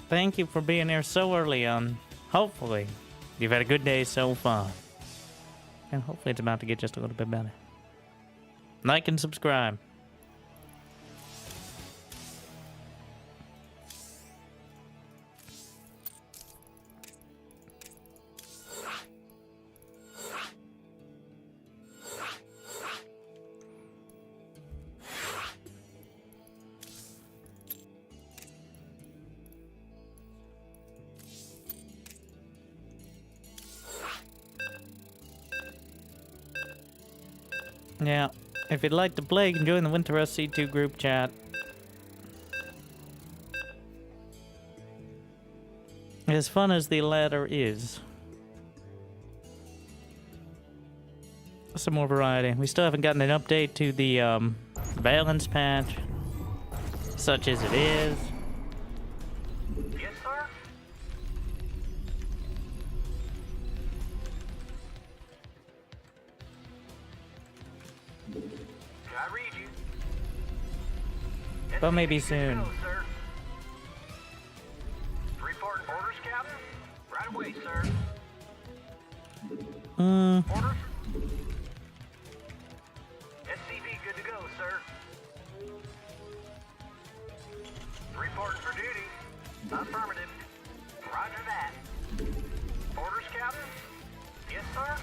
thank you for being here so early on. Hopefully, you've had a good day so far. And hopefully it's about to get just a little bit better. Like and subscribe. Yeah, if you'd like to play, you can join the Winterstarcraft C2 group chat. As fun as the latter is, some more variety. We still haven't gotten an update to the balance patch, such as it is. Yes, sir. Can I read you? But maybe soon. Go, sir. Reporting orders, Captain. Right away, sir. Orders. SCV, good to go, sir. Reporting for duty. Affirmative. Roger that. Orders, Captain. Yes, sir.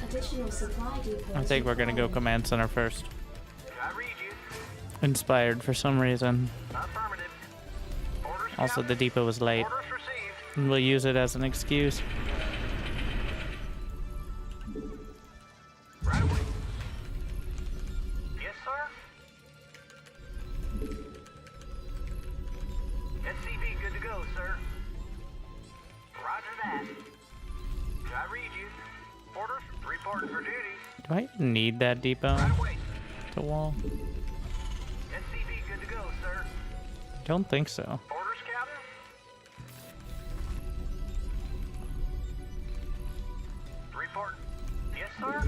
Additional supply depots. I think we're gonna go command center first. Can I read you? Inspired for some reason. Affirmative. Orders, Also, Captain. the depot was late. Orders received. And we'll use it as an excuse. Right away. Yes, sir. SCV, good to go, sir. Roger that. Can I read you? Orders, reporting for duty. Do I even need that depot Right away. to wall? SCV, good to go, sir. Don't think so. Orders, Captain. Report. Yes, sir.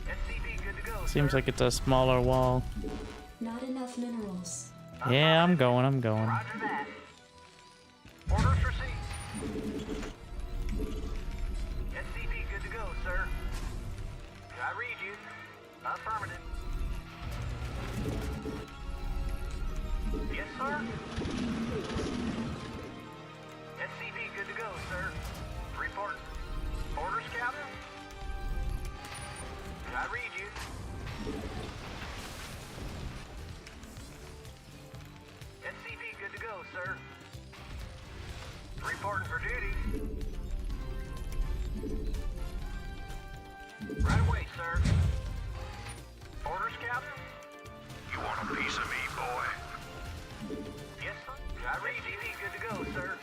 SCV, good to go, Seems sir. like it's a smaller wall. Not enough minerals. Yeah, I'm going. Roger that. Orders received. SCV, good to go, sir. Can I read you? Affirmative. Yes, sir. SCV, good to go, sir. Report. Orders, Captain. Can I read you? SCV, good to go, sir. Reporting for duty. Right away, sir. Orders, Captain? You want a piece of me, boy? Yes, sir. Can I read you? Good to go, sir.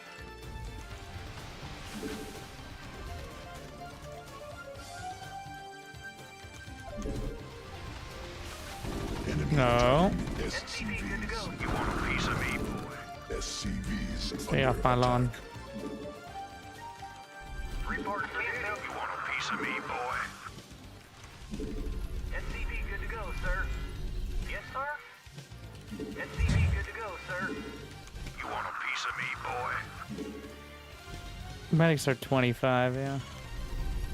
No. SCV, good to go. You want a piece of me, boy? SCVs. Stay off my lawn. Reporting for duty. You want a piece of me, boy? SCV, good to go, sir. Yes, sir. SCV, good to go, sir. You want a piece of me, boy? Medics are 25, yeah.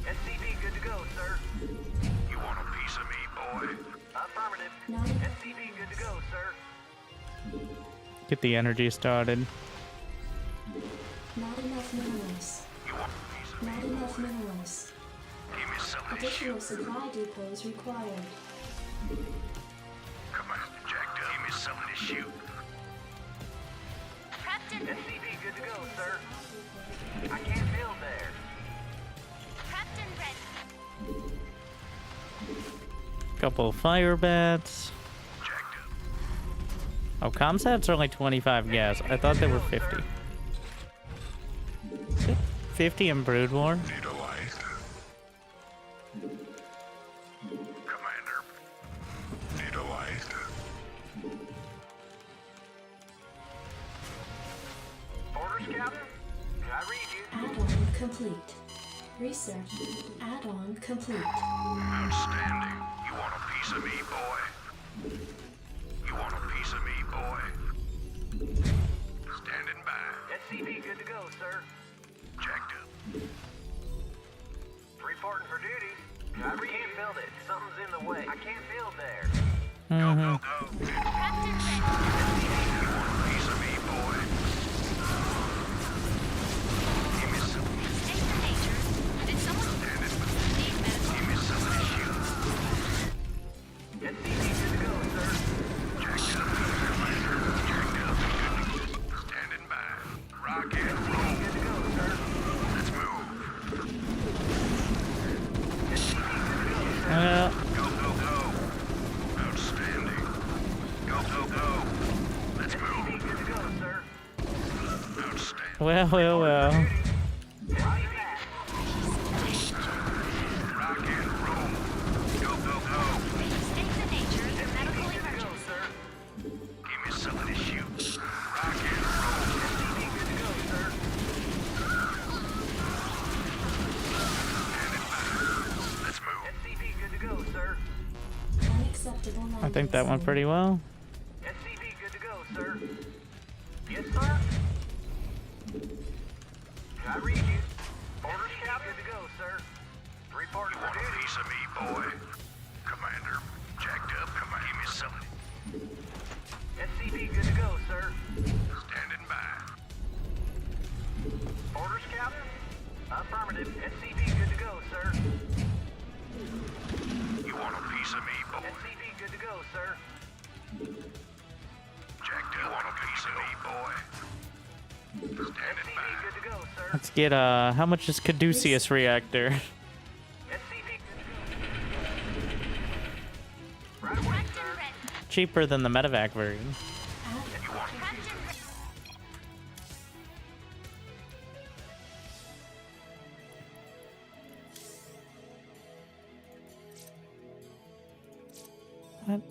SCV, good to go, sir. You want a piece of me, boy? Affirmative. Not enough, SCV, good to go, sir. Get the energy started. not enough minerals. You want a piece of me? Not enough minerals. Give me something to Additional shoot. supply depots required. Come on, Jack, give me something to shoot. Captain, SCV, good to go, sir. I can't build there. Captain ready. Couple fire bats. Jacked Oh, up. comsats are only 25 gas. I thought they were 50. Is it 50 in Brood War? Need a light. Commander. Need a light. Orders, Captain? Can I read you? Add-on complete. Research. Add-on complete. Outstanding. You want a piece of me, boy? You want a piece of me, boy? Standing by. SCV good to go, sir. Checked up. Reporting for duty. I can't build it. Something's in the way. I can't build there. Go, go, go. Captain ready. You want a piece of me, boy? Give me some. State the nature. Did someone need medical? Give me some of this shit. SCV good to go, sir. Checked up. Commander. Checked up. Standing by. Rock and roll. Good to go, sir. Let's move. SCV good to go, sir. Well, Go, go, go. Outstanding. Go, go, go. Let's move. SCV good to go, sir. Outstanding. well. Roger that. Rock and roll. Go, go, go. State the nature of medical SCV good to go, emergency. sir. Give me some of this shoot. Rock and roll. SCV good to go, sir. Standing by. Let's move. SCV good to go, sir. Unacceptable landing I think that went zone. pretty well. SCV good to go, sir. Yes, sir. I read you. Orders, Captain. Good to go, sir. Reporting for duty. Piece of me, boy. Commander, jacked up. Come on, give me some. SCV good to go, sir. Standing by. Orders, Captain. Affirmative. SCV good to go, sir. You want a piece of me, boy? SCV good to go, sir. Jacked up. You want a piece of me, boy? Standing by. Good to go, sir. Let's get how much is Caduceus reactor? SCV good to go. Right away, Captain sir. ready. Cheaper than the medevac version. You want Captain ready. What?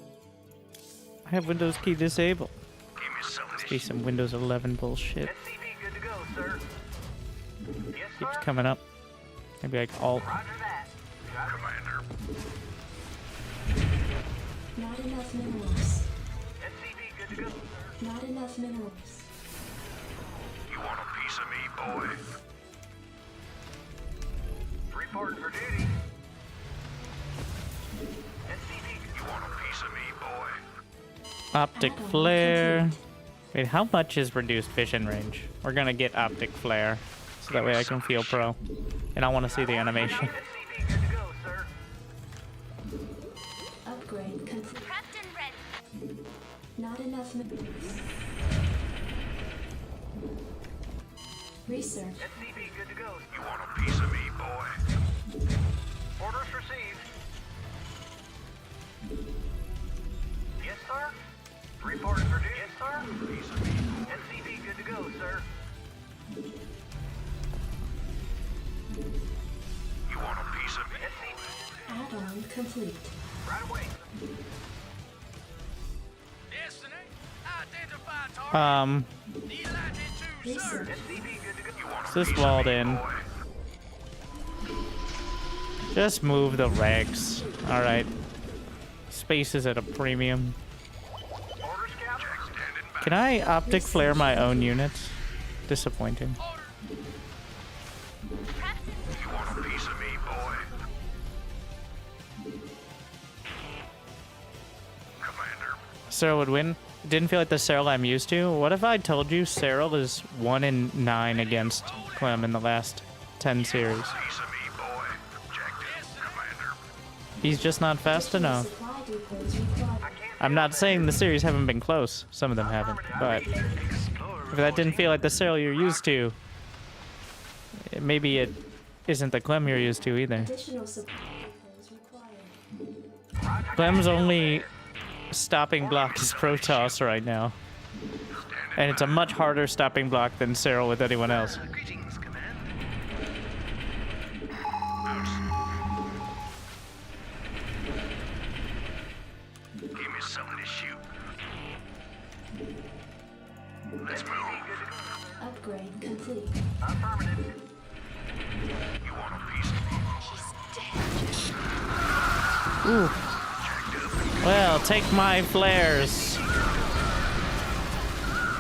I have Windows key disabled. give me some of Must this be some Windows 11 bullshit. SCV good to go, sir. Yes, sir. Keeps coming up. Maybe like Alt. Roger that. Commander. Not enough minerals. SCV good to go, sir. Not enough minerals. You want a piece of me, boy? Reporting for duty. SCV, you want a piece of me, boy? Optic Add-on flare. complete. Wait, how much is reduced vision range? We're gonna get optic flare. So that way I can feel pro. And I want to see the animation. SCV good to go, sir. Upgrade complete. Captain ready. Not enough minerals. Research. SCV good to go. You want a piece of me, boy? Orders received. Yes, sir. Reporting for duty. Yes, sir. Piece of me. SCV good to go, sir. You want a piece of me? SCV. Add-on complete. Right away. Destiny. Identify target. Need light into, sir. Research. SCV good to go. You want Is this walled in? Just move the regs. Alright. Space is at a premium. Orders, Captain. Standing by. Can I optic flare my own units? Disappointing. Captain You want a piece of me, boy? Commander. Cyril would win. Didn't feel like the Cyril I'm used to. What if I told you Cyril is 1 in 9 against Clem in the last 10 series? Piece of me, boy. Jacked up. Commander. He's just not fast enough. Supply depots required. I'm not saying the series haven't been close. Some of them haven't. But if that didn't feel like the Cyril you're used to, maybe it isn't the Clem you're used to either. Additional supply depots required. Clem's only stopping block is Protoss right now. And it's a much harder stopping block than Cyril with anyone else. Greetings, Command. Give me some of this shoot. Let's move. Upgrade complete. Affirmative. You want a piece of me? Ooh. Well, take my flares.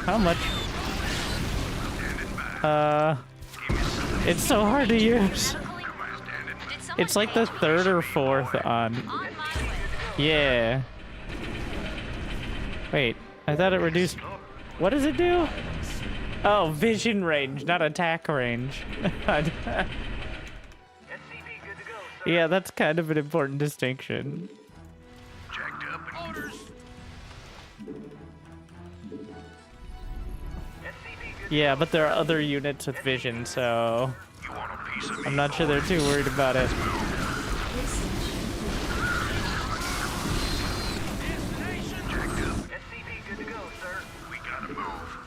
How much? It's so hard to use. Medical equipment. Did someone It's like the third or fourth on. on my way? Yeah. Wait, I thought it reduced. What does it do? Oh, vision range, not attack range. SCV good to go, sir. Yeah, that's kind of an important distinction. Jacked up and orders. Yeah, but there are other units with vision, so You want a piece of me? I'm not sure they're too worried about it. SCV good to go, sir. We gotta move.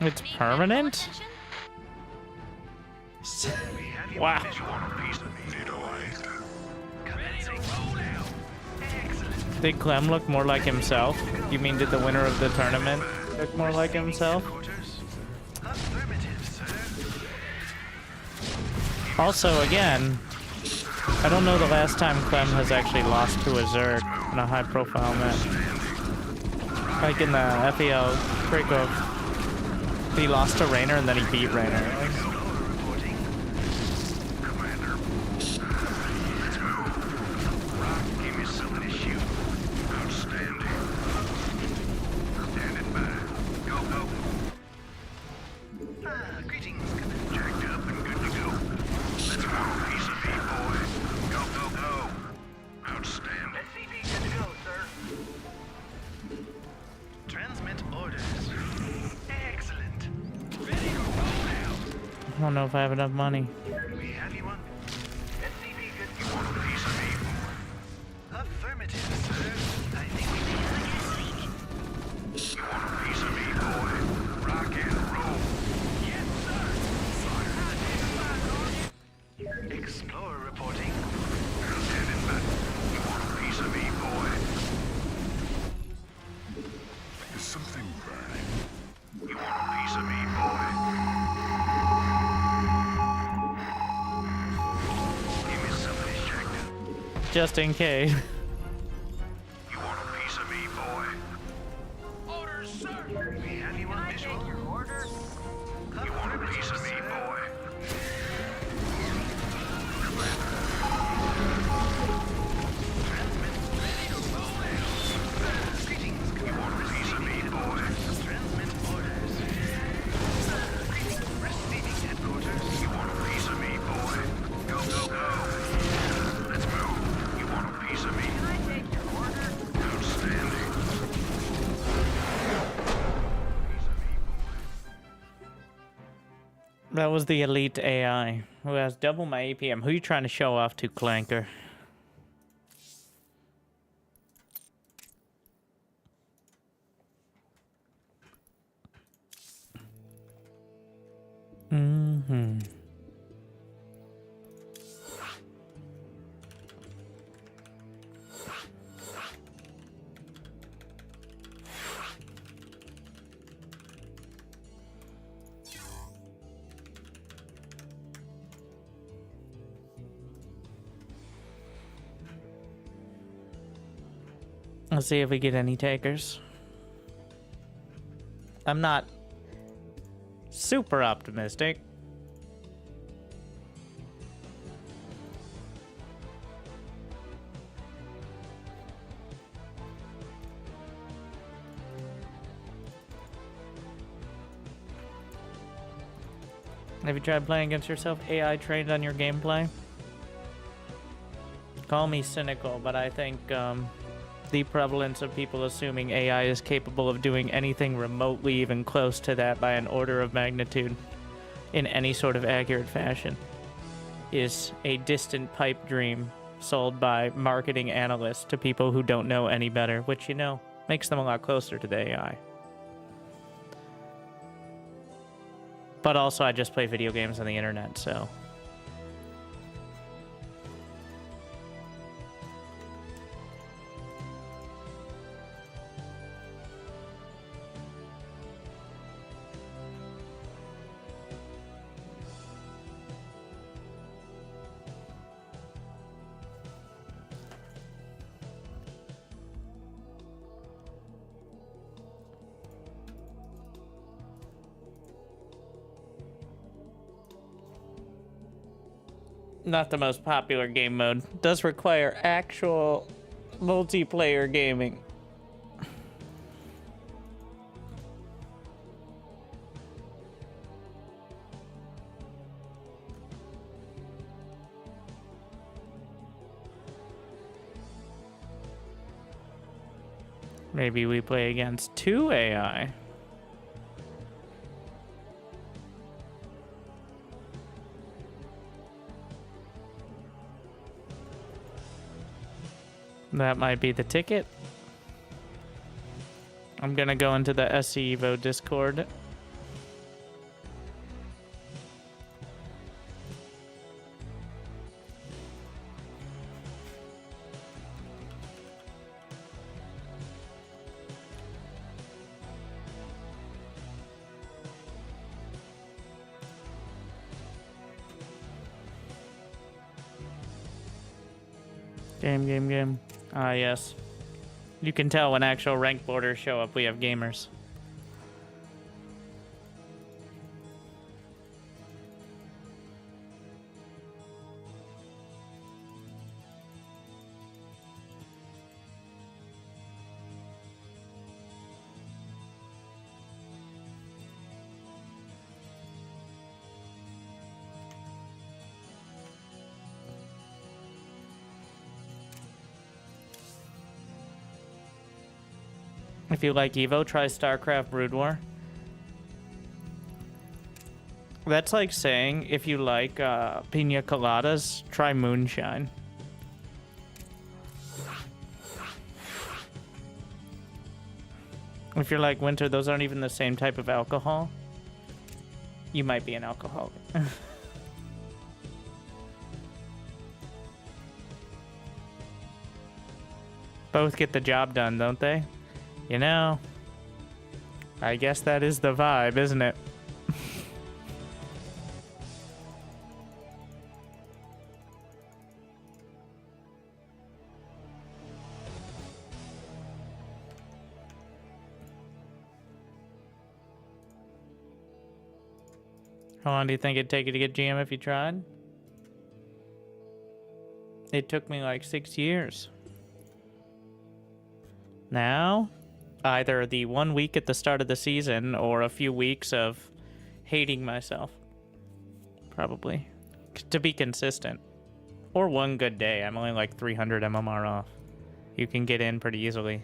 It's Need permanent? medical attention? Wow. You want a piece of me? Vetoized. Ready to roll now. Excellent. Did Clem look more like himself? You mean did the winner of the tournament look more like himself? Quarters. Affirmative, sir. Also, again, I don't know the last time Clem has actually lost to a Zerg in a high-profile match. Like in the FEL breakoff, he lost to Raynor and then he beat Raynor. Reporting. Commander. Let's move. Rock, give me something to shoot. Outstanding. Standing by. Go, go. Greetings, Commander. Jacked up and good to go. Let's want a piece of me, boy. Go, go, go. Outstanding. SCV good to go, sir. Transmit orders. Excellent. Ready to roll out. I don't know if I have enough money. We have you on. SCV good. You want a piece of me, boy? Affirmative, sir. I think we may have a gas leak. You want a piece of me, boy? Rock and roll. Yes, sir. Explorer reporting. Standing by. You want a piece of me, boy? Is something burning? You want a piece of me, boy? Give me somebody jacked up. Just in case. You want a piece of me, boy? Orders, sir. We have you on visual. Your order? You want a piece of me, boy? Transmit ready to roll out. Greetings. You want a piece of me, boy? Transmit orders. Greetings. Receiving headquarters. You want a piece of me, boy? Go, go, go. Let's move. You want a piece of me? Can I take your order? Outstanding. Piece of me, boy. That was the elite AI, who has double my APM. Who are you trying to show off to, Clanker? Mm-hmm. Let's see if we get any takers. I'm not super optimistic. Have you tried playing against yourself? AI trained on your gameplay? Call me cynical, but I think the prevalence of people assuming AI is capable of doing anything remotely even close to that by an order of magnitude in any sort of accurate fashion is a distant pipe dream sold by marketing analysts to people who don't know any better, which, you know, makes them a lot closer to the AI. But also, I just play video games on the internet, so... not the most popular game mode. Does require actual multiplayer gaming. Maybe we play against 2 AI. That might be the ticket. I'm gonna go into the SE Evo Discord. Game. Ah, yes. You can tell when actual rank borders show up, we have gamers. If you like Evo, try StarCraft Brood War. That's like saying if you like pina coladas, try Moonshine. If you're like Winter, those aren't even the same type of alcohol. You might be an alcoholic. Both get the job done, don't they? You know, I guess that is the vibe, isn't it? How long do you think it'd take you to get GM if you tried? It took me like 6 years. Now, either the 1 week at the start of the season or a few weeks of hating myself. Probably. To be consistent. Or one good day. I'm only like 300 MMR off. You can get in pretty easily.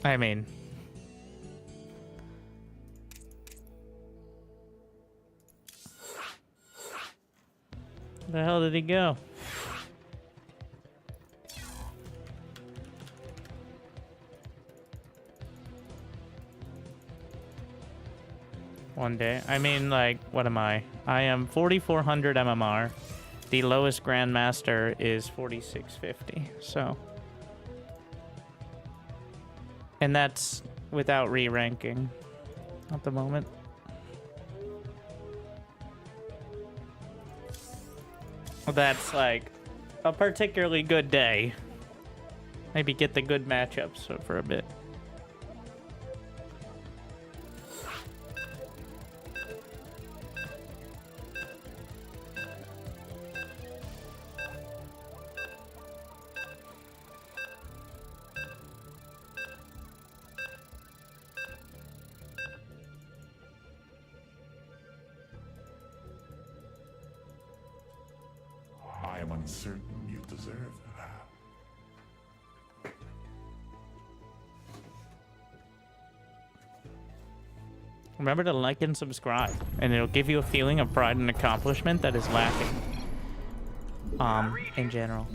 I mean... Where the hell did he go? One day. I mean, like, what am I? I am 4,400 MMR. The lowest Grandmaster is 4,650. So. And that's without re-ranking at the moment. That's like a particularly good day. Maybe get the good matchups for a bit. I am uncertain you deserve that. Remember to like and subscribe, and it'll give you a feeling of pride and accomplishment that is lacking. In general.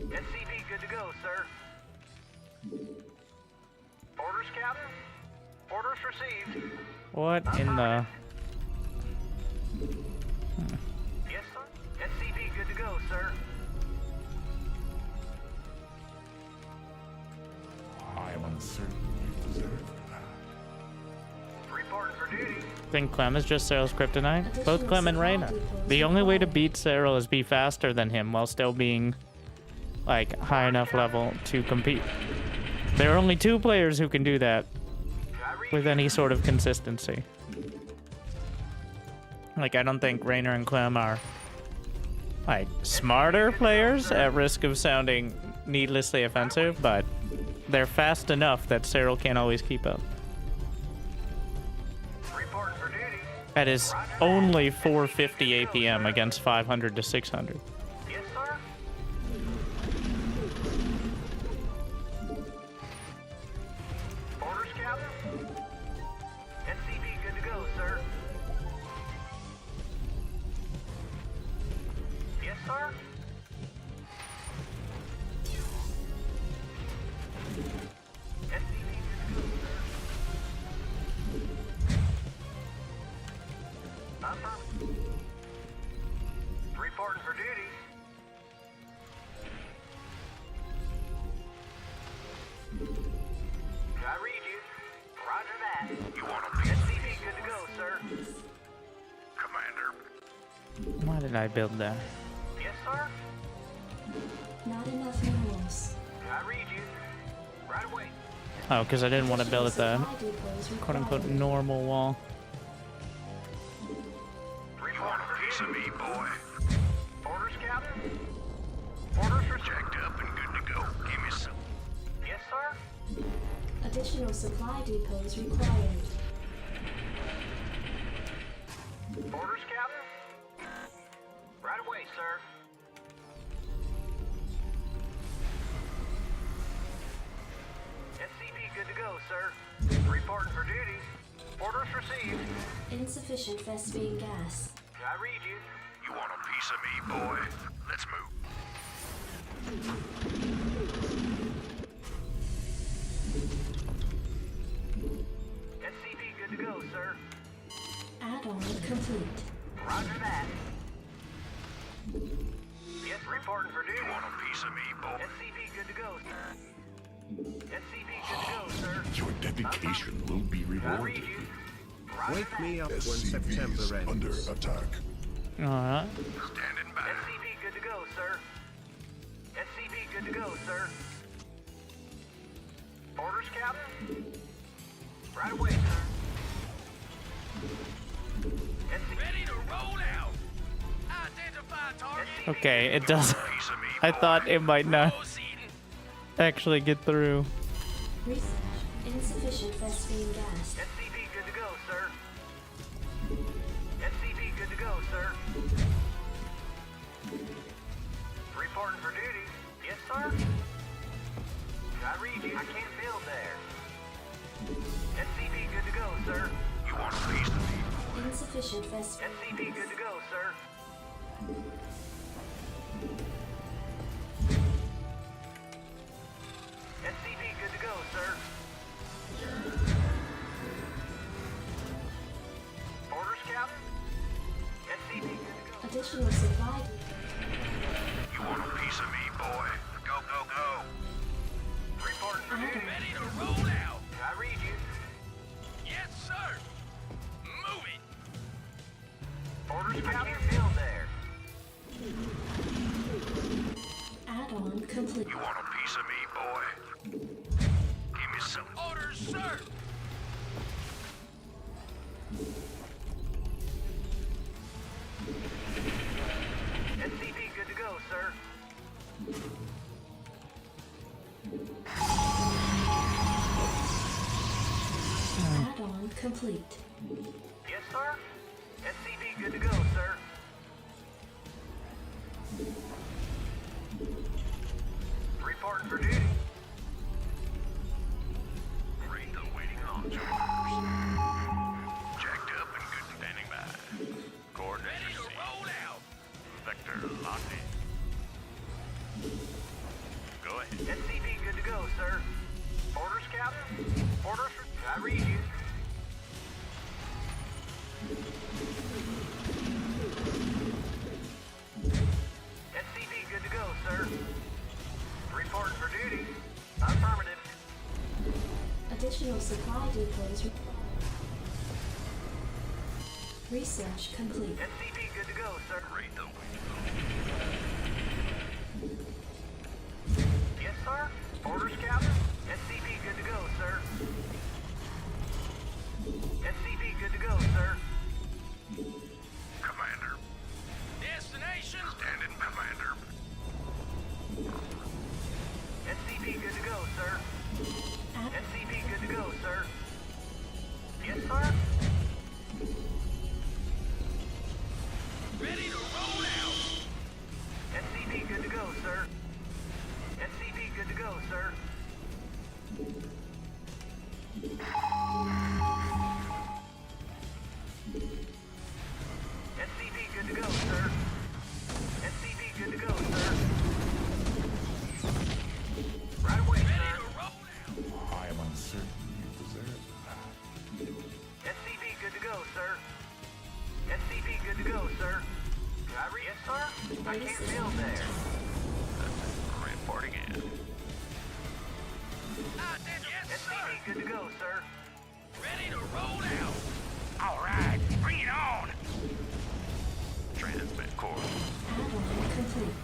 SCV good to go, sir. Orders, Captain? Orders received. What in the... Yes, sir. SCV good to go, sir. I am uncertain you deserve that. Reporting for duty. I think Clem is just Cyril's kryptonite. Both Clem and Reyna. The only way to beat Cyril is be faster than him while still being, like, high enough level to compete. There are only 2 players who can do that with any sort of consistency. Like, I don't think Reyna and Clem are, like, smarter players at risk of sounding needlessly offensive, but they're fast enough that Cyril can't always keep up. Reporting for duty. That is only 450 APM against 500 to 600. Yes, sir. Orders, Captain. SCV good to go, sir. Yes, sir. SCV good to go, sir. Affirmative. Reporting for duty. I read you. Roger that. You want a SCV good to go, sir. Commander. Why did I build that? Yes, sir. Not enough minerals. I read you. Right away. Oh, because I didn't want to build it the Supply depots quote-unquote required. normal wall. You want a piece of me, boy? Orders, Captain? Orders for checked up and good to go. Give me some. Yes, sir. Additional supply depots required. Orders, Captain? Right away, sir. SCV good to go, sir. Reporting for duty. Orders received. Insufficient Vespine gas. I read you. You want a piece of me, boy? Let's move. SCV good to go, sir. Add-on complete. Roger that. Yes, reporting for duty. You want a piece of me, boy? SCV good to go, sir. SCV good to go, sir. Your dedication will be I read rewarded. you. Roger Wake that. me up when September SCVs ends. under attack. Alright. Standing by. SCV good to go, sir. SCV good to go, sir. Orders, Captain? Right away, sir. Ready to roll out. Identify target. Okay, it does. I thought it might not actually get through. Research. Insufficient Vespine gas. SCV good to go, sir. SCV good to go, sir. Reporting for duty. Yes, sir. I read you. I can't build there. SCV good to go, sir. You want a piece of me? Insufficient Vespine SCV gas. good to go, sir. SCV good to go, sir. Orders, Captain? SCV good to go. Additional supply depots. You want a piece of me, boy? Go, go, go. Reporting for duty. Ready to roll out. I read you. Yes, sir. Move it. Orders, Captain. I can't build there. Add-on complete. You want a piece of me, boy? Give me some orders, sir. SCV good to go, sir. Add-on complete. Yes, sir. SCV good to go, sir. Reporting for duty. Great, awaiting on to jacked up and good standing by. Coordinates ready to roll out. Vector locked in. Go ahead. SCV good to go, sir. Orders, Captain? Orders for... I read you. SCV good to go, sir. Reporting for duty. Affirmative. Additional supply depots required. Research complete. SCP good to go, sir. Right the way. Yes, sir. Orders, Captain. SCP good to go, sir. SCP good to go, sir. Commander. Destination. Standing, Commander. SCP good to go, sir. SCP good to go, sir. Yes, sir. Ready to roll out. SCP good to go, sir. SCP good to go, sir. SCP good to go, sir. SCP good to go, sir. Right away, sir. I am uncertain you deserve. SCP good to go, sir. SCP good to go, sir. Yes, sir. I can't build there. Reporting in. SCP good to go, sir. Ready to roll out. All right, bring it on. Transmit course. Add-on complete.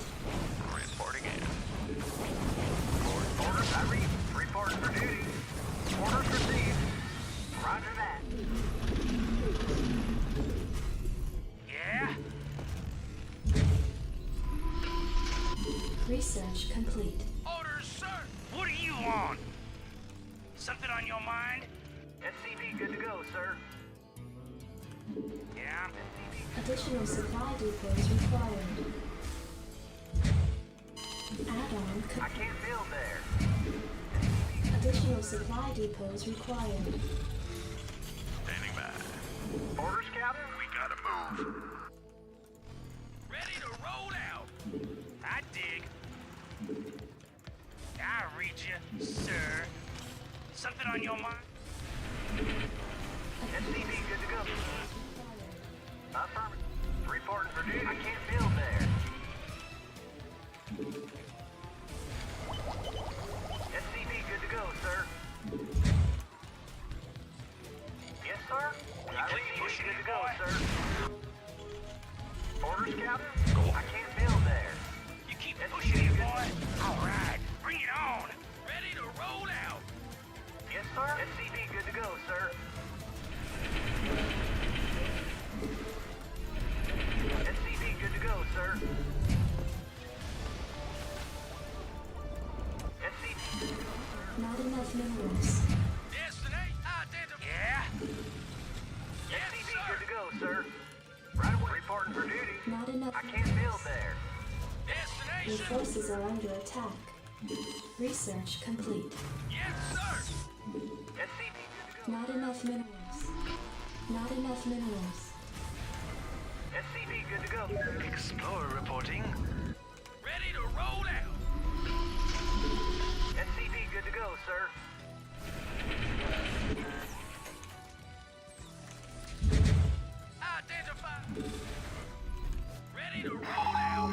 Reporting in. Orders, I read. Reporting for duty. Orders received. Roger that. Yeah? Research complete. Orders, sir. What do you want? Something on your mind? SCP good to go, sir. Yeah? Additional supply depots required. Add-on I can't build there. Additional supply depots required. Standing by. Orders, Captain? We gotta move. Ready to roll out. I dig. I read you, sir. Something on your mind? SCP good to go. Affirmative. Reporting for duty. I can't build there. SCP good to go, sir. Yes, sir. I read you good to go, sir. Orders, Captain? I can't build there. You keep pushing it, boy. All right, bring it on. Ready to roll out. Yes, sir. SCP good to go, sir. SCP good to go, sir. SCP. Not enough minerals. Destination identified. Yeah? SCP good to go, sir. Right away. Reporting for duty. Not enough I can't build there. Your Destination. forces are under attack. Research complete. Yes, sir. SCP good to go. Not enough minerals. Not enough minerals. SCP good to go. Explorer reporting. Ready to roll out. SCP good to go, sir. Identify. Ready to roll out.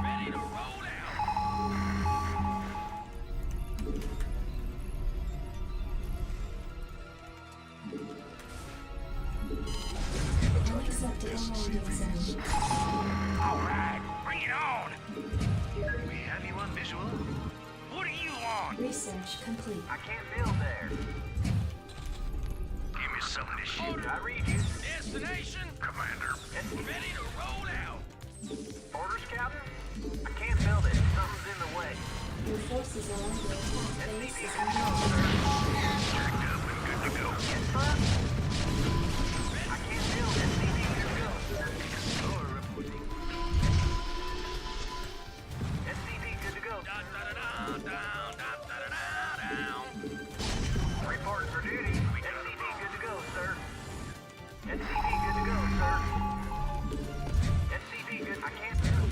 Ready to roll out. Unacceptable landing zone. All right, bring it on. We have you on visual. What do you want? Research complete. I can't build there. Give me something to shoot. I read you. Destination, Commander. Ready to roll out. Orders, Captain? I can't build it. Something's in the way. Your forces are under attack. Base SCP is good to under go, attack. sir. Checked up and good to go. Yes, sir. I can't build SCP good to go. Explorer reporting. SCP good to go. Reporting for duty. SCP good to go, sir. SCP good to go, sir. SCP good. I can't build.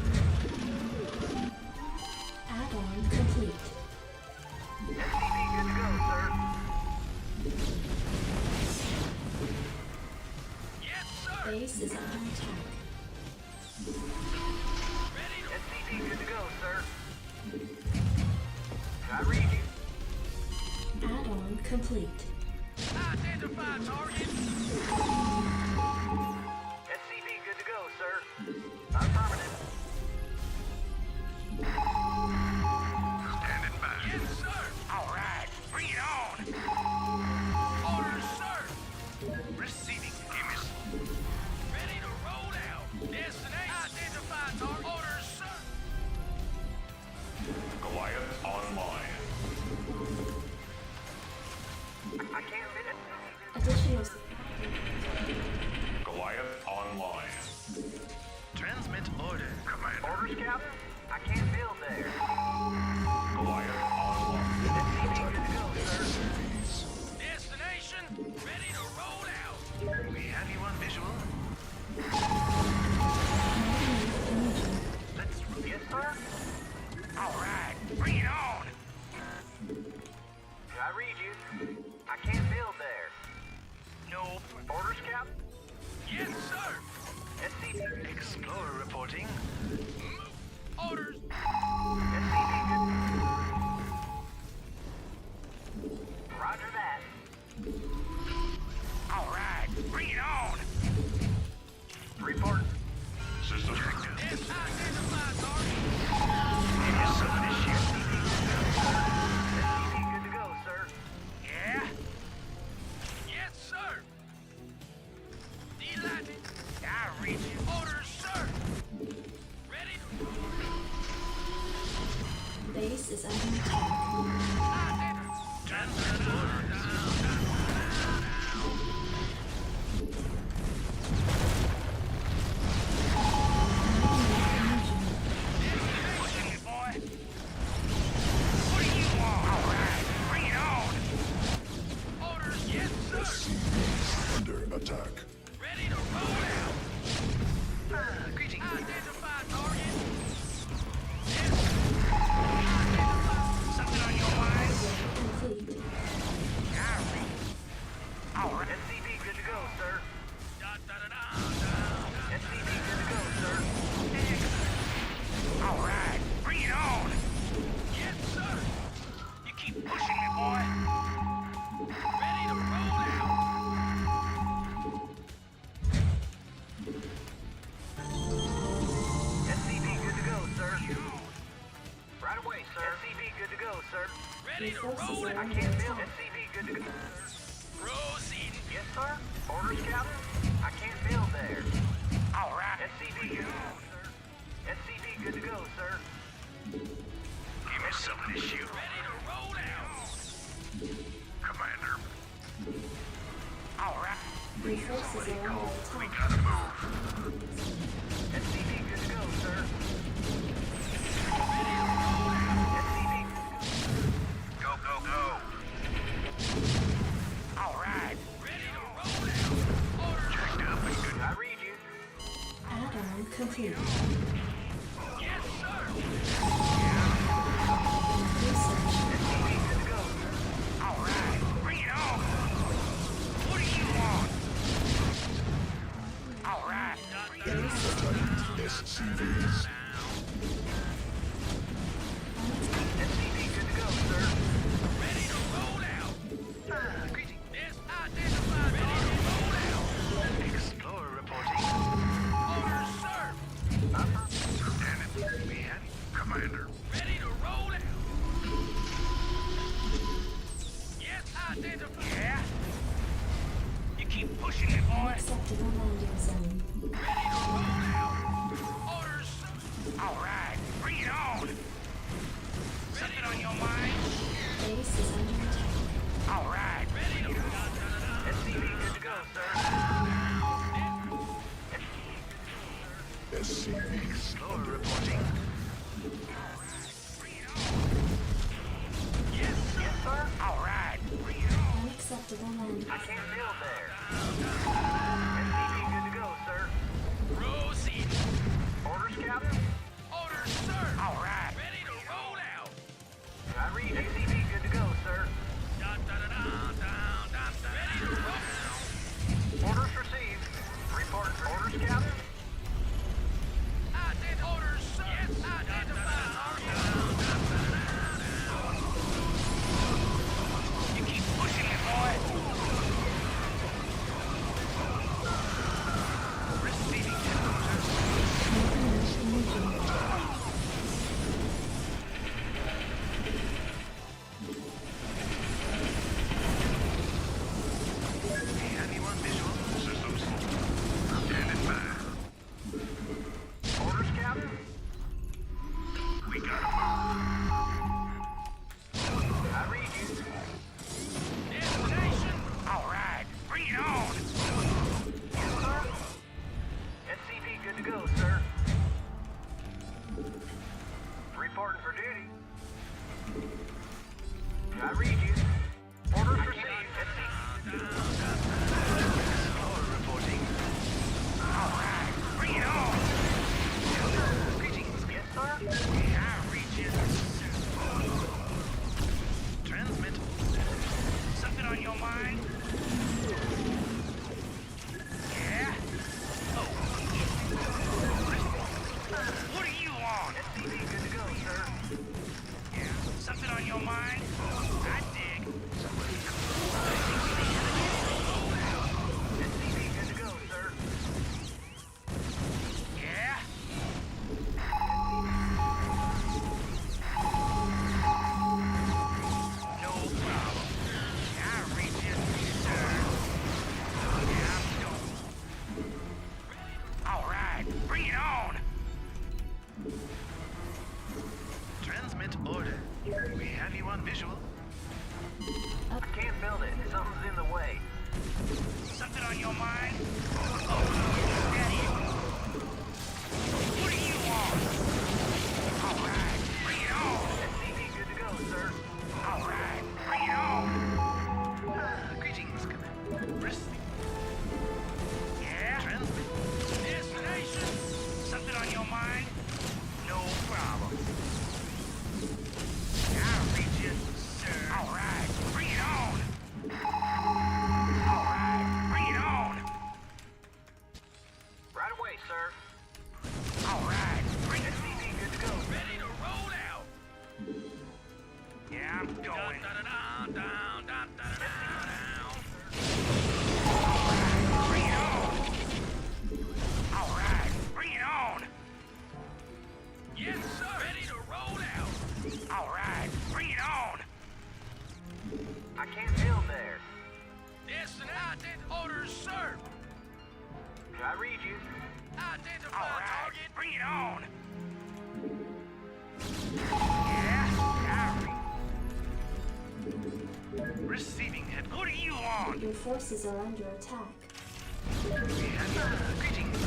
Add-on complete. SCP good to go, sir. Yes, sir. Base is under attack. Ready to SCP good to go, sir. I read you. Add-on complete. Identify. Identify target. SCV good to go, sir. Affirmative. Standing by. Yes, sir. All right, bring it on. Orders, sir. Receiving. Amos. Ready to roll out. Destination. Identify target. Orders, sir. Goliath online. I can't fit it. Additional Goliath online. Transmit order. Command. Orders, Captain. I can't build there. Goliath online. SCV good to go, sir. SCVs. Destination. Ready to roll out. We have you on visual. Let's. Yes, sir. All right, bring it on. I read you. I can't build there. No. Orders, Captain? Yes, sir. SCV. Explorer reporting. Orders. SCV good. Roger that. All right, bring it on. Report. System Yes, identify target. Yes, some issue. SCV good to go, sir. Yeah? Yes, sir. Delighted. I read you. Orders, sir. Ready to base is under attack. transfer orders. Pushing it, boy. What do you want? All right, bring it on. Orders, yes, sir. SCVs under attack. Ready to roll out. Greetings. Identify target. Yes. Identify. Something on your mind? Complete. All right. SCV good to go, sir. SCV good to go, sir. All right, bring it on. Yes, sir. You keep pushing me, boy. Ready to roll out. SCV good to go, sir. Right away, sir. SCV good to go, sir. Ready to roll it. I can't build. SCV good to go. Proceed. Yes, sir. Orders, Captain. I can't build there. All right. SCV good to go, sir. SCV good to go, sir. Give me something to shoot. Ready to roll out. Commander. All right. Resources are under We attack. gotta move. SCV good to go, sir. Ready to roll out. SCV. Go, go, go. All right. Ready to roll out. Order. Checked up and good. I read you. Add-on complete. Yes, sir. Research. SCV good to go, sir. All right. Bring it on. What do you want? All right. SCVs. SCV good to go, sir. Ready to roll out. Greeting. Yes, identified. Ready to roll out. Explorer reporting. Orders, sir. Lieutenant, man. Commander. Ready to roll out. Yes, identified. Yeah. You keep pushing it, boy. Acceptable landing zone. Ready to roll out. Orders, sir. All right, bring it on. Something on your mind? Base is under attack. All right, ready to roll. SCV good to go, sir. SCVs Explorer under reporting. Yes, sir. All right. Unacceptable landing I zone. can't build there. SCV good to go, sir. Proceed. Orders, Captain? Orders, sir. All right. Ready to roll out. I read SCV good to go, sir. Ready to roll. Orders received. Report. Orders, Captain? I did orders, Reporting for duty. I read you. Orders received. Power reporting. All right, bring it on. Greetings. Yes, sir? I read you. Transmit. Something on your mind? Yeah? Oh. What do you want? SCV good to go, sir. Yeah? Something on your mind? I dig. SCV good to go, sir. Yeah? No problem. I read you, sir. Yeah, I'm going. All right, bring it on. Transmit order. We have you on visual. I can't build it. Something's in the way. Something on your mind? Oh, that is. What do you want? All right, bring it on. SCV good to go, sir. All right, bring it on. Greetings, Commander. Receive. Yeah? Transmit. Destination. Something on your mind? No problem. I read you, sir. All right, bring it on. All right, bring it on. Right away, sir. All right, bring it. SCV good to go. Ready to roll out. Yeah, I'm going. Down, down, down, down, down. Bring it on. All right, bring it on. Yes, sir. Ready to roll out. All right, bring it on. I can't build there. Destined orders, sir. I read you. Identify target. Bring it on. Yeah, I read. Receiving it. What do you want? Your forces are under attack. Greetings,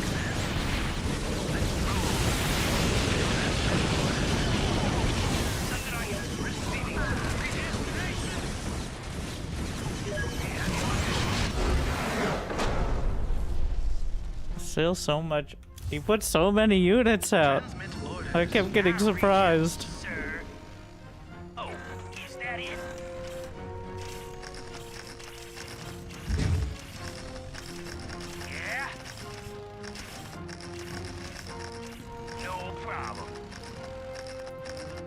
Something on you. Receiving. Predestination. Still so much. He put so many units out. Transmit orders. I kept getting surprised. Sir. Oh, is that it? Yeah? No problem.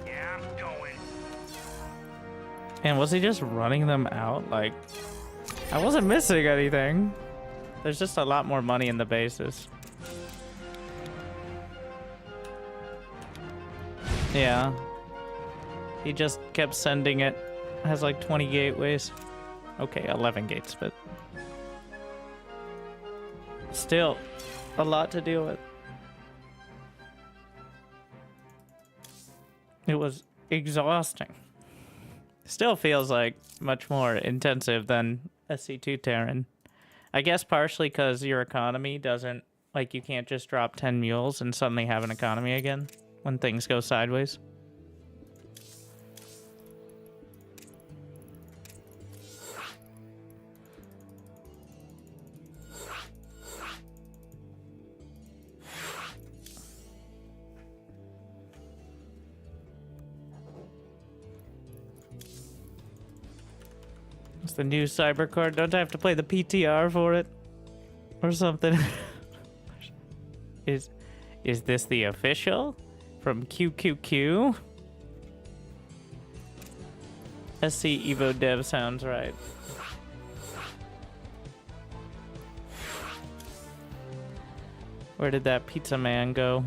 Yeah, I'm going. And was he just running them out? Like, I wasn't missing anything. There's just a lot more money in the bases. Yeah. He just kept sending it. Has like 20 gateways. Okay, 11 gates, but still a lot to deal with. It was exhausting. Still feels like much more intensive than SC2 Terran. I guess partially because your economy doesn't, like, you can't just drop 10 mules and suddenly have an economy again when things go sideways. It's the new cyber card. Don't I have to play the PTR for it? Or something? Is this the official? From QQQ? SC Evo Dev sounds right. Where did that pizza man go?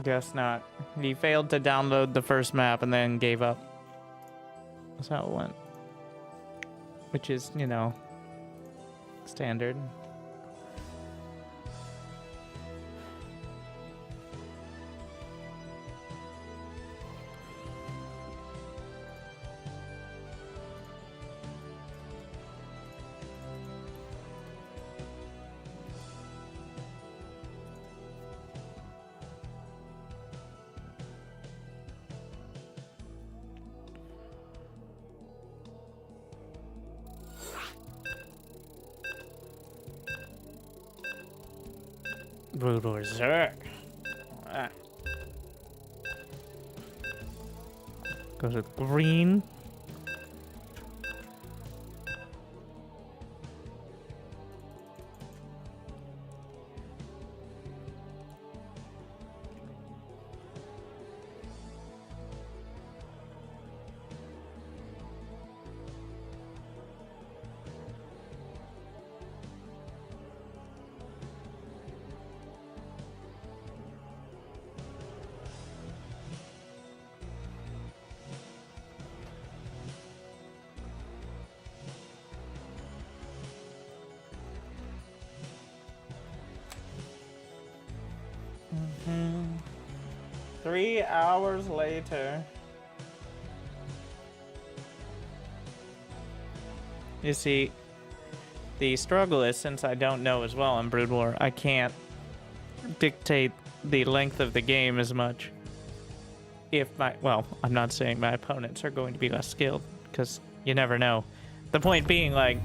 Guess not. He failed to download the first map and then gave up. That's how it went. Which is, you know, Standard. Brutal Zerg. Ah. Goes with green. Mm-hmm. 3 hours later. You see, the struggle is, since I don't know as well on Brood War, I can't dictate the length of the game as much. If well, I'm not saying my opponents are going to be less skilled, because you never know. The point being, like,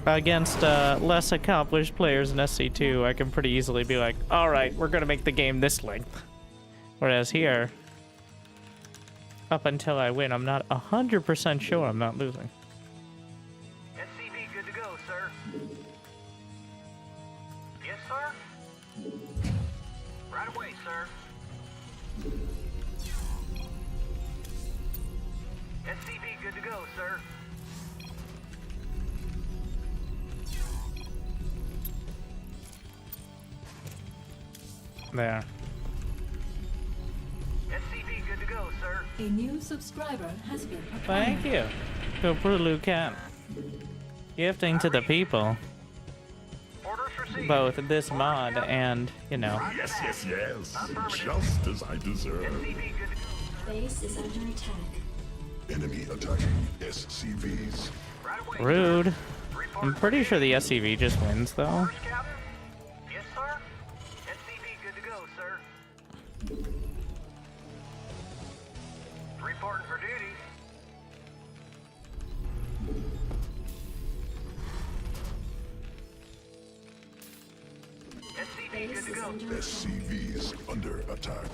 against less accomplished players in SC2, I can pretty easily be like, alright, we're gonna make the game this length. Whereas here, up until I win, I'm not 100% sure I'm not losing. SCV good to go, sir. Yes, sir? Right away, sir. SCV good to go, sir. There. SCV good to go, sir. A new subscriber has been acquired. Thank you. Go Brulu Cat. Gifting to the people. Orders received. Both this mod and, you know. Yes, yes, yes. Just as I deserve. SCV good to go. Base is under attack. Enemy attacking SCVs. Right away. Rude. Report I'm pretty sure the SCV just wins, though. orders, Captain. Yes, sir. SCV good to go, sir. Reporting for duty. SCV Base good to is go. under attack. SCVs under attack.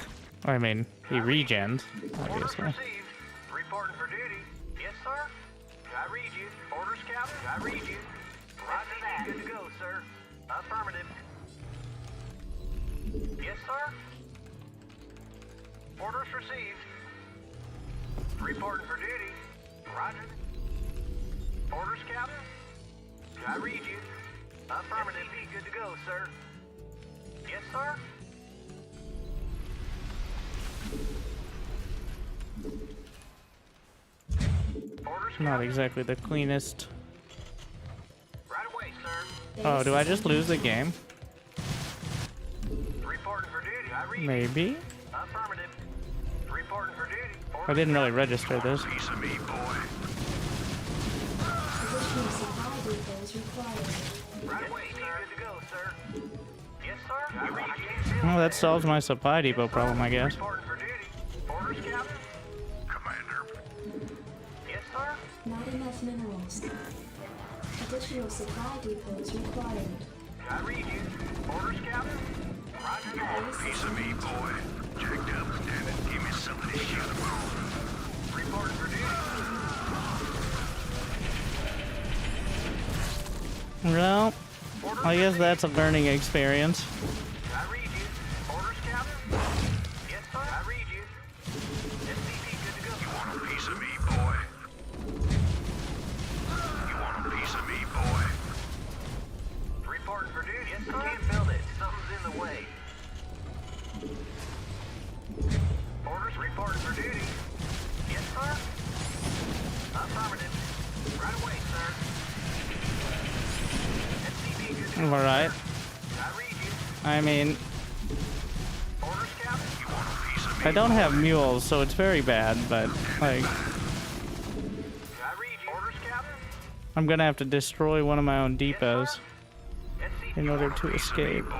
I mean, he regens, Orders obviously. received. Reporting for duty. Yes, sir. I read you. Orders, Captain. I read you. Roger that. Good to go, sir. Affirmative. Yes, sir. Orders received. Reporting for duty. Roger. Orders, Captain. I read you. Affirmative. SCV good to go, sir. Yes, sir. Orders, Not Captain. exactly the cleanest. Right away, sir. Oh, do I just lose the game? Reporting for duty. I read you. Maybe? Affirmative. Reporting for duty. I didn't really register this. Piece of me, boy. Additional supply depots required. Right away, sir. Good to go, sir. Yes, sir. I read you. Well, that solves my supply depot problem, I guess. Reporting for duty. Orders, Captain. Commander. Yes, sir. Not enough minerals. Additional supply depots required. I read you. Orders, Captain. Roger that. Base is of me, boy. Jacked up. Damn it. Give me some of this shit. Reporting for duty. Well, I guess that's a learning experience. I read you. Orders, Captain. Yes, sir. I read you. SCP good to go. You want a piece of me, boy? You want a piece of me, boy? Reporting for duty. Yes, sir. Can't build it. Something's in the way. Orders reporting for duty. Yes, sir. Affirmative. Right away, sir. Alright. I read you. I mean, Orders, Captain? You want a piece of me? I don't have mules, so it's very bad, but, like, I read you. Orders, Captain? I'm gonna have to destroy one of my own depots SCV. in order to escape. Boy.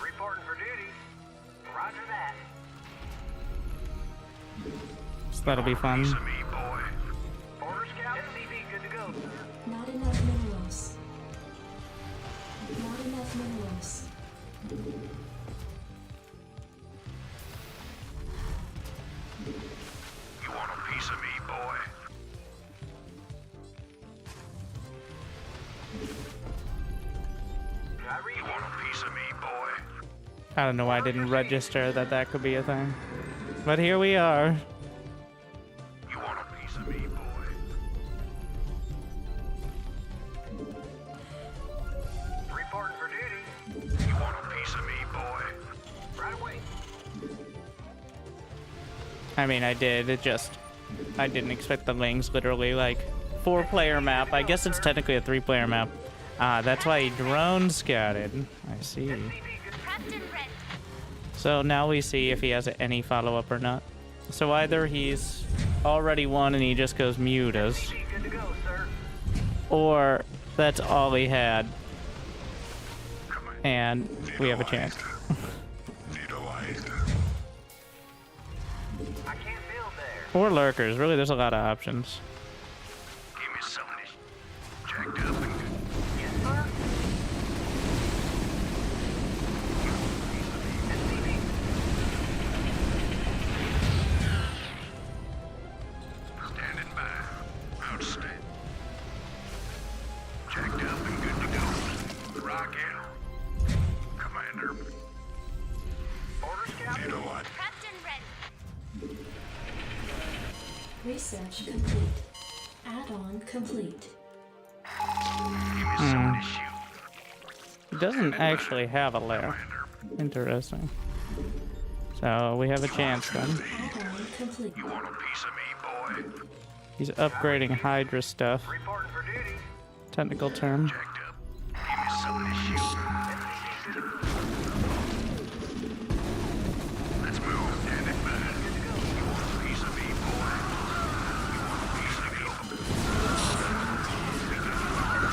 Reporting for duty. Roger that. So that'll be fun. Piece of me, boy. Orders, Captain? SCV, good to go, sir. Not enough minerals. Not enough minerals. You want a piece of me, boy? You want a piece of me, boy? I don't know why I didn't register that that could be a thing. But here we are. You want a piece of me, boy? Reporting for duty. You want a piece of me, boy? Right away. I mean, I did. It just... I didn't expect the Lings literally, like, 4-player map. I guess it's technically a 3-player map. That's why he drone scouted. I see. Prepped and ready. So now we see if he has any follow-up or not. So either he's already won and he just goes mutas, Good to go, sir. or that's all he had, and we have a chance. I can't build there. Or lurkers. Really, there's a lot of options. Give me some of this. Jacked up and good. Yes, sir. SCV. Standing by. Outstanding. Jacked up and good to go. Rock in. Commander. Orders, Captain? Prepped and ready. Research complete. Add-on complete. Give me some of this shoot. He doesn't actually have a lair. Interesting. So we have a chance then. Add-on complete. You want a piece of me, boy? He's upgrading Hydra stuff. Reporting for duty. Technical term. Jacked up. Give me some of this shoot. Let's move. Standing by. You want a piece of me, boy? You want a piece of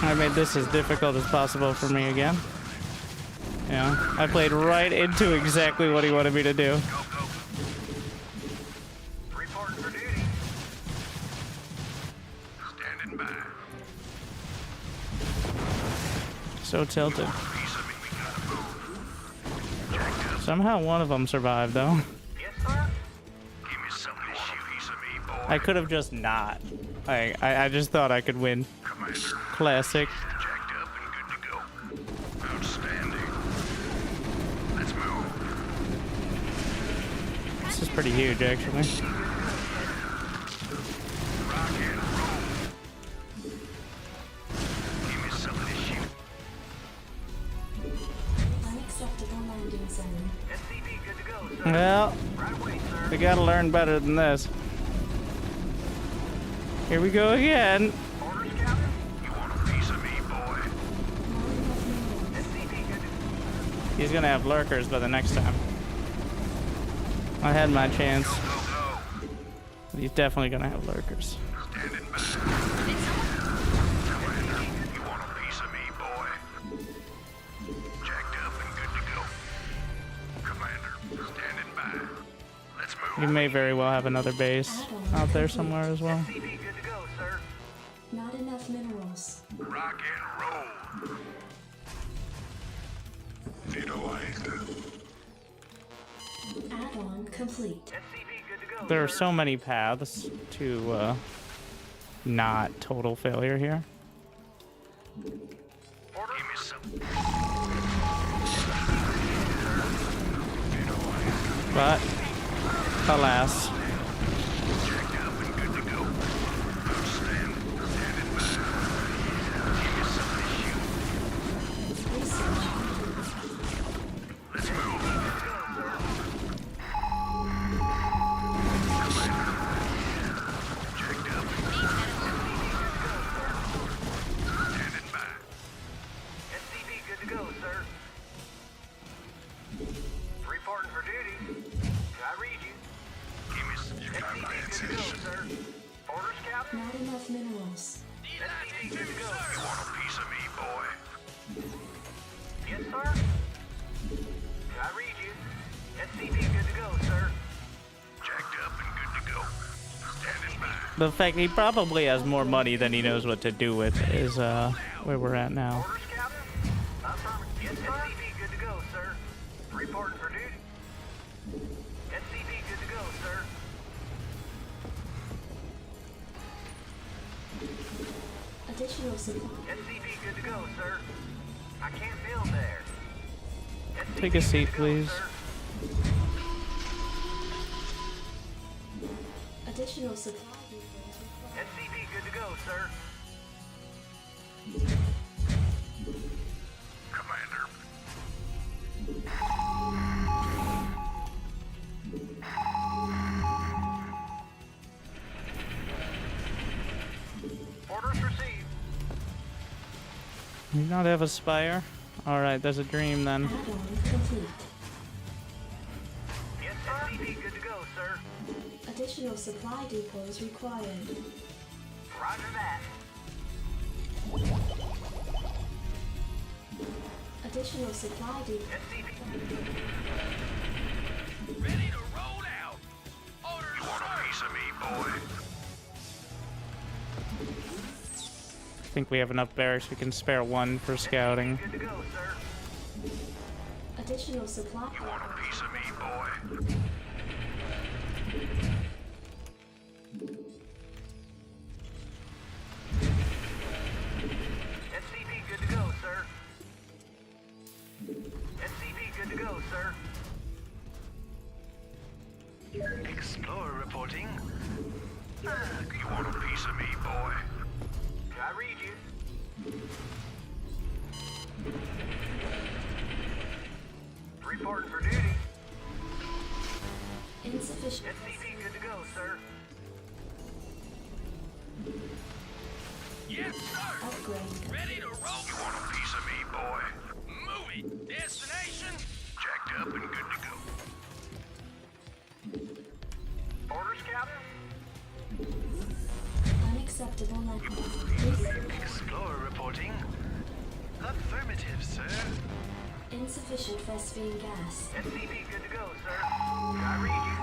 me? I made this as difficult as possible for me again. Yeah, I played right into exactly what he wanted me to do. Go, go. Reporting for duty. Standing by. So tilted. Piece of me. We gotta move. Jacked up. Somehow one of them survived though. Yes, sir. Give me some of this shoot. Piece of me, boy. I could have just not. I just thought I could win. Commander. Classic. Jacked up and good to go. Outstanding. Let's move. This is pretty huge actually. Rock and roll. Give me some of this shoot. Unacceptable landing zone. SCV, good to go, sir. Well, Right away, sir. we gotta learn better than this. Here we go again. Orders, Captain? You want a piece of me, boy? Not enough minerals. SCV, good to He's gonna have lurkers by the next time. I had my chance. go, go. He's definitely gonna have lurkers. Standing by. Commander, you want a piece of me, boy? Jacked up and good to go. Commander, standing by. Let's He move. may very well have another base out there somewhere as well. SCV, good to go, sir. Not enough minerals. Rock and roll. Add-on complete. SCV, good to go. There are sir. so many paths to not total failure here. Order. Give me some. But alas, Jacked up and good to go. Outstanding. Standing by. Give me some of this shoot. Research complete. Let's move. Jacked up. SCP good to go. You want a piece of me, boy? Yes, sir? I read you. SCP good to go, sir. Jacked up and good to go. Standing by. The fact he probably has more money than he knows what to do with is where we're at now. Orders, Captain? Affirmative. Yes, sir? SCP good to go, sir. Reporting for duty. SCP good to go, sir. Additional supply. SCP good to go, sir. I can't build there. SCP Take a seat, good to go, please. sir. Additional supply. SCP good to go, sir. Commander. Orders received. You not have a spire? Alright, there's a dream then. Add-on complete. Yes, sir. SCP good to go, sir. Additional supply depots required. Roger that. Additional supply depot. SCP. Ready to roll out. Orders, you want a piece of me, boy? I think we have enough barracks. We can spare one for scouting. Good to go, sir. Additional supply. You want a piece of me, boy? SCP good to go, sir. SCP good to go, sir. Explorer reporting. You want a piece of me, boy? I read you. Reporting for duty. Insufficient. SCP good to go, sir. Yes, sir. Upgrade. Ready to roll. You want a piece of me, boy? Move it. Destination. Jacked up and good to go. Orders, Captain? Unacceptable level. Explorer reporting. Affirmative, sir. Insufficient Vespine gas. SCP good to go, sir. I read you.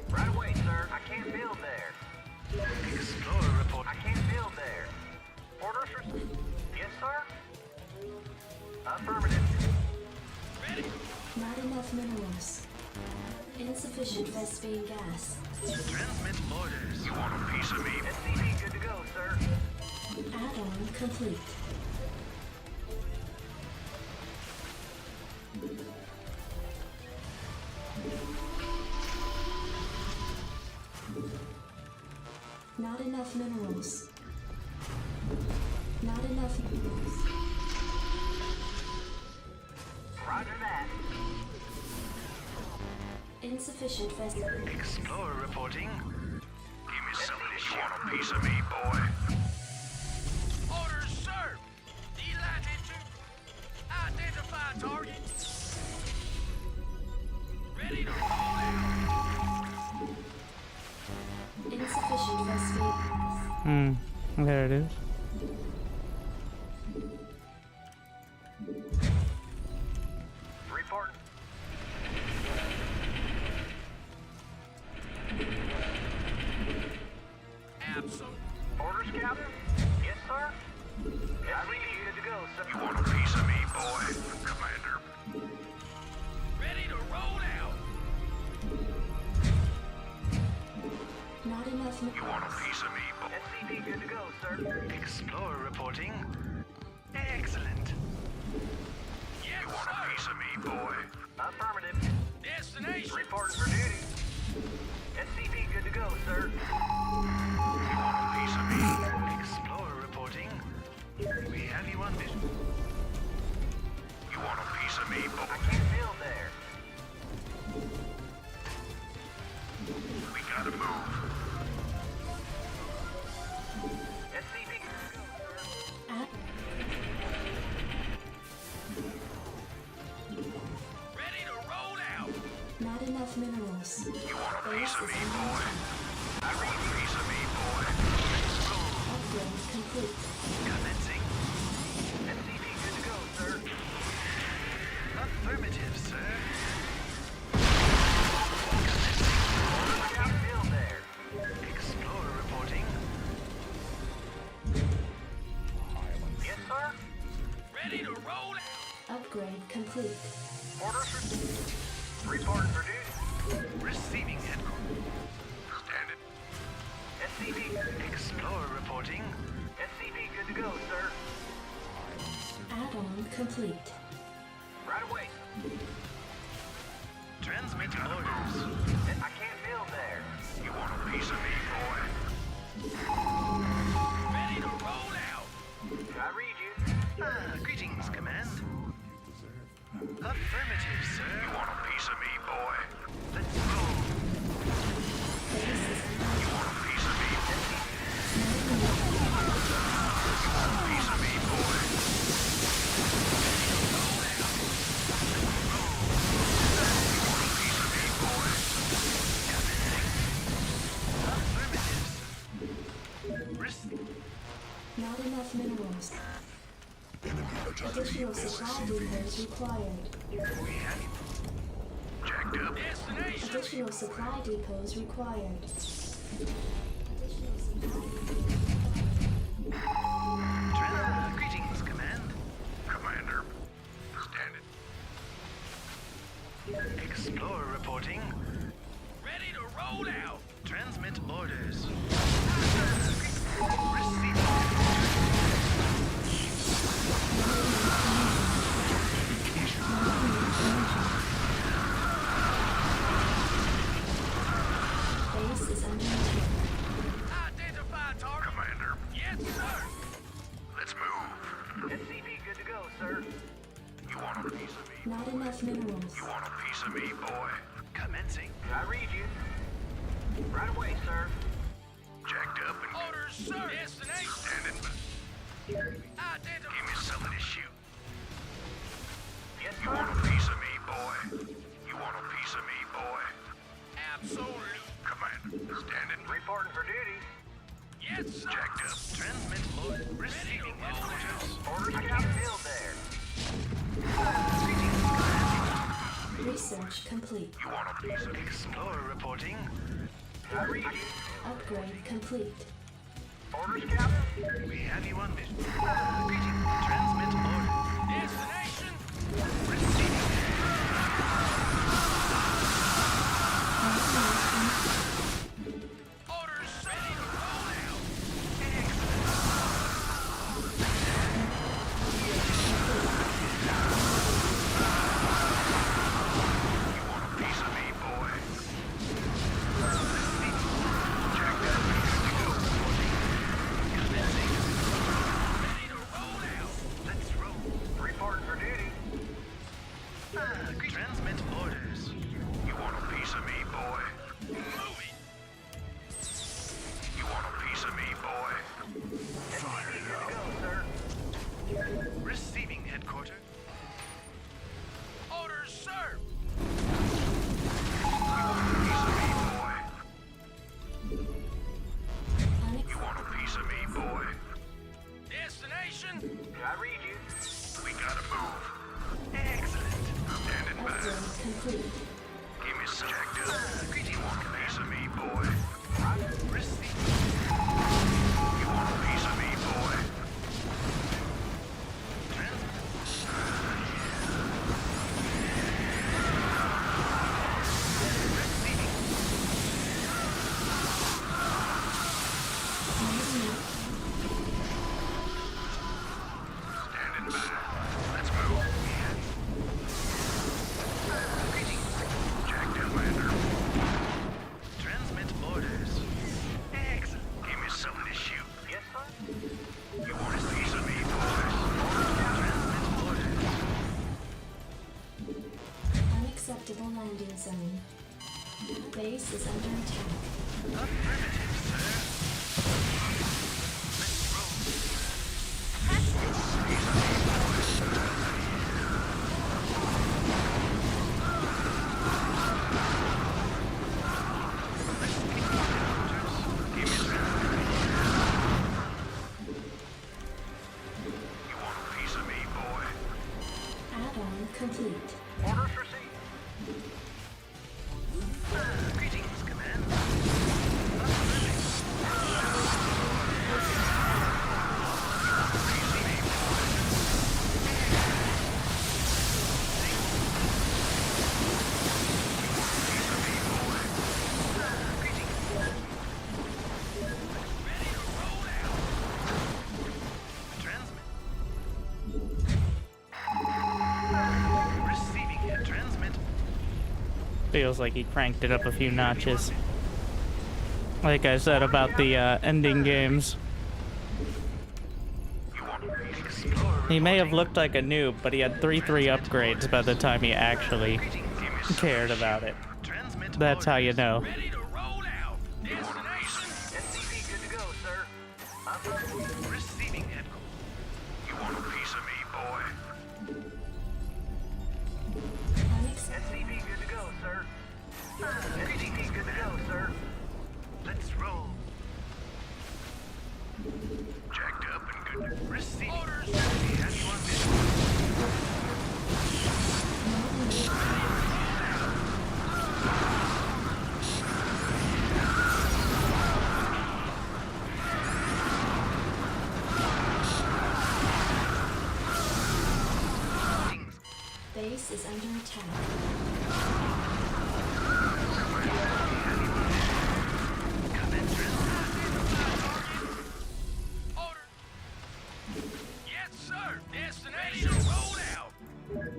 Right away, sir. I can't build there. Explorer report. I can't build there. Orders for... Yes, sir? Affirmative. Ready. Not enough minerals. Insufficient Vespine gas. Transmit orders. You want a piece of me? SCP good to go, sir. Add-on complete. Not enough minerals. Not enough minerals. Roger that. Insufficient Vespine. Explorer reporting. Give me some of this. You want a piece of me, boy? Orders, sir. Delatitude. Identify target. Ready to roll out. Insufficient Vespine. There it is. Report. Absolute. Orders, Captain? Yes, sir? SCP good to go, sir. You want a piece of me, boy? Commander. Ready to roll out. Not enough You want a minerals. piece of me, boy? SCP good to go, sir. Explorer reporting. Excellent. Yes, you want a piece of me, boy? Affirmative. Destination. Reporting for duty. SCP good to go, sir. You want a piece of me? Explorer reporting. We have you on mission. You want a piece of me, boy? I can't build there. We gotta move. SCP good to go, sir. Add- Ready to roll out. Not enough minerals. You want a piece Base of is me, under boy? attack. I want a piece of me, boy. Upgrade complete. Commencing. SCV good to go, sir. Affirmative, sir. Scout field there. Explorer reporting. Yes, sir. Ready to roll out. Upgrade complete. Orders received. Reporting for duty. Receiving headquarters. Standard. SCV. Explorer reporting. SCV good to go, sir. Add-on complete. Right away. Transmit orders. I can't build there. You want a piece of me, boy? Ready to roll out. I read you. Greetings, Command. Affirmative, sir. You want a piece of me, boy? Let's roll. You want a piece of me? Piece of me, boy. Not enough minerals. Enemy attacking Additional supply depots SCVs. required. We have you. Jacked up. Destination. Additional supply depots required. Greetings, Command. Commander. Standard. Explorer reporting. Ready to roll out. Transmit orders. Receive. Base is under attack. Identify target. Commander. Yes, sir. Let's move. SCV good to go, sir. You want a piece of me? Not enough minerals. You want a piece of me, boy? Commencing. I read you. Right away, sir. Jacked up and... Orders, sir. Destination. Standing by. Identify. Give me something to shoot. Yes, sir. You want a piece of me, boy? You want a piece of me, boy? Absolutely. Commander. Standing. Reporting for duty. Yes, sir. Jacked up. Transmit order. Receiving headquarters. Orders scout field there. Research complete. You want a piece of Explorer reporting? I read you. Upgrade complete. Orders, Captain. We have you on mission. Greeting. Transmit order. Destination. Receiving. Orders ready to roll out. You want a piece of me, boy? Jacked up. Ready to roll out. Let's roll. Reporting for duty. Transmit orders. You want a piece of me, boy? Moving. You want a piece of me, boy? Fire it up. Go, sir. Receiving headquarters. Orders, sir. You want a piece of me, boy? You want a piece of me, boy? Destination. I read you. We gotta move. Excellent. Standing by. Upgrade complete. Give me some jacked up. You want a piece of me, boy? Receive. You want a piece of me, boy? Receiving. Standing by. Let's move. Greetings. Jacked up, Commander. Transmit orders. Excellent. Give me something to shoot. Yes, sir. You want a piece of me, boys? Transmit orders. Unacceptable landing zone. Base is under attack. Affirmative, sir. Let's roll. complete. Orders received. Greetings, Command. Receiving and transmit. Feels like he cranked it up a few notches. Like I said about the ending games. He may have looked like a noob, but he had 3 upgrades by the time he actually cared about it. Transmit. That's how you know. Ready to roll out. Destination. SCP good to go, sir. Receiving headquarters. You want a piece of me, boy? Unacceptable. SCP good to go, sir. SCP good to go, sir. Let's roll. Jacked up and good. Receive orders. We have you on visual. Base is under attack. Order. Yes, sir. Destination rolled out.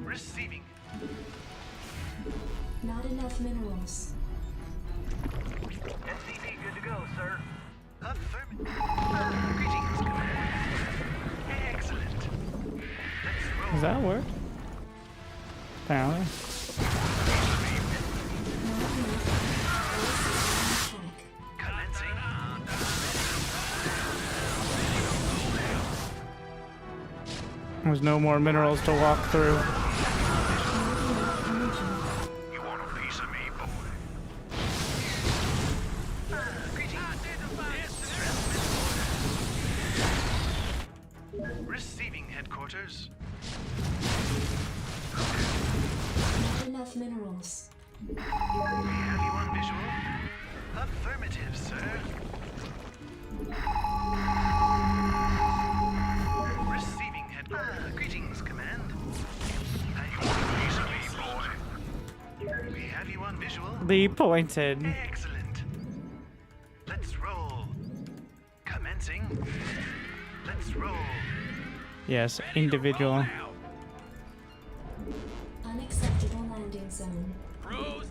Receiving. Not enough minerals. SCP good to go, sir. Affirmative. Greetings, Command. Excellent. Let's roll. Does that work? Apparently. Not enough. Base is under attack. Commencing. There's no more minerals to walk through. Not enough energy. You want a piece of me, boy? Greetings. Receiving headquarters. Not enough minerals. We have you on visual. Affirmative, sir. Receiving headquarters. Greetings, Command. Now you want a piece of me, boy? We have you on visual. The pointed. Excellent. Let's roll. Commencing. Let's roll. Yes, individual. Unacceptable landing zone. Rose.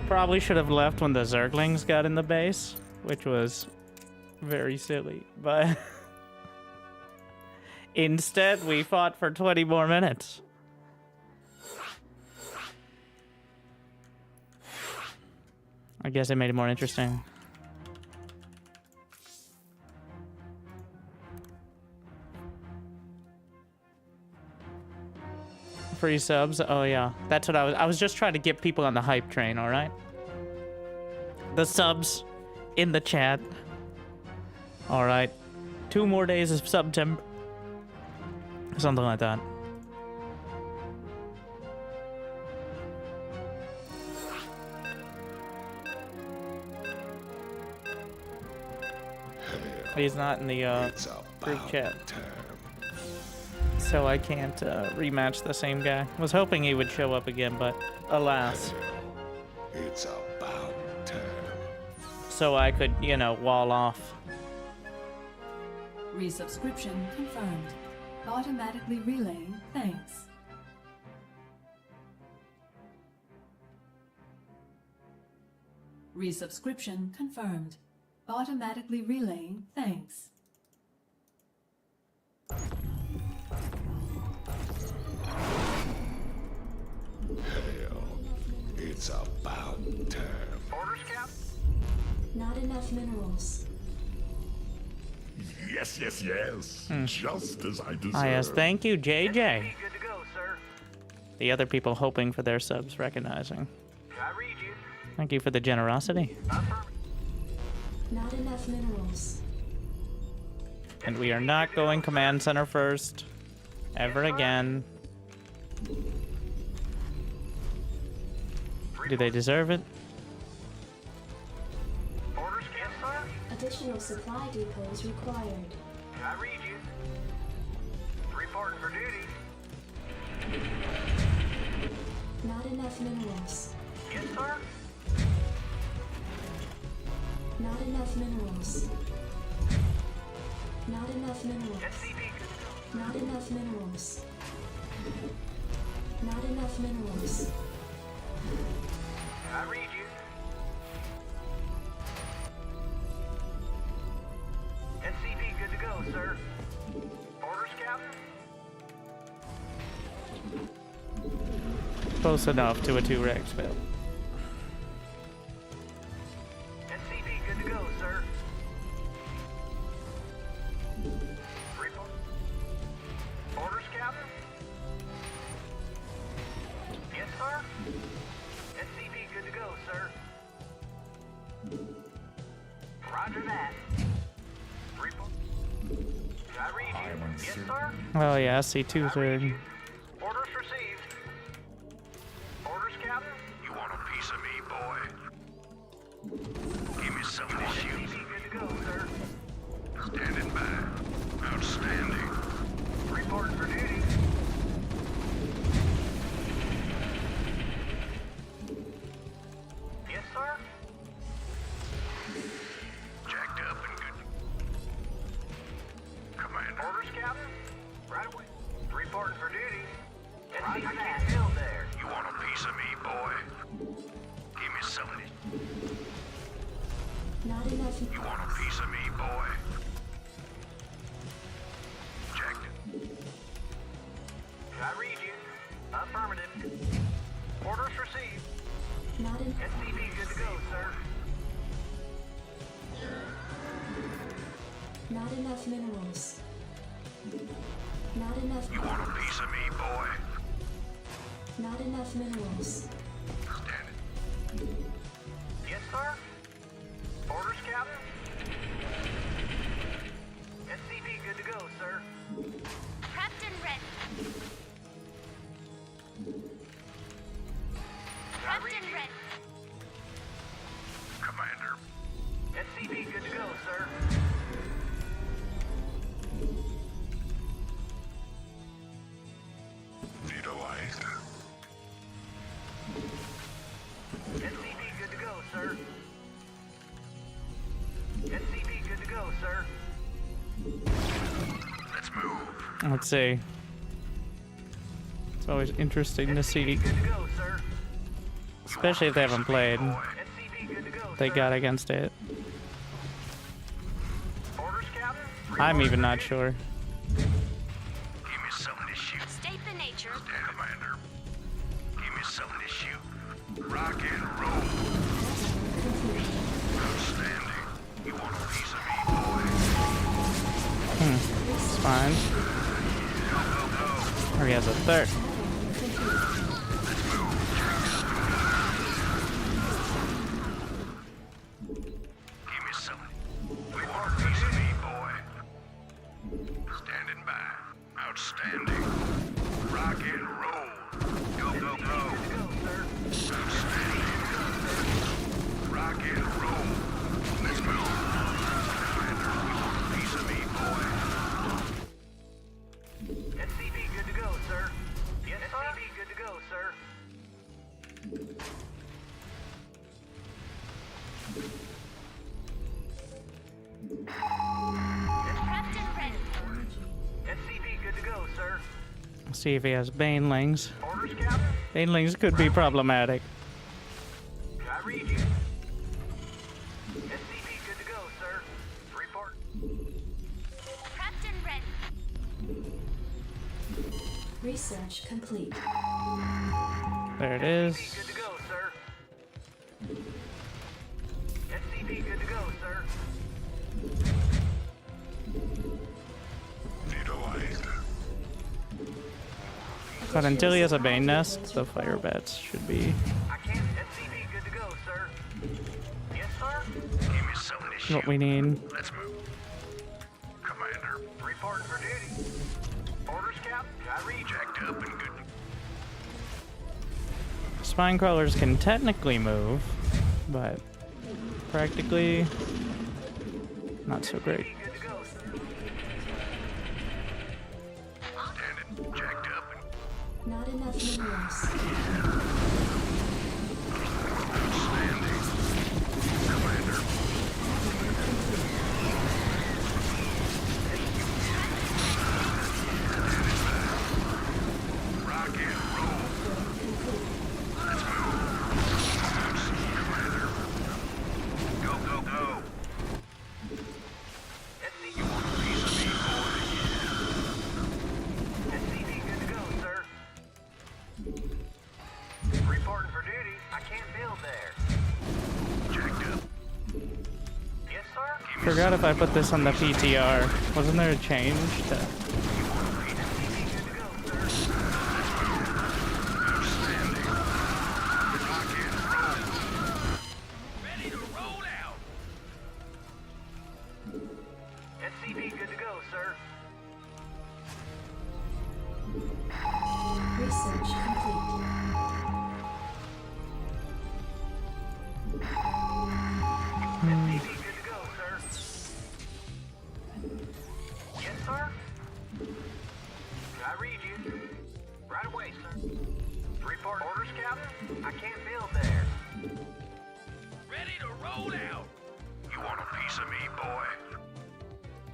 Probably should have left when the Zerglings got in the base, which was very silly, but instead we fought for 20 more minutes. I guess it made it more interesting. Free subs? Oh yeah, that's what I was just trying to get people on the hype train, all right? The subs in the chat. All right. 2 more days of September. Something like that. He's not in the It's group about chat, time. so I can't rematch the same guy. Was hoping he would show up again, but alas. It's about time. So I could, you know, wall off. Resubscription confirmed. Automatically relaying thanks. Resubscription confirmed. Automatically relaying thanks. Hell, it's about time. Orders, Cap. Not enough minerals. Yes, yes, yes. Just as I deserve. Ah, yes, thank you, JJ. Good to go, sir. The other people hoping for their subs recognizing. I read you. Thank you for the generosity. Not enough minerals. And we are not going command center first. Ever again. Do they deserve it? Orders, yes, sir. Additional supply depots required. I read you. Reporting for duty. Not enough minerals. Yes, sir. Not enough minerals. Not enough minerals. SCP, good to go. Not enough minerals. Not enough minerals. I read you. SCP, good to go, sir. Orders, Captain. Close enough to a 2-reg spell. SCP, good to go, sir. Report. Orders, Captain. Yes, sir. SCP, good to go, sir. Roger that. Report. I read you. Yes, sir. Oh yeah, C2 I read third. you. Orders received. Orders, Captain. You want a piece of me, boy? Give me some of this shoot. Good to go, sir. Standing by. Outstanding. Reporting for duty. Yes, sir. Jacked up and good. Commander. Orders, Captain. Right away. Reporting for duty. I can't tell there. You want a piece of me, boy? Give me some of it. Not enough. You want a piece of me, boy? Jacked it. I read you. Affirmative. Orders received. Not in. SCP good to go, sir. Not enough minerals. Not enough. You want a piece of me, boy? Not enough minerals. Stand it. Yes, sir. Orders, Captain. SCP good to go, sir. Prepped and ready. I Prepped read and you. ready. Commander. SCP good to go, sir. Vitoized. SCP good to go, sir. SCP good to go, sir. Let's move. Let's see. It's always interesting to see, SCP good to go, sir. especially if they haven't played. SCP good to go, They sir. got against it. Orders, Captain. I'm even not sure. Give me something to shoot. State the nature. Stand, Commander. Give me something to shoot. Rock and roll. Outstanding. You want a piece of me, boy? It's fine. Or he has a third. Give me something. We want a piece of me, boy. Standing by. Outstanding. Rock and roll. Go, go, go. Outstanding. Rock and roll. Let's move. Commander, we want a piece of me, boy. SCP good to go, sir. Yes, sir. SCP good to go, sir. Prepped and ready. SCP good to go, sir. See if he has banelings. Orders, Captain. Banelings could be problematic. I read you. SCP good to go, sir. Report. Prepped and ready. Research complete. There it is. Good to go, sir. SCP good to go, sir. Vitoized. But until he has a Bane nest, the fire bats should be I can't. SCP good to go, sir. Yes, sir. Give me something to shoot. what we need. Let's move. Come Commander. Reporting for duty. Orders, Captain. I read you. Jacked up and good. Spine crawlers can technically move, but practically not so great. Good to go, sir. Standing. Jacked up and Not enough minerals. outstanding. Commander. Rock and roll. Let's move. Commander. Go, go, go. SCV, You want a piece of me, boy? SCV, good to go, sir. Reporting for duty. I can't build there. Jacked up. Yes, sir. Forgot if I put this on the PTR. Wasn't there a change to... SCV, good to go, sir. Outstanding. Rock and roll. Ready to roll out. SCV, good to go, sir. Research complete. SCV, good to go, sir. Yes, sir. I read you. Right away, sir. Report orders, Captain. I can't build there. Ready to roll out. You want a piece of me, boy?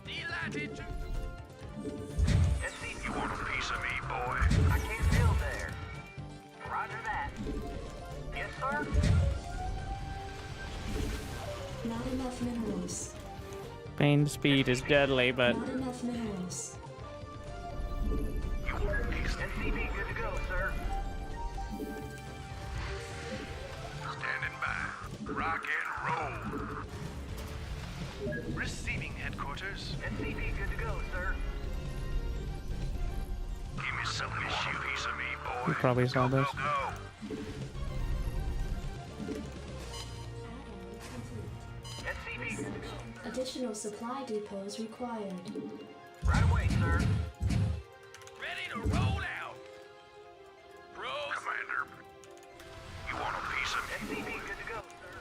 Delighted to. SCV, You want a piece of me, boy? I can't build there. Roger that. Yes, sir. Not enough minerals. Bane speed is deadly, but Not enough minerals. You want a piece of me? SCV, good to go, sir. Standing by. Rock and roll. Receiving headquarters. SCV, good to go, sir. Give me some of this you piece of me, boy. you probably saw Go, this. go, go. Add-on complete. SCV, good to go. Additional supply depots required. Right away, sir. Ready to roll out. Pros. Commander. You want a piece of me? SCV, good to go, sir.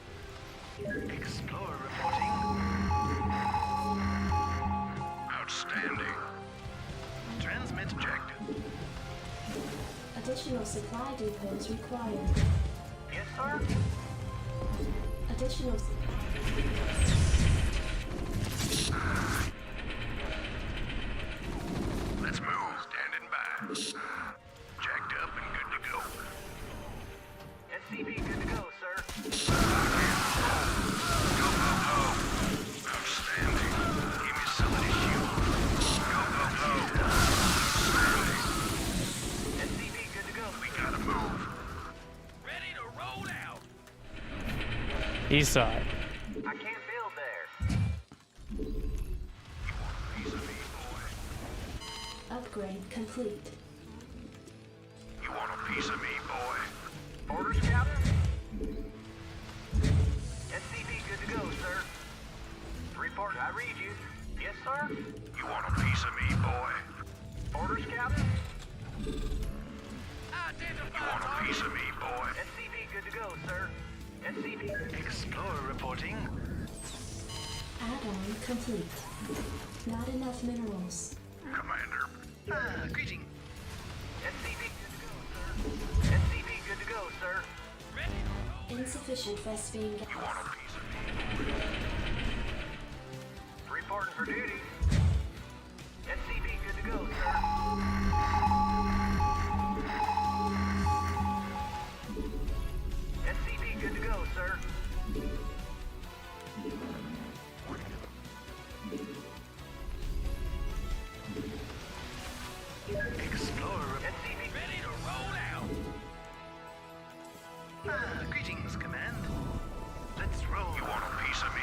Explorer reporting. Outstanding. Transmit. Jacked. Additional supply depots required. Yes, sir. Additional Let's move. Standing by. Jacked up and good to go. SCV, good to go, sir. Go, go, go. Outstanding. Give me some of this you. Go, go, go. Outstanding. SCV, good to go. We gotta move. Ready to roll out. He saw it. I can't build there. Piece of me, boy. upgrade complete. You want a piece of me, boy? Orders, Captain. SCV, good to go, sir. Report. I read you. Yes, sir. You want a piece of me, boy? Orders, Captain. You want a piece of me, boy? SCV, good to go, sir. SCV. Explorer reporting. Add-on complete. Not enough minerals. Commander. Greeting. SCV, good to go, sir. SCV, good to go, sir. Ready to roll. Insufficient Vespine gas. You want a piece of me? Reporting for duty. SCV, good to go, sir. SCV, good to go, sir. Explorer. SCV, ready to roll out. Greetings, Command. Let's roll. You want a piece of me,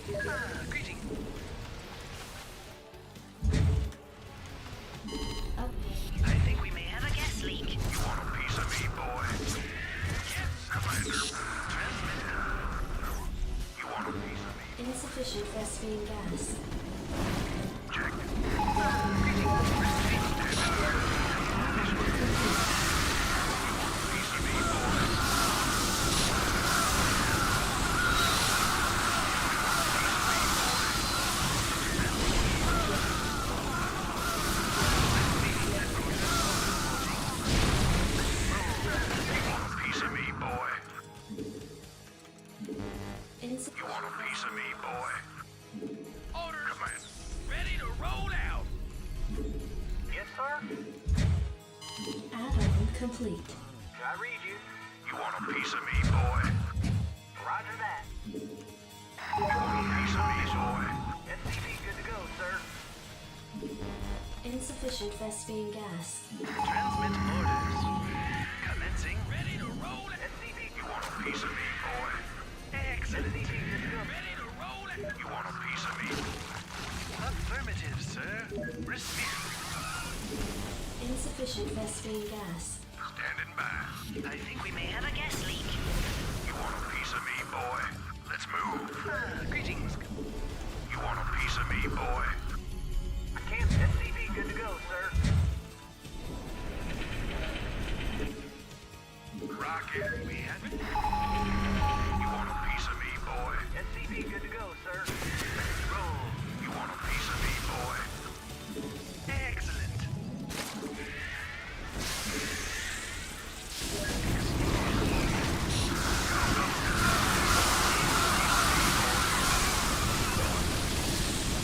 Greetings. Upgrade. I think we may have a gas leak. You want a piece of me, boy? Yes, Commander. Transmitter. You want a piece of me? Insufficient Vespene gas. Check. Piece of me, boy. Piece of me, boy. Insufficient. You want a piece of me, boy? Orders. Command. Ready to roll out. Yes, sir. Add-on complete. I read you. You want a piece of me, boy? Roger that. You want a piece of me, boy? SCP good to go, sir. Insufficient Vespene gas. Transmit orders. Commencing. Ready to roll it. SCP. You want a piece of me, boy? Excellent. SCP good to go. Ready to roll it. You want a piece of me? Affirmative, sir. Receiving. Insufficient Vespene gas. Standing by. I think we may have a gas leak. You want a piece of me, boy? Let's move. Greetings. You want a piece of me, boy? I can't. SCV good to go, sir. Rocket, we have it. You want a piece of me, boy? SCV good to go, sir. Let's roll. You want a piece of me, boy? Excellent.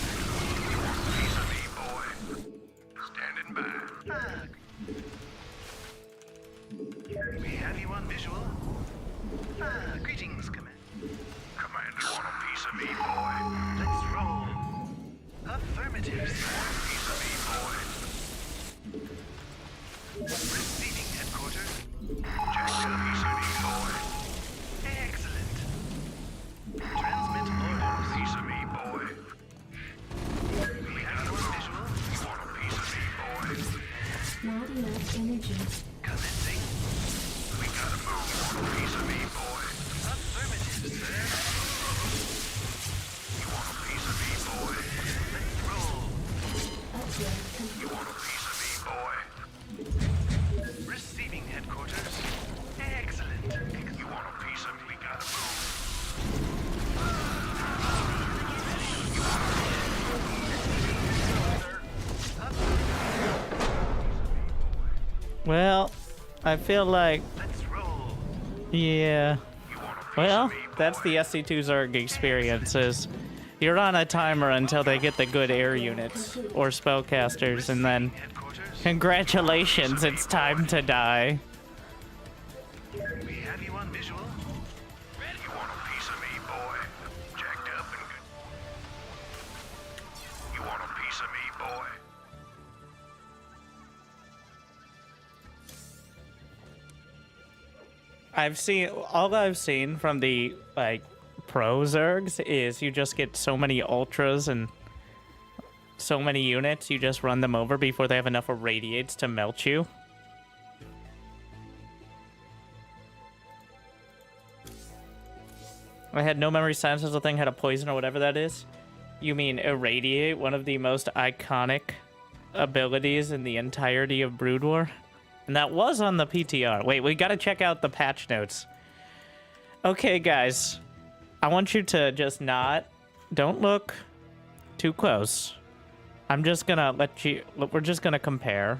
Piece of me, boy. Standing by. We have you on visual. Greetings, Commander, want a piece of me, boy? Let's roll. Affirmative, sir. Piece of me, boy. Receiving headquarters. Jack, a piece of me, boy. Excellent. Transmit order. Want a piece of me, boy? We have you on visual. You want a piece of me, boy? Not enough energy. Commencing. We gotta move. Want a piece of me, boy? Affirmative, sir. You want a piece of me, boy? Let's roll. Upgrade You complete. want a piece of me, boy? Receiving headquarters. Excellent. You want a piece of me? We gotta move. Well, I feel like, Let's roll. yeah. You want a piece Well, of me, that's boy? the SC2 Zerg experiences. You're on a timer until they get the good air units or spellcasters, and then Headquarters. congratulations, it's time to die. We have you on visual. Ready? You want a piece of me, boy? Jacked up and good. You want a piece of me, boy? All I've seen from the, like, pro Zergs is you just get so many ultras and so many units, you just run them over before they have enough irradiates to melt you. I had no memory sensors, the thing had a poison or whatever that is. You mean irradiate, one of the most iconic abilities in the entirety of Brood War? And that was on the PTR. Wait, we gotta check out the patch notes. Okay, guys. I want you to just don't look too close. I'm just gonna we're just gonna compare.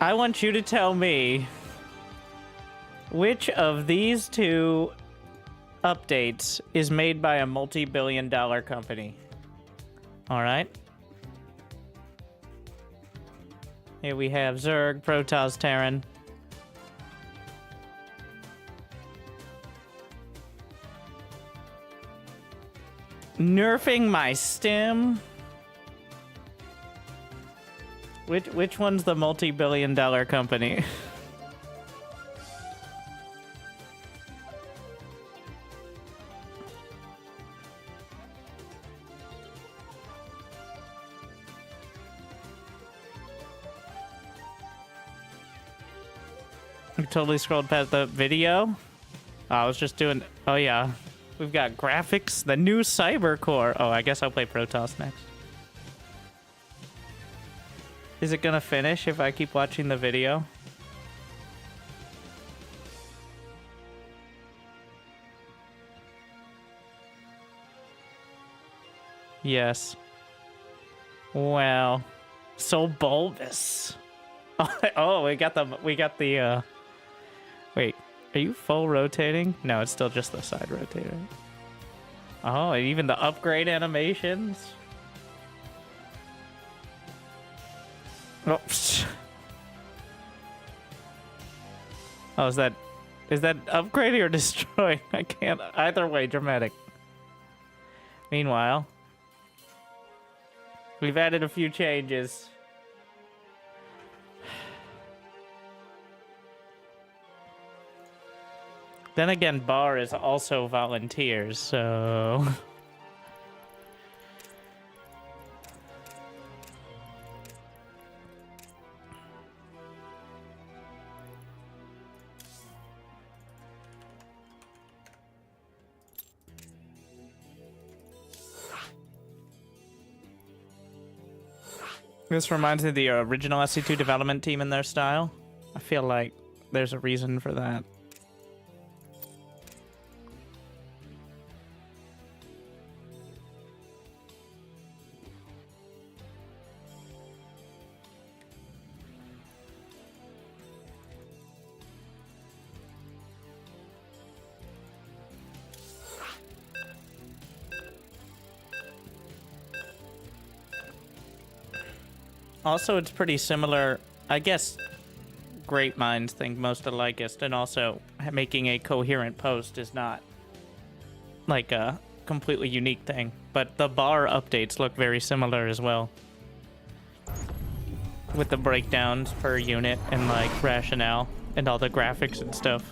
I want you to tell me which of these two updates is made by a multi-billion-dollar company. All right. Here we have Zerg, Protoss, Terran. Nerfing my stim. Which one's the multi-billion-dollar company? I totally scrolled past the video. Oh, I was just doing... Oh, yeah. We've got graphics. The new Cyber Core. Oh, I guess I'll play Protoss next. Is it gonna finish if I keep watching the video? Yes. Well, so bulbous. Oh, we got the wait, are you full rotating? No, it's still just the side rotator. Oh, and even the upgrade animations. Oh, oh, is that upgrading or destroying? I can't. Either way, dramatic. Meanwhile, we've added a few changes. Then again, Bar is also volunteers, so... This reminds me of the original SC2 development team and their style. I feel like there's a reason for that. Also, it's pretty similar. I guess great minds think most alikest, and also making a coherent post is not like a completely unique thing. But the bar updates look very similar as well, with the breakdowns per unit and like rationale and all the graphics and stuff.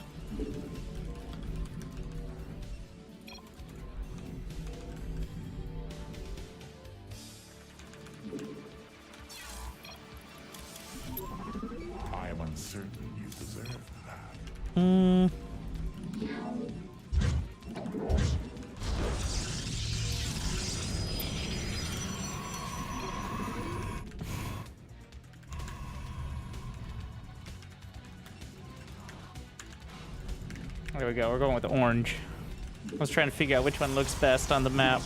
There we go, we're going with orange. I was trying to figure out which one looks best on the map.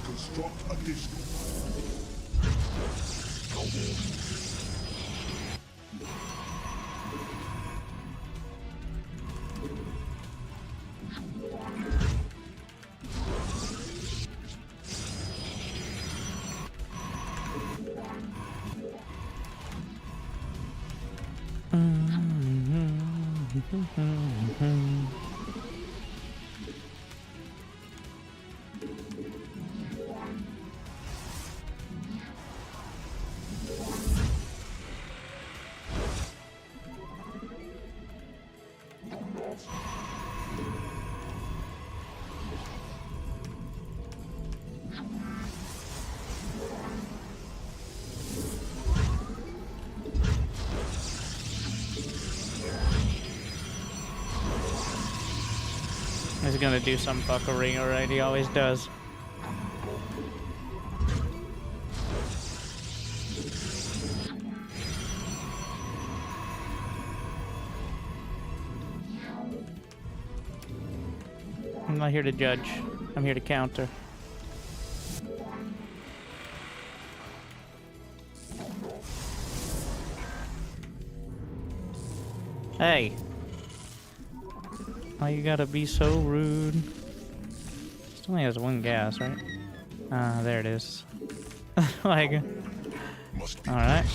He's gonna do some fuckery, alright? He always does. I'm not here to judge. I'm here to counter. Hey! Why you gotta be so rude? Still only has one gas, right? Ah, there it is. Like, alright.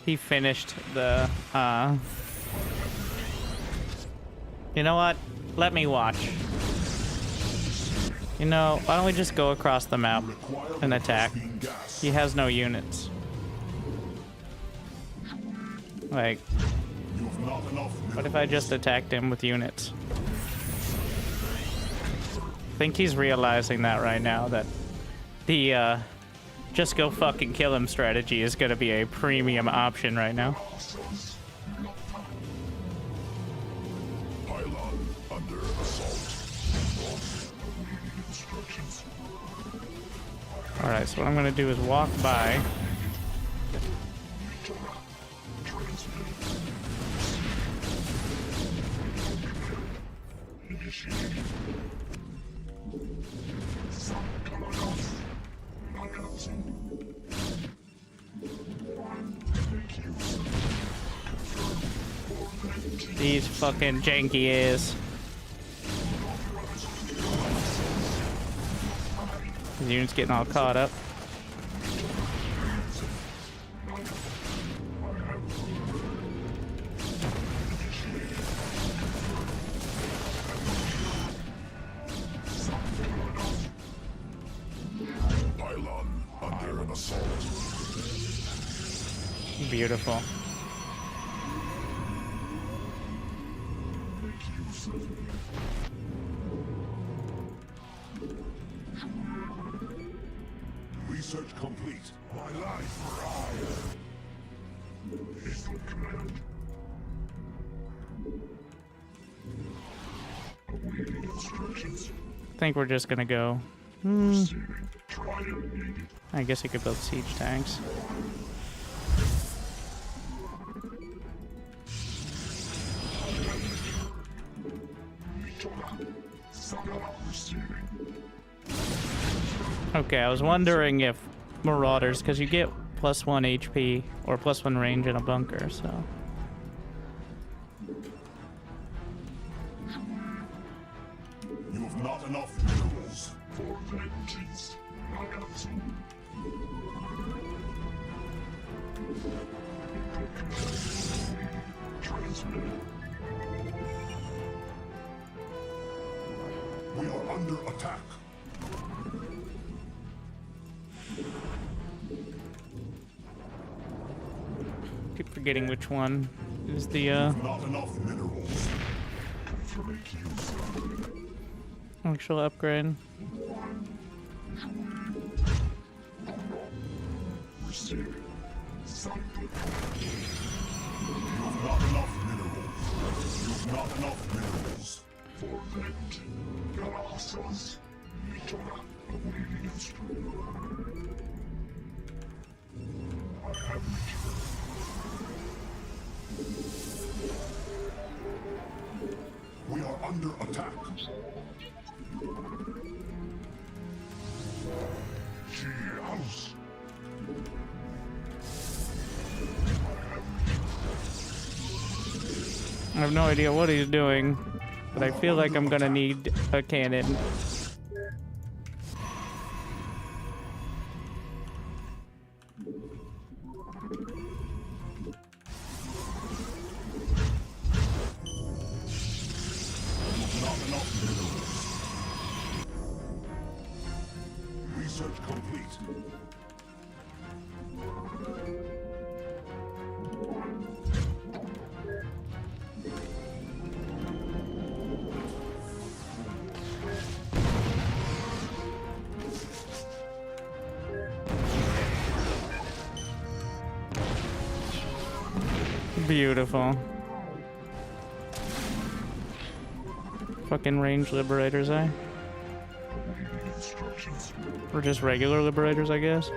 He finished the, You know what? Let me watch. You know, why don't we just go across the map and attack? He has no units. Like, what if I just attacked him with units? I think he's realizing that right now, that the, just go fucking kill him strategy is gonna be a premium option right now. Pylon under assault. Alright, so what I'm gonna do is walk by. These fucking janky ears. The unit's getting all caught up. Pylon under assault. Beautiful. Research complete. My life for hire. Is the command. Awaiting instructions. I think we're just gonna go. Receiving. Trial needed. I guess you could build siege tanks. Okay, I was wondering if Marauders, because you get +1 HP or +1 range in a bunker, so. You have not enough minerals for vengeance. Transmitted. We are under attack. Keep forgetting which one is the Not enough minerals. actual upgrade. Receiving. You have not enough minerals. You have not enough minerals. For that, Grandmasters, awaiting instruction. I have returned. We are under attack. Key house. I have no idea what he's doing, but I feel like I'm gonna need a cannon. Not enough minerals. Research complete. Beautiful. Fucking range liberators, eh? Instructions. Or just regular liberators, I guess.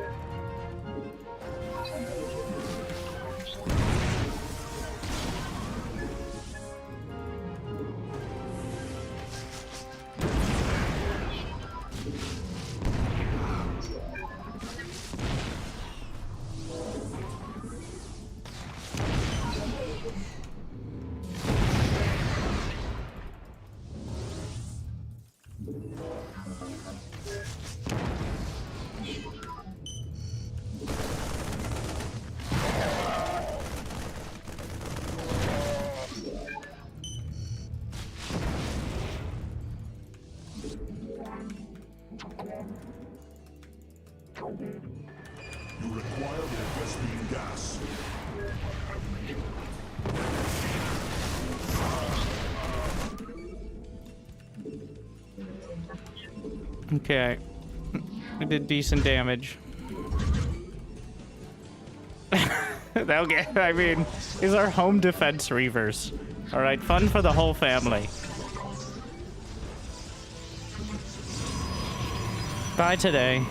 Okay. We did decent damage. Okay, I mean, these are home defense reavers. Alright, fun for the whole family. Bye today.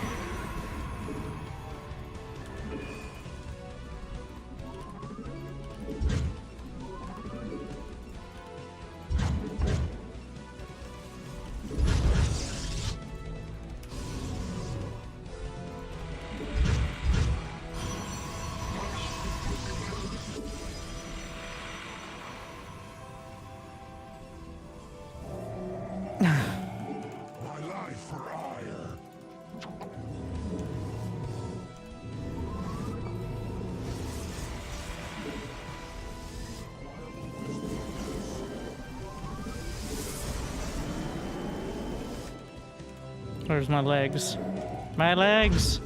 My life for hire. Where's my legs? My legs!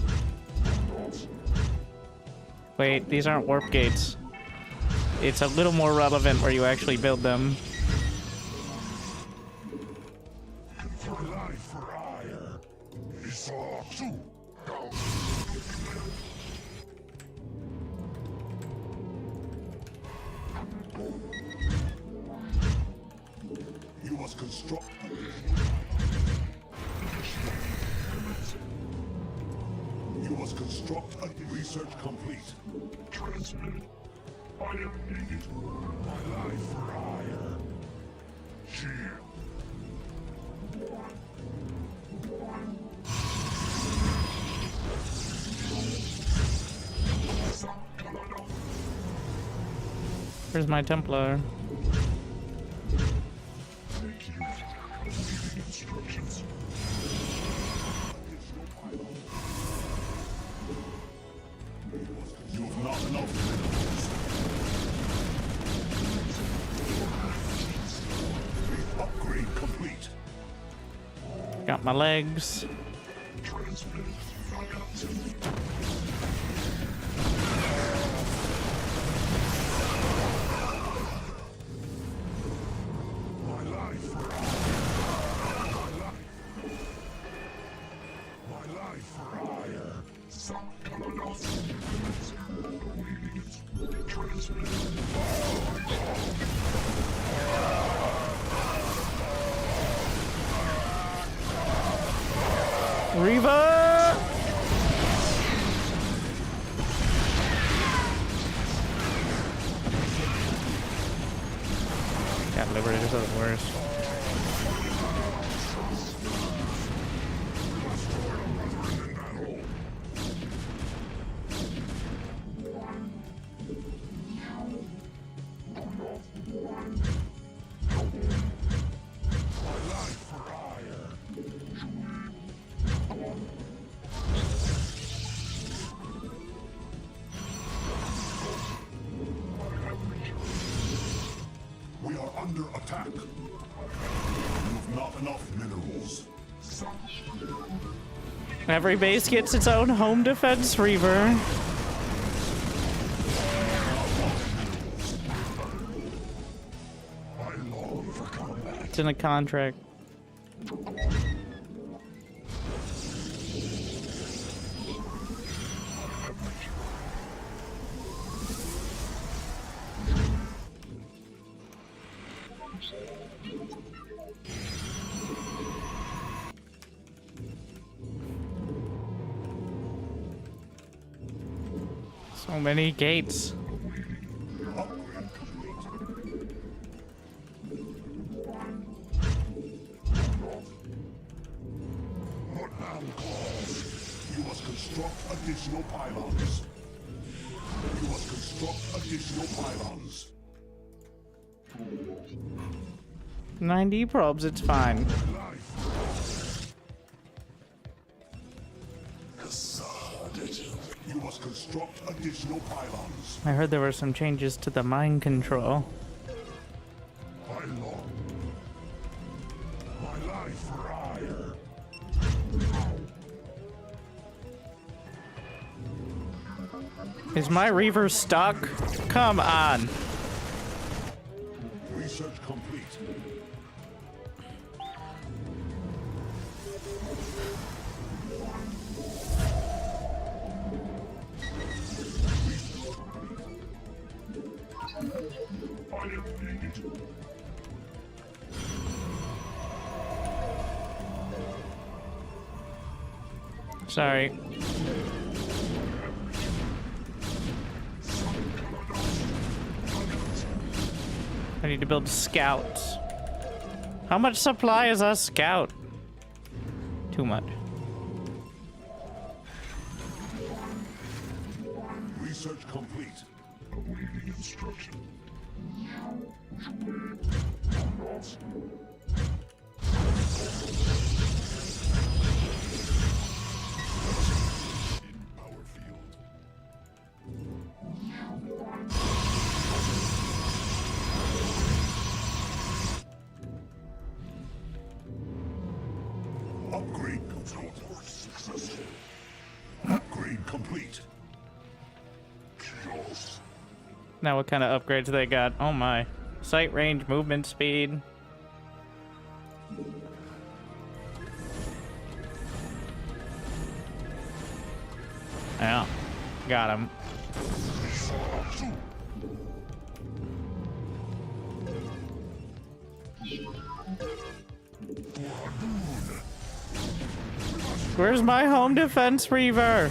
Wait, these aren't warp gates. It's a little more relevant where you actually build them. For life for hire. Esau too. You must construct. You must construct a research complete. Transmitted. I am needed. My life for hire. Shield. Where's my Templar? Instructions. You have not enough minerals. Upgrade complete. Got my legs. Transmitted. My life for hire. My life for hire. Reva! God, Liberators are the worst. We are under attack. You have not enough minerals. Every base gets its own home defense reaver. I long for combat. It's in a contract. So many gates. You must construct additional pylons. You must construct additional pylons. 90 probes, it's fine. You must construct additional pylons. I heard there were some changes to the mind control. Pylon. My life for hire. Is my reaver stuck? Come on. Research complete. Sorry. I need to build scouts. How much supply is a scout? Too much. Research complete. Awaiting instruction. In power field. Upgrade complete. Successful. Upgrade complete. Chaos. Now what kind of upgrades they got? Oh my. Sight range, movement speed. Yeah. Got him. Where's my home defense reaver?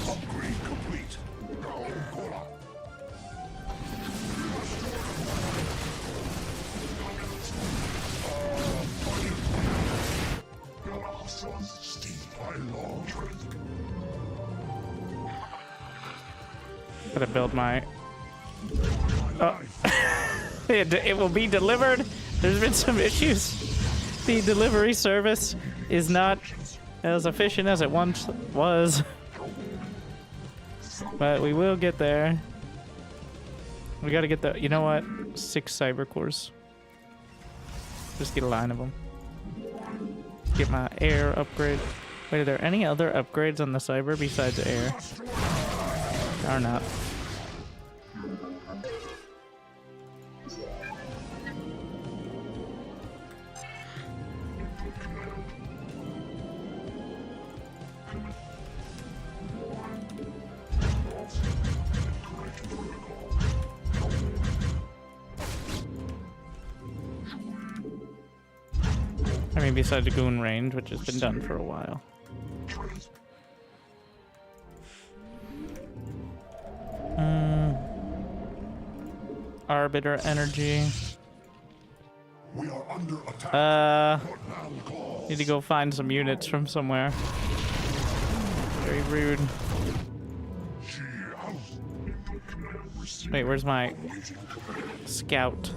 Upgrade complete. Gotta build my... Oh. It will be delivered. There's been some issues. The delivery service is not as efficient as it once was. But we will get there. We gotta get the... You know what? 6 cyber cores. Just get a line of them. Get my air upgrade. Wait, are there any other upgrades on the cyber besides air? Or not? I mean, besides the goon range, which has been done for a while. Arbiter energy. We are under attack. Need to go find some units from somewhere. Very rude. Wait, where's my scout?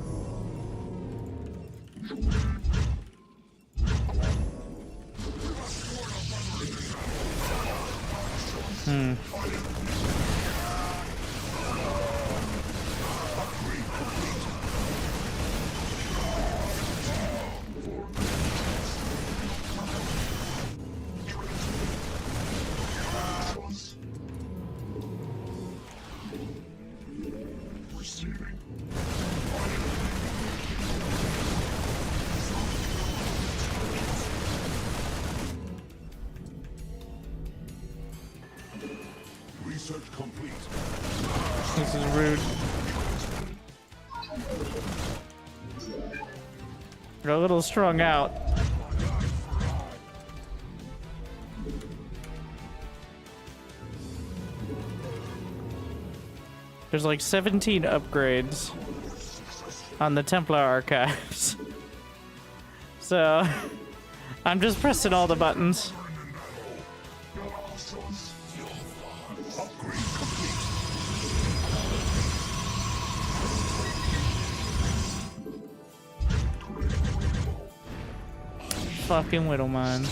Research complete. This is rude. They're a little strung out. There's like 17 upgrades on the Templar archives. So I'm just pressing all the buttons. Fucking Widowmine.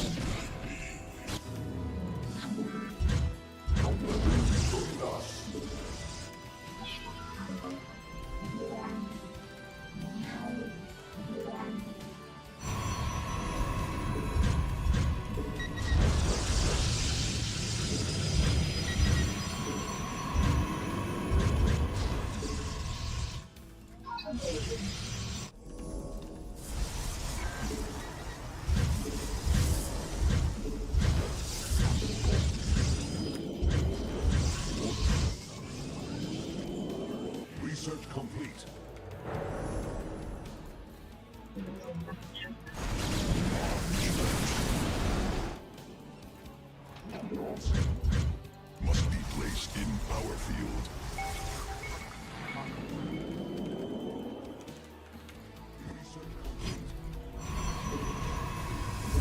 complete. Must be placed in power field.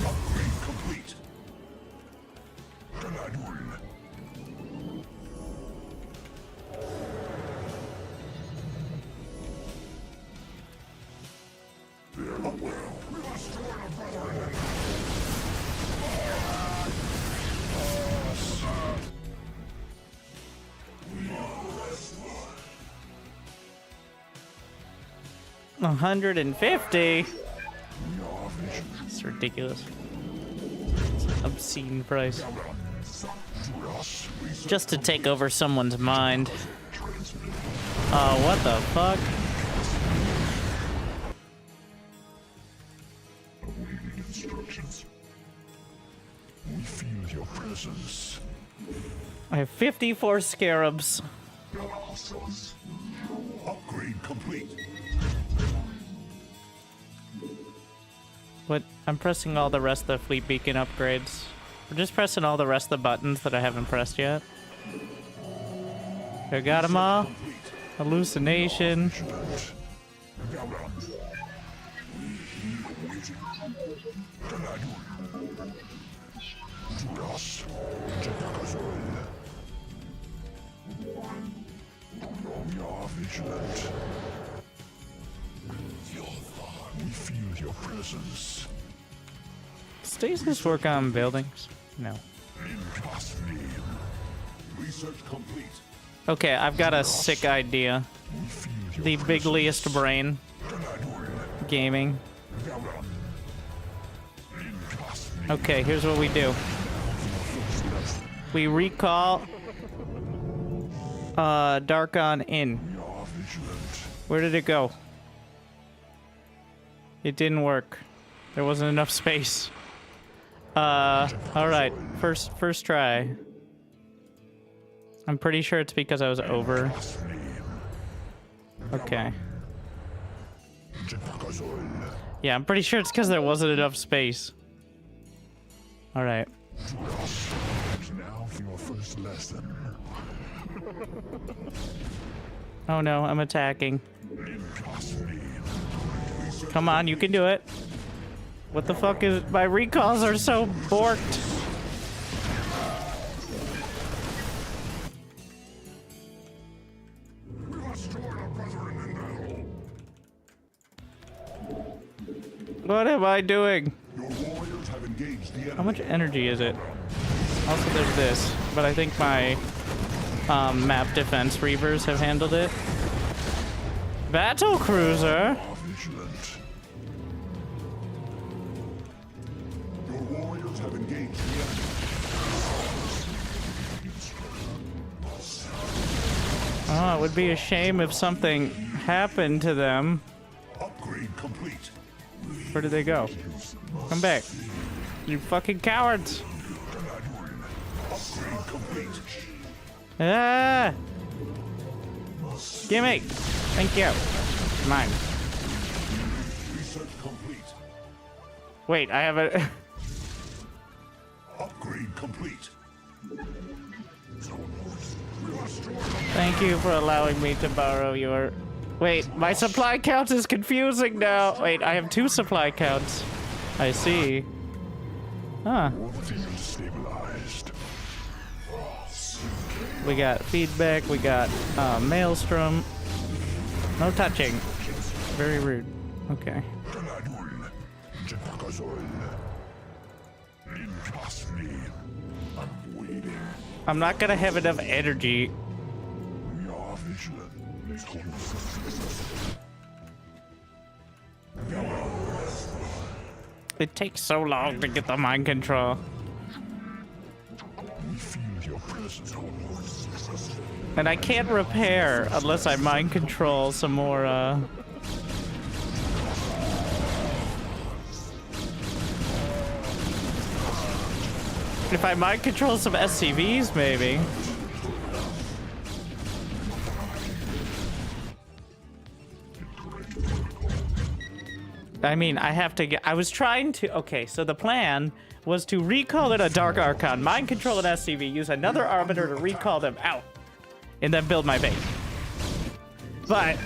Upgrade complete. Grenadier. We must join our brethren. 150. It's ridiculous. It's an obscene price. Just to take over someone's mind. Oh, what the fuck? Awaiting instructions. We feel your presence. I have 54 scarabs. Upgrade complete. What? I'm pressing all the rest of the fleet beacon upgrades. We're just pressing all the rest of the buttons that I haven't pressed yet. I got them all. Hallucination. Vigilant. We feel your presence. Stasis work on buildings? No. In God's name. Research complete. Okay, I've got a sick idea. We feel your The bigliest brain. Gaming. Okay, here's what we do. We recall Darkon in. Where did it go? It didn't work. There wasn't enough space. Alright. First try. I'm pretty sure it's because I was over. Okay. Yeah, I'm pretty sure it's because there wasn't enough space. Alright. Now for your first lesson. Oh no, I'm attacking. Come on, you can do it. What the fuck is... My recalls are so borked. What am I doing? Your warriors have engaged the enemy. How much energy is it? Also, there's this, but I think my map defense reavers have handled it. Battle cruiser. Vigilant. Your warriors have engaged the enemy. Oh, it would be a shame if something happened to them. Upgrade complete. Where did they go? Come back. You fucking cowards. Upgrade complete. Ah! Gimme! Thank you. Mine. Research complete. Wait, I have a... Upgrade complete. Thank you for allowing me to borrow your... Wait, my supply count is confusing now. Wait, I have 2 supply counts. I see. Huh. Field stabilized. We got feedback, we got maelstrom. No touching. Very rude. Okay. I'm waiting. I'm not gonna have enough energy. We are vigilant. It takes so long to get the mind control. We feel your presence. And I can't repair unless I mind control some more, If I mind control some SCVs, maybe. I mean, I have to get... I was trying to... Okay, so the plan was to recall it a Dark Archon, mind control an SCV, use another Arbiter to recall them out, and then build my base. But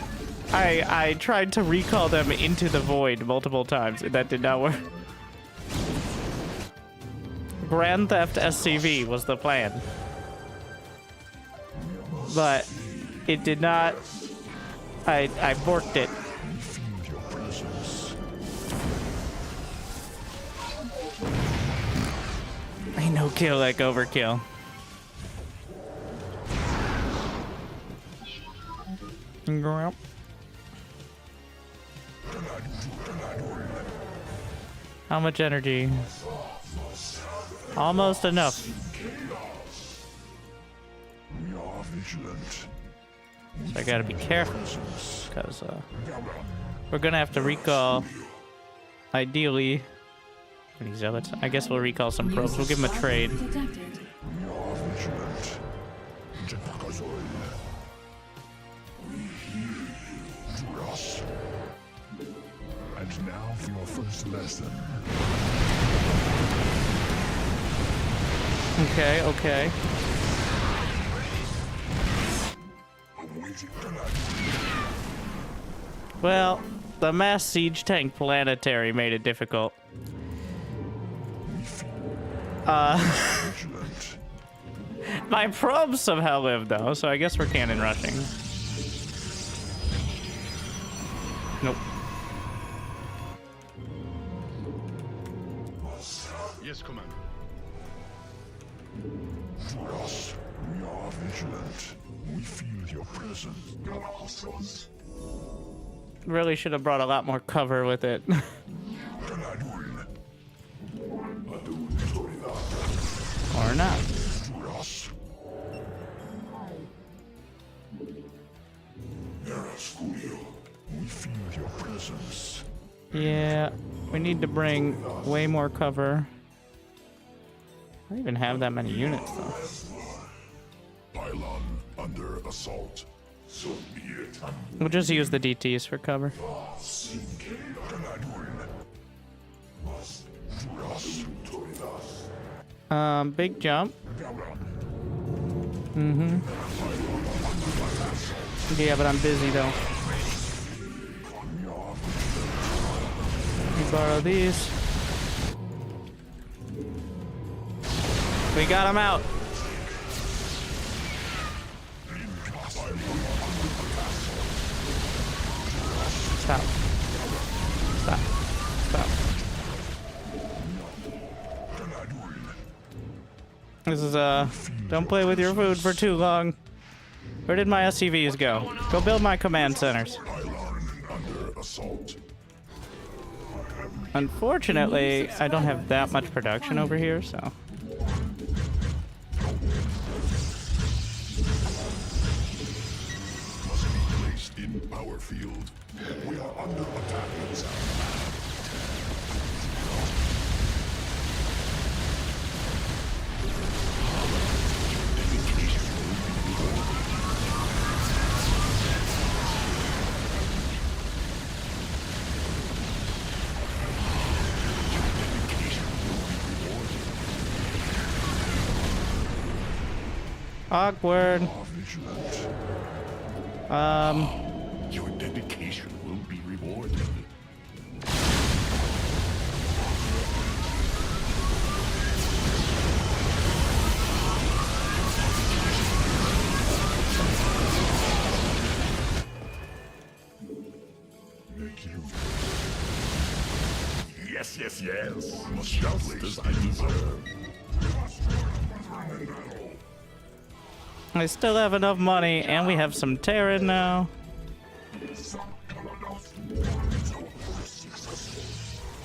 I tried to recall them into the void multiple times, and that did not work. Grand Theft SCV was the plan. But it did not... I borked it. I no kill like overkill. How much energy? Almost enough. So I gotta be careful, because we're gonna have to recall, ideally, any zealots. I guess we'll recall some probes. We'll give them a trade. Detected. And now for your first lesson. Okay, okay. Well, the mass siege tank planetary made it difficult. My probes somehow lived though, so I guess we're cannon rushing. Nope. Yes, Commander. For us, we are vigilant. We feel your presence. Really should have brought a lot more cover with it. Or not. We feel your presence. Yeah, we need to bring way more cover. I don't even have that many units though. Pylon under assault. So be it. We'll just use the DTs for cover. Big jump. Mm-hmm. Yeah, but I'm busy though. Let me borrow these. We got him out. Stop. Stop. Stop. This is, don't play with your food for too long. Where did my SCVs go? Go build my command centers. Unfortunately, I don't have that much production over here, so... Must be placed in power field. We are under attack. Awkward. Your dedication will be rewarded. Yes, yes, yes. Just as I deserve. I still have enough money, and we have some Terran now.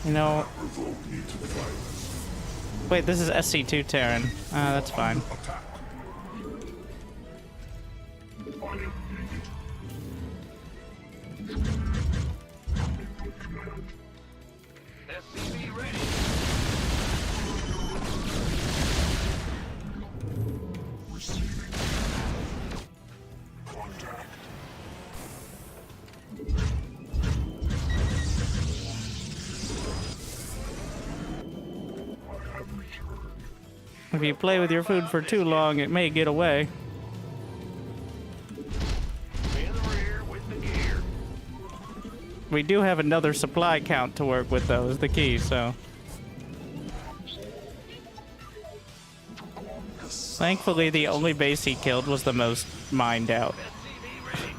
You know... Wait, this is SC2 Terran. That's fine. SCV ready. If you play with your food for too long, it may get away. In the rear with the gear. We do have another supply count to work with, though, is the key, so. Thankfully, the only base he killed was the most mined out. SCV ready.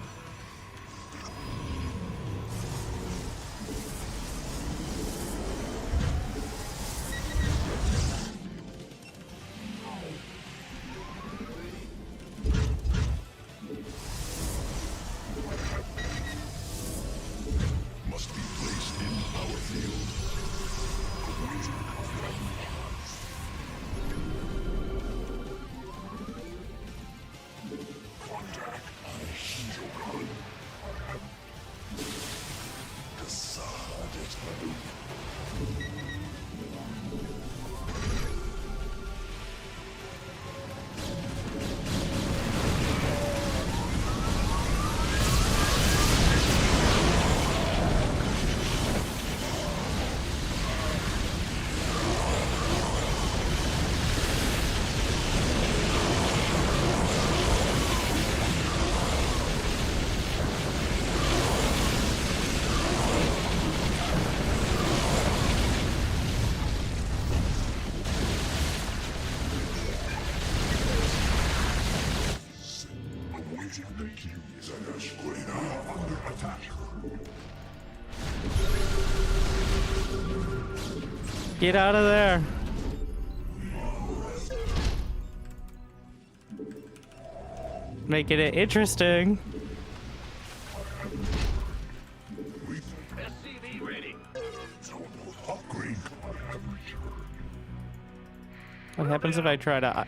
Must be placed in power field. Contact. Shogun. Decided. Awaiting the cues. We are under attack. Get out of there. Making it interesting. SCV ready. Upgrade. What happens if I try to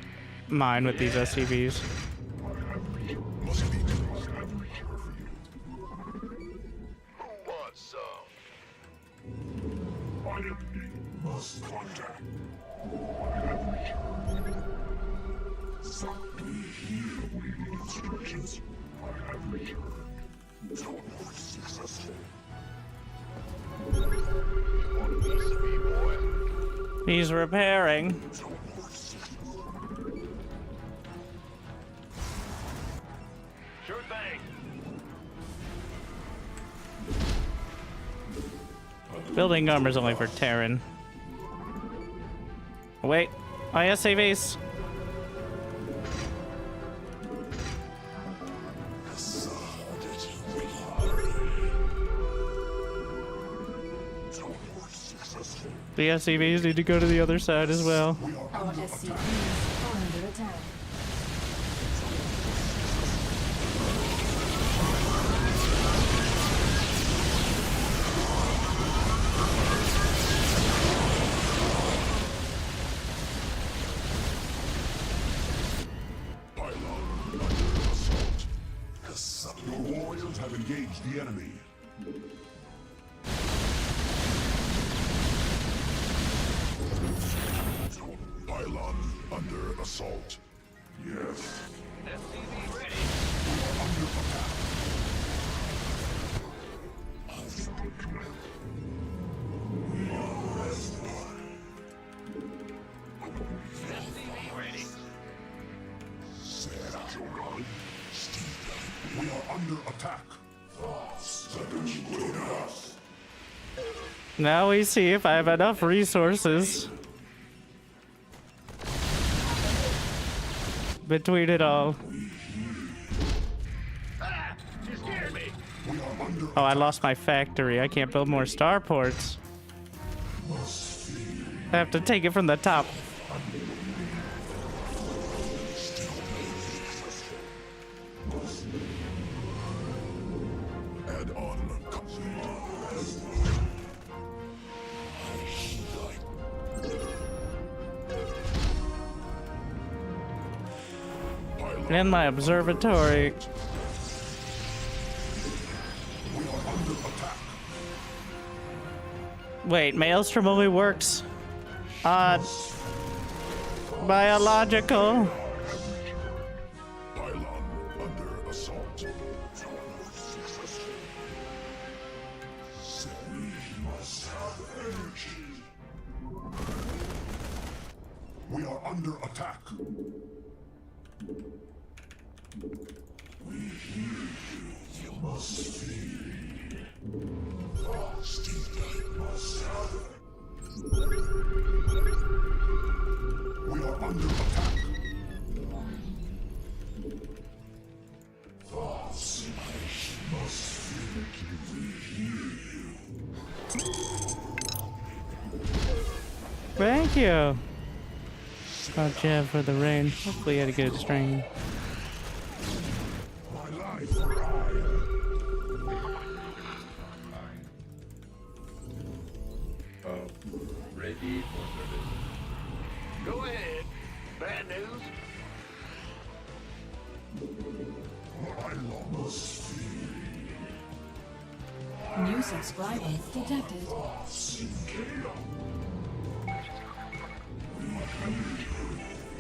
mine with these SCVs? Must be Who wants some? must contact. We hear waiting instructions. I have returned. Teleport successful. Want a piece of me, boy? He's repairing. Teleport successful. Sure thing. Building armor's only for Terran. Wait, ISAVs. Teleport successful. The SCVs need to go to the other side as well. Our SCVs are under attack. Pylon under assault. Your warriors have engaged the enemy. Pylon under assault. Yes. SCV ready. Under attack. SCV ready. Shogun. We are under attack. Second us. Now we see if I have enough resources. Between it all. Ah! You scared me. We are under Oh, I lost my factory. I can't build more starports. I have to take it from the top. add on complete. Pylon In my observatory. under attack. Wait, Maelstrom only works on biological. Pylon under assault. We must have energy. We are under attack. We hear you. You must flee. Steve must gather. We are under attack. Thoughts must flee. We hear you. Thank you. Oh, Jeff for the rain. Hopefully, you had a good stream. My life for hire. Ready for service. Go ahead. Bad news? I must flee. New subscriber detected.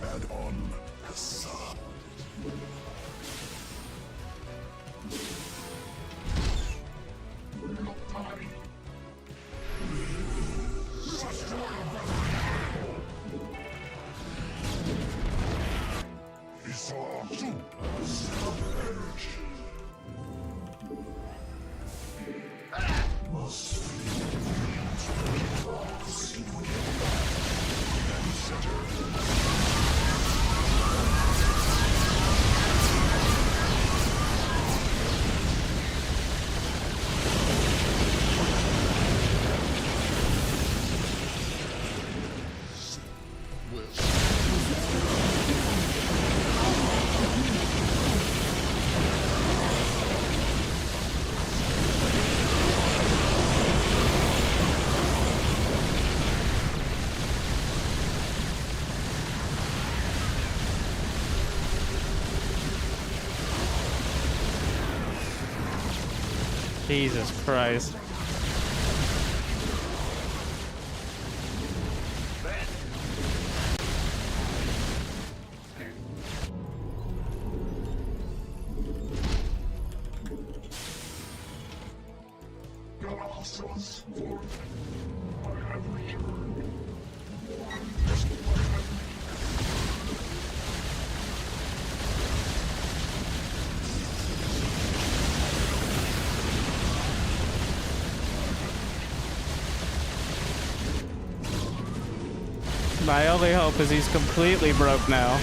Add on Hassan. Jesus Christ. My only hope is he's completely broke now.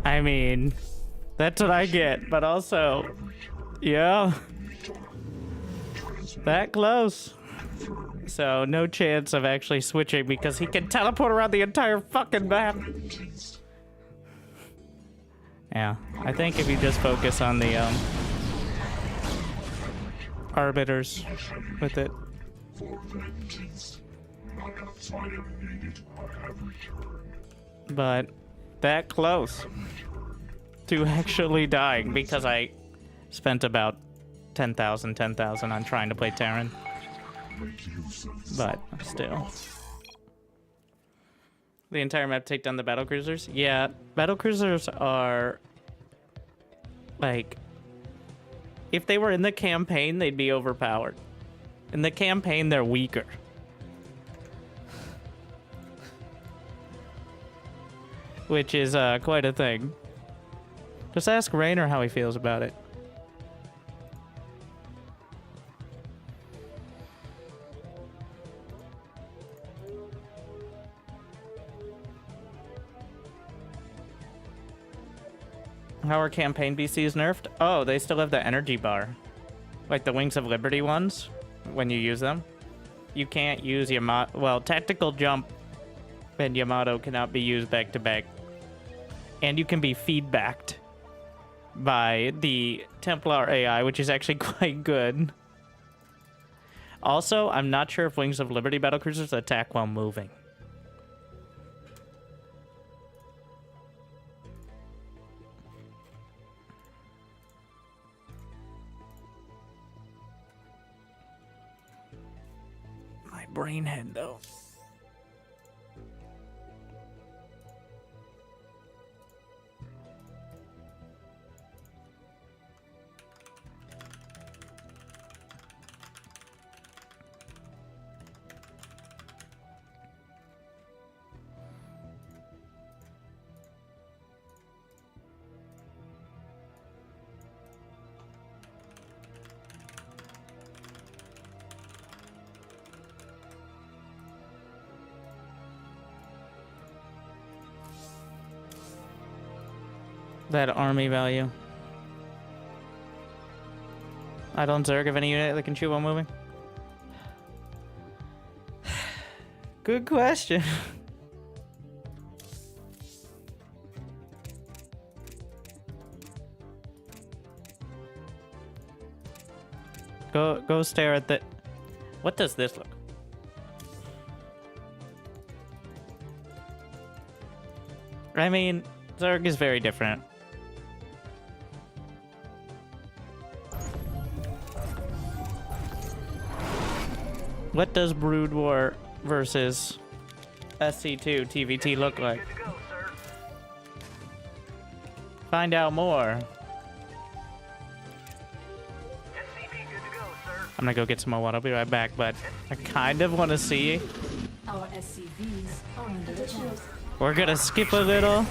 I mean, that's what I get, but also, yeah, that close. So no chance of actually switching because he can teleport around the entire fucking map. Yeah, I think if you just focus on the arbiters with it. But that close to actually dying because I spent about 10,000, 10,000 on trying to play Terran. But still. The entire map take down the battlecruisers? Yeah, battlecruisers are like, if they were in the campaign, they'd be overpowered. In the campaign, they're weaker. Which is quite a thing. Just ask Raynor how he feels about it. How are campaign BCs nerfed? Oh, they still have the energy bar. Like the Wings of Liberty ones, when you use them. You can't use Yamato. Well, Tactical Jump and Yamato cannot be used back to back. And you can be feedbacked by the Templar AI, which is actually quite good. Also, I'm not sure if Wings of Liberty battlecruisers attack while moving. My brain head, though. That army value. I don't Zerg have any unit that can shoot while moving. Good question. Go stare at the... What does this look? I mean, Zerg is very different. What does Brood War versus SC2 TVT look like? Good to go, sir. Find out more. SCV good to go, sir. I'm gonna go get some more water. I'll be right back, but I kind of want to see. Our SCVs are under attack. We're gonna skip a little. Our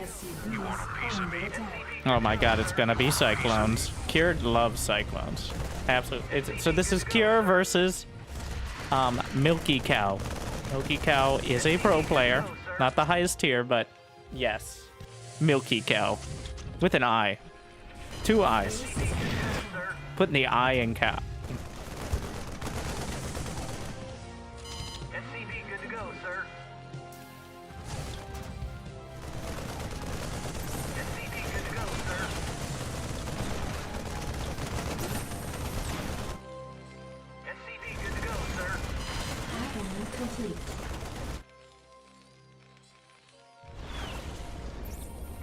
SCVs are under attack. Oh my god, it's gonna be Cyclones. Cure loves Cyclones. Absolutely. So this is Cure versus Milky Cow. Milky Cow is a pro player. Not the highest tier, but yes. Milky Cow. With an I. 2 eyes. Putting the I in cow. SCV good to go, sir. SCV good to go, sir. SCV good to go, sir. Add-on complete.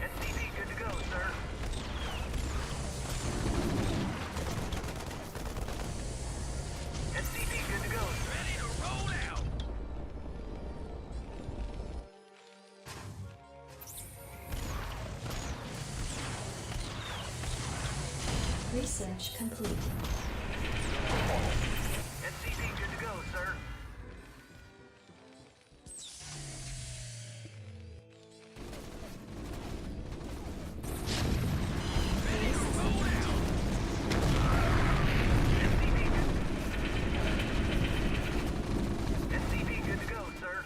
SCV good to go, sir. SCV good to go. Ready to roll out. Research complete. SCV good to go, sir. SCV good to go, sir.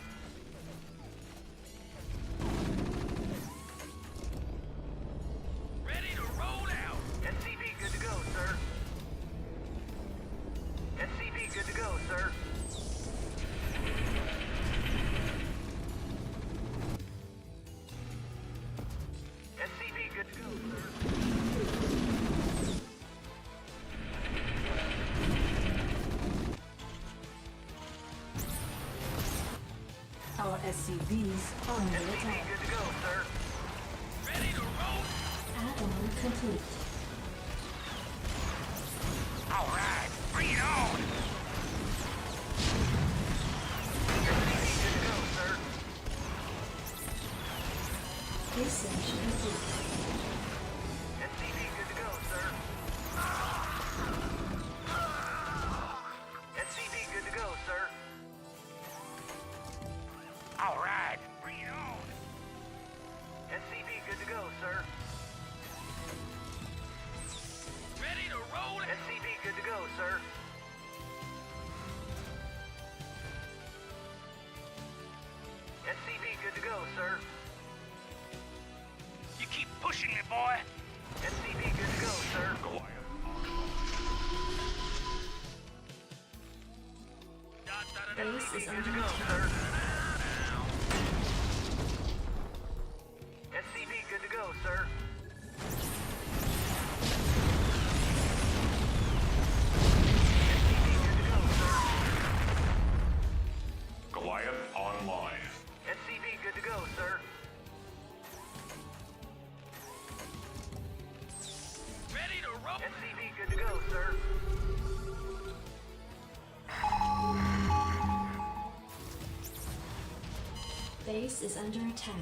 Ready to roll out. SCV good to go, sir. SCV good to go, sir. SCV good to go, sir. Our SCVs are under attack. Good to go, sir. Ready to roll. Add-on complete. Research complete. SCV good to go, sir. SCV good to go, sir. All right, bring it on. SCV good to go, sir. Ready to roll. SCV good to go, sir. SCV good to go, sir. You keep pushing me, boy. SCV good to go, sir. Base is good under to go, attack. sir. SCV good to go, sir. SCV good to go, sir. Goliath online. SCV good to go, sir. Ready to roll. SCV good to go, sir. Base is under attack.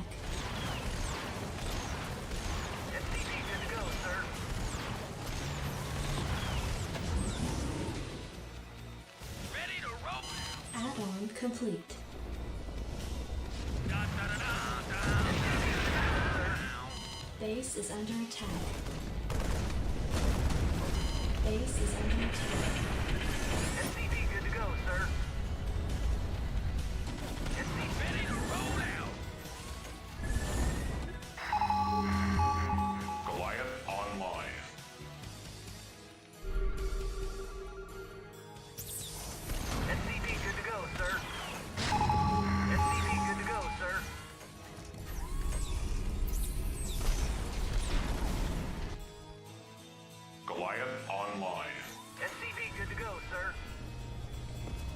SCV good to go, sir. Ready to roll. Add-on complete. Base is under attack. Base is under attack. SCV good to go, sir. SCV ready to roll out. Goliath online. SCV good to go, sir. SCV good to go, sir. Goliath online. SCV good to go, sir.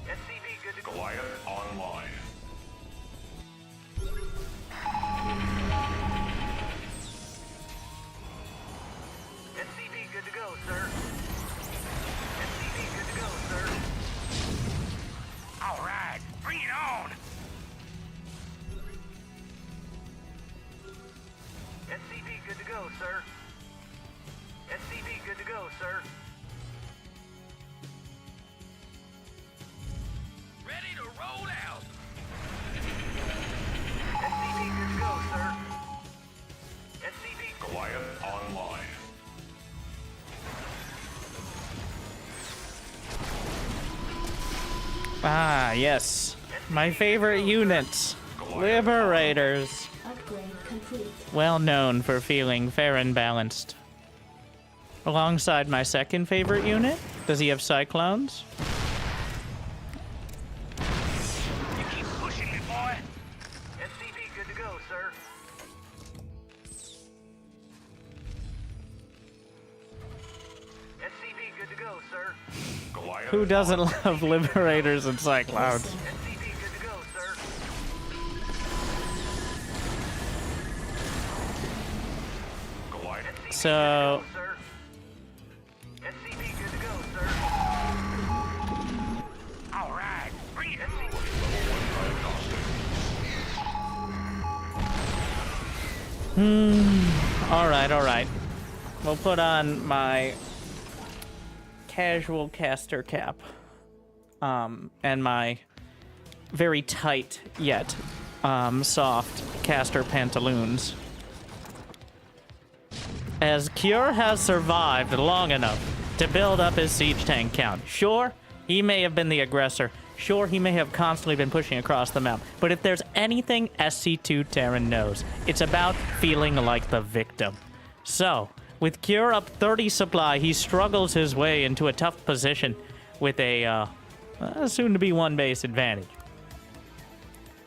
SCV good to go. Goliath online. SCV good to go, sir. SCV good to go, sir. All right, bring it on. SCV good to go, sir. SCV good to go, sir. Ready to roll out. SCV good to go, sir. SCV Goliath online. Ah, yes. My favorite units. Liberators. Upgrade complete. Well known for feeling fair and balanced. Alongside my second favorite unit, does he have Cyclones? You keep pushing me, boy. SCV good to go, sir. SCV good to go, sir. Goliath Who doesn't love Liberators and Cyclones? SCV good to go, sir. Goliath. SCV So- good to go, sir. SCV good to go, sir. All right, bring it. Alright. We'll put on my casual caster cap. And my very tight yet soft caster pantaloons. As Cure has survived long enough to build up his siege tank count. Sure, he may have been the aggressor. Sure, he may have constantly been pushing across the map. But if there's anything SC2 Terran knows, it's about feeling like the victim. So, with Cure up 30 supply, he struggles his way into a tough position with a soon-to-be one-base advantage.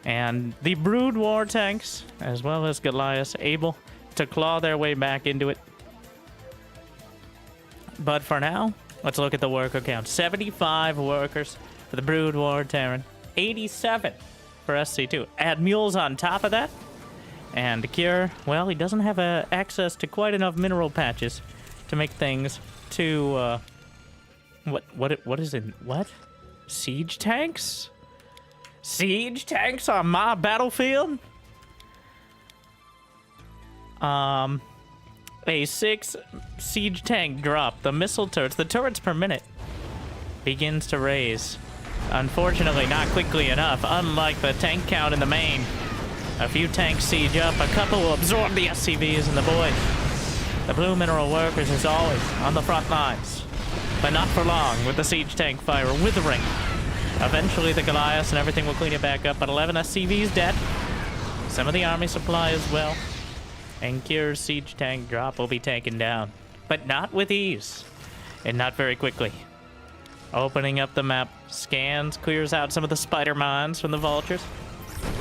And the Brood War tanks, as well as Goliath, able to claw their way back into it. But for now, let's look at the worker count. 75 workers for the Brood War Terran. 87 for SC2. Add mules on top of that. And Cure, well, he doesn't have access to quite enough mineral patches to make things too, what is it? What? Siege tanks? Siege tanks on my battlefield? A 6 siege tank drop. The missile turrets, the turrets per minute, begins to raise. Unfortunately, not quickly enough. Unlike the tank count in the main, a few tanks siege up. A couple will absorb the SCVs and the void. The blue mineral workers, as always, on the front lines. But not for long, with the siege tank fire withering. Eventually, the Goliaths and everything will clean it back up, but 11 SCVs dead. Some of the army supply as well. And Kier's siege tank drop will be taken down. But not with ease. And not very quickly. Opening up the map, scans, clears out some of the spider mines from the vultures.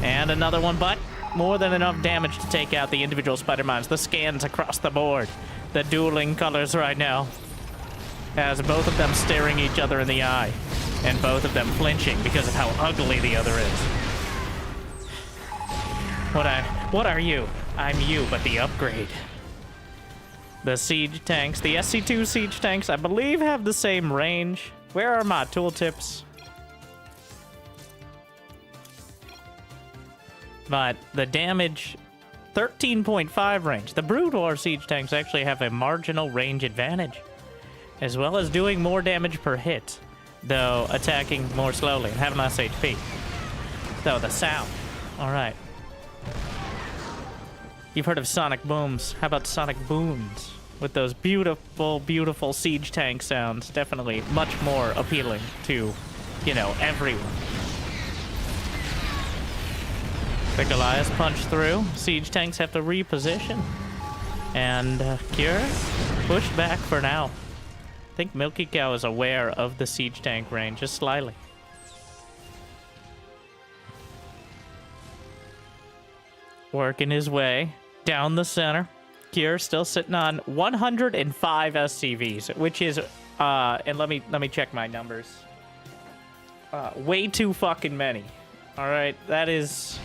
And another one, but more than enough damage to take out the individual spider mines. The scans across the board. The dueling colors right now. As both of them staring each other in the eye. And both of them flinching because of how ugly the other is. What are you? I'm you, but the upgrade. The siege tanks, the SC2 siege tanks, I believe have the same range. Where are my tooltips? But the damage, 13.5 range. The Brood War siege tanks actually have a marginal range advantage, as well as doing more damage per hit, though attacking more slowly and having less HP. Though the sound, all right. You've heard of sonic booms. How about sonic booms? With those beautiful, beautiful siege tank sounds. Definitely much more appealing to, you know, everyone. The Goliaths punch through. Siege tanks have to reposition. And Kier pushed back for now. I think Milky Cow is aware of the siege tank range, just slightly. Working his way down the center. Kier still sitting on 105 SCVs, which is, and let me check my numbers. Way too fucking many. All right, that is.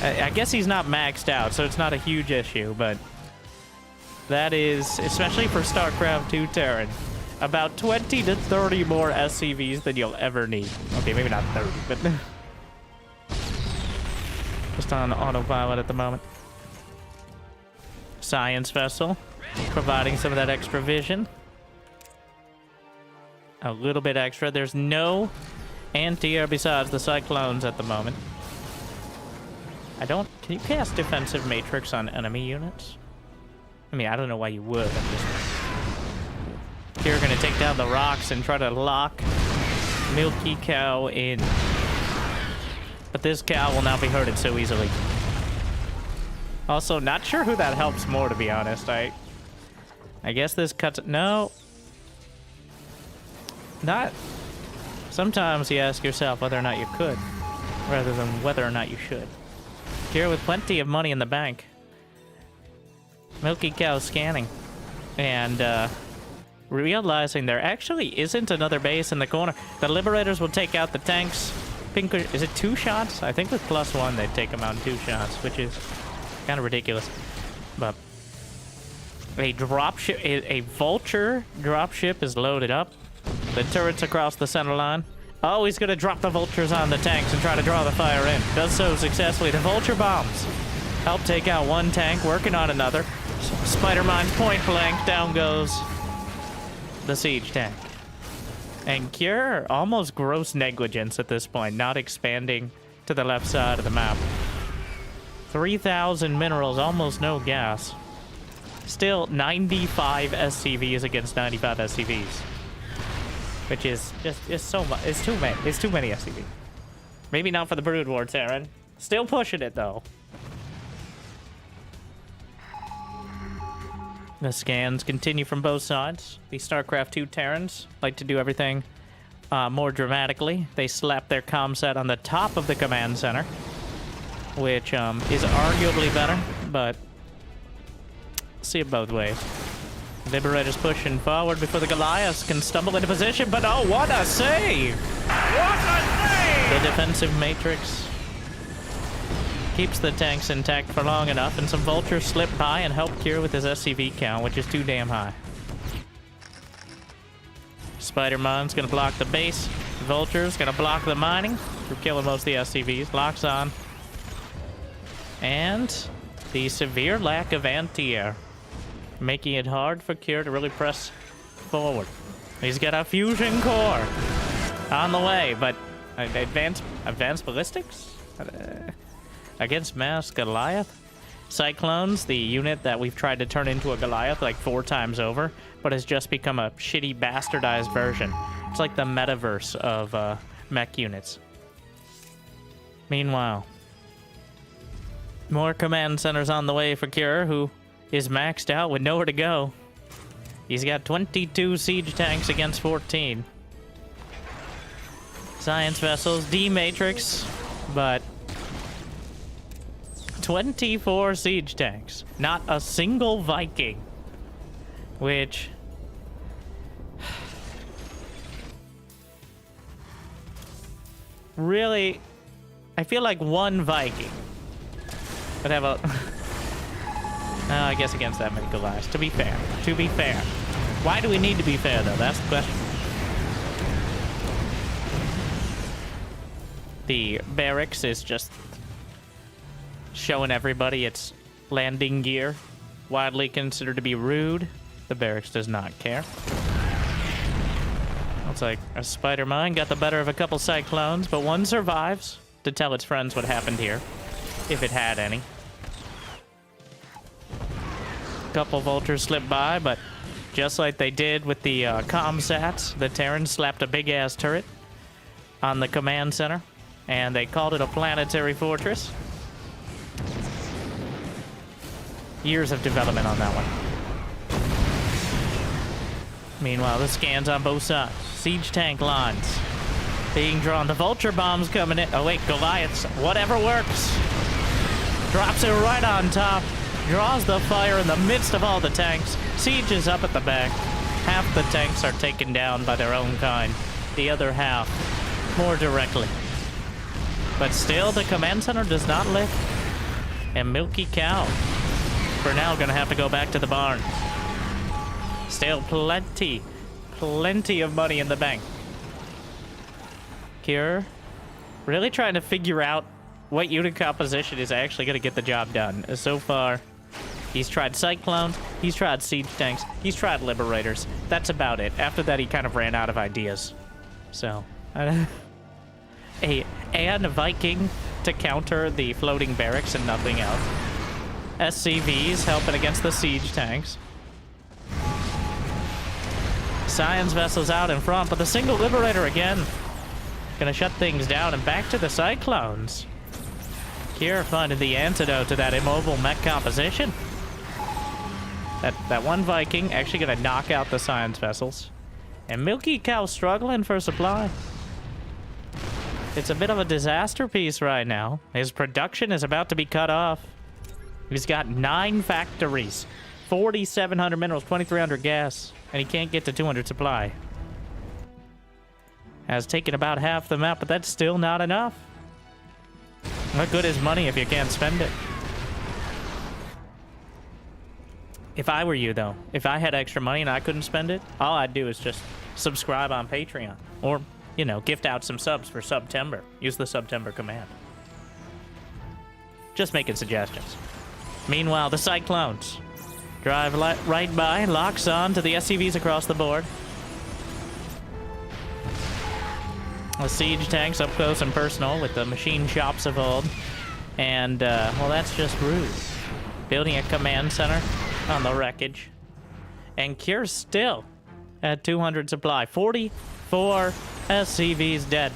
I guess he's not maxed out, so it's not a huge issue, but that is, especially for StarCraft 2 Terran, about 20 to 30 more SCVs than you'll ever need. Okay, maybe not 30, but just on autopilot at the moment. Science vessel, providing some of that extra vision. A little bit extra. There's no anti-air besides the cyclones at the moment. Can you cast defensive matrix on enemy units? I mean, I don't know why you would. You're gonna take down the rocks and try to lock Milky Cow in. But this cow will not be hurted so easily. Also, not sure who that helps more, to be honest. I guess this cuts... No. Not... Sometimes you ask yourself whether or not you could, rather than whether or not you should. Here with plenty of money in the bank. Milky Cow scanning. And, realizing there actually isn't another base in the corner. The Liberators will take out the tanks. Is it 2 shots? I think with +1 they take them out in 2 shots, which is kind of ridiculous. But a dropship, a vulture dropship is loaded up. The turrets across the center line. Oh, he's gonna drop the vultures on the tanks and try to draw the fire in. Does so successfully. The vulture bombs help take out one tank, working on another. Spider mines point blank. Down goes the siege tank. And Cure, almost gross negligence at this point, not expanding to the left side of the map. 3,000 minerals, almost no gas. Still 95 SCVs against 95 SCVs. Which is just so much. It's too many. It's too many SCVs. Maybe not for the Brood War, Terran. Still pushing it, though. The scans continue from both sides. The StarCraft 2 Terrans like to do everything more dramatically. They slap their comm set on the top of the command center, which is arguably better, but see it both ways. Liberators pushing forward before the Goliaths can stumble into position, but oh, what a save! What a save! The defensive matrix keeps the tanks intact for long enough, and some vultures slip by and help Cure with his SCV count, which is too damn high. Spider-Man's gonna block the base. Vulture's gonna block the mining. We're killing most of the SCVs. Locks on. And the severe lack of anti-air, making it hard for Kier to really press forward. He's got a fusion core on the way, but advanced ballistics against mass Goliath. Cyclones, the unit that we've tried to turn into a Goliath like 4 times over, but has just become a shitty bastardized version. It's like the metaverse of mech units. Meanwhile, more command centers on the way for Kier, who is maxed out with nowhere to go. He's got 22 siege tanks against 14. Science vessels, D-Matrix, but 24 siege tanks. Not a single Viking. Which... really... I feel like one Viking would have a... I guess against that many Goliaths. To be fair. To be fair. Why do we need to be fair, though? That's the question. The barracks is just showing everybody its landing gear. Widely considered to be rude. The barracks does not care. Looks like a spider mine got the better of a couple cyclones, but one survives to tell its friends what happened here, if it had any. Couple vultures slipped by, but just like they did with the comsats, the Terran slapped a big-ass turret on the command center, and they called it a planetary fortress. Years of development on that one. Meanwhile, the scans on both sides. Siege tank lines being drawn. The vulture bombs coming in. Oh wait, Goliaths. Whatever works. Drops it right on top. Draws the fire in the midst of all the tanks. Siege is up at the back. Half the tanks are taken down by their own kind. The other half more directly. But still, the command center does not lift. And Milky Cow, for now, gonna have to go back to the barn. Still plenty of money in the bank. Kier, really trying to figure out what unit composition is actually gonna get the job done. So far, he's tried Cyclones, he's tried Siege Tanks, he's tried Liberators. That's about it. After that, he kind of ran out of ideas. So, and a Viking to counter the floating barracks and nothing else. SCVs helping against the Siege Tanks. Science vessels out in front, but the single Liberator again. Gonna shut things down, and back to the Cyclones. Kier finding the antidote to that immobile mech composition. That one Viking actually gonna knock out the science vessels. And Milky Cow struggling for supply. It's a bit of a disaster piece right now. His production is about to be cut off. He's got 9 factories, 4,700 minerals, 2,300 gas, and he can't get to 200 supply. Has taken about half the map, but that's still not enough. What good is money if you can't spend it? If I were you, though, if I had extra money and I couldn't spend it, all I'd do is just subscribe on Patreon. Or, you know, gift out some subs for September. Use the September command. Just making suggestions. Meanwhile, the Cyclones drive right by, locks on to the SCVs across the board. The siege tanks up close and personal with the machine shops of old. And, well, that's just rude. Building a command center on the wreckage. And Kier's still at 200 supply. 44 SCVs dead.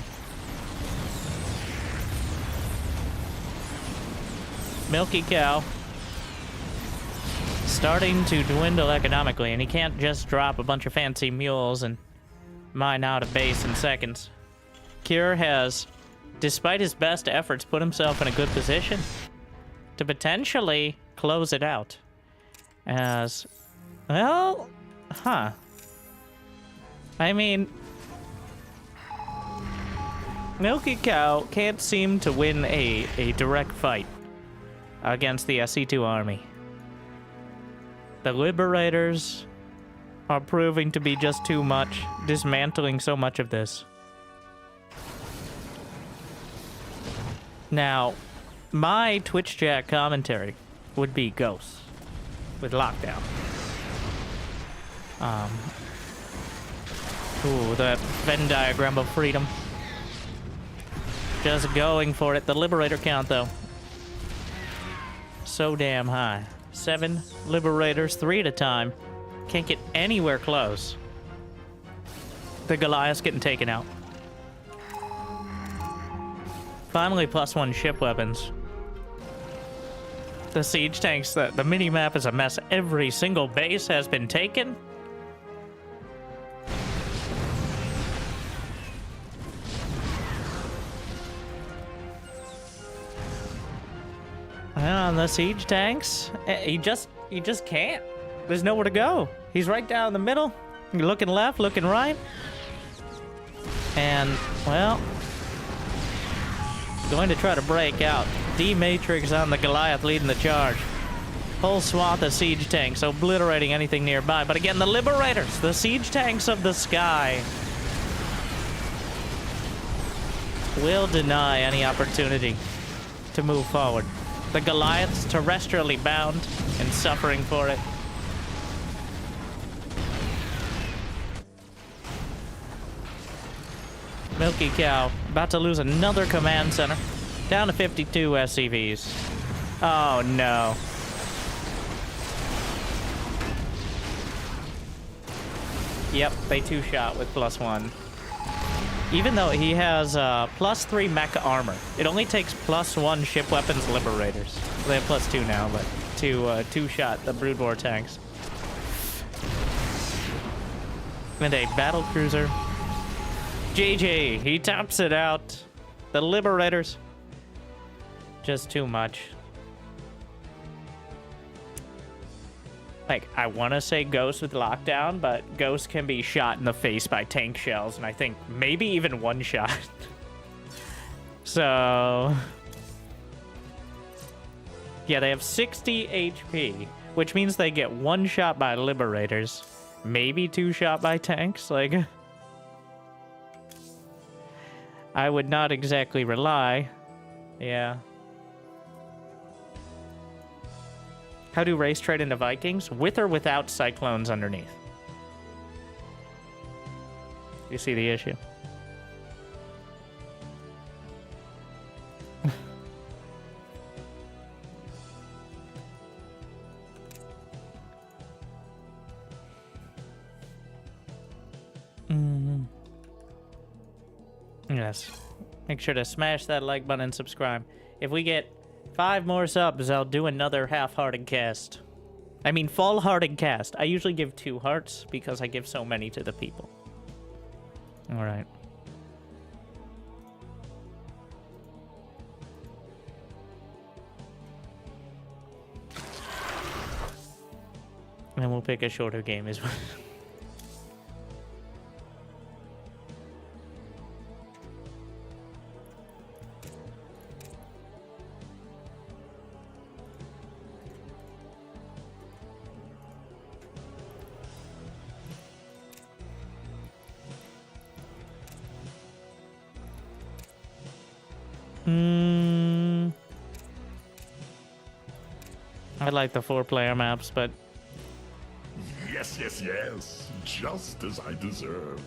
Milky Cow starting to dwindle economically, and he can't just drop a bunch of fancy mules and mine out a base in seconds. Kier has, despite his best efforts, put himself in a good position to potentially close it out. As, well, I mean, Milky Cow can't seem to win a direct fight against the SC2 army. The Liberators are proving to be just too much, dismantling so much of this. Now, my Twitch chat commentary would be ghosts with lockdown. Ooh, the Venn diagram of freedom. Just going for it. The Liberator count, though. So damn high. 7 Liberators, 3 at a time. Can't get anywhere close. The Goliath's getting taken out. Finally, +1 ship weapons. The siege tanks, the mini-map is a mess. Every single base has been taken. On the siege tanks, he just can't. There's nowhere to go. He's right down the middle. You're looking left, looking right. And, well, going to try to break out. D-Matrix on the Goliath leading the charge. Whole swath of siege tanks obliterating anything nearby. But again, the Liberators, the siege tanks of the sky, will deny any opportunity to move forward. The Goliath's terrestrially bound and suffering for it. Milky Cow about to lose another command center. Down to 52 SCVs. Oh no. Yep, they two-shot with +1. Even though he has +3 mecha armor, it only takes +1 ship weapons Liberators. They have +2 now, but to two-shot the Brood War tanks. And a battle cruiser. GG, he tops it out. The Liberators, just too much. Like, I want to say Ghost with lockdown, but Ghost can be shot in the face by tank shells, and I think maybe even one shot. So, yeah, they have 60 HP, which means they get one shot by Liberators, maybe two shot by tanks. Like, I would not exactly rely. Yeah. How do race trade into Vikings? With or without Cyclones underneath? You see the issue? Yes. Make sure to smash that like button and subscribe. If we get 5 more subs, I'll do another half-hearted cast. I mean, full-hearted cast. I usually give 2 hearts because I give so many to the people. Alright. And we'll pick a shorter game as well. I like the 4-player maps, but Yes, yes, yes. Just as I deserve.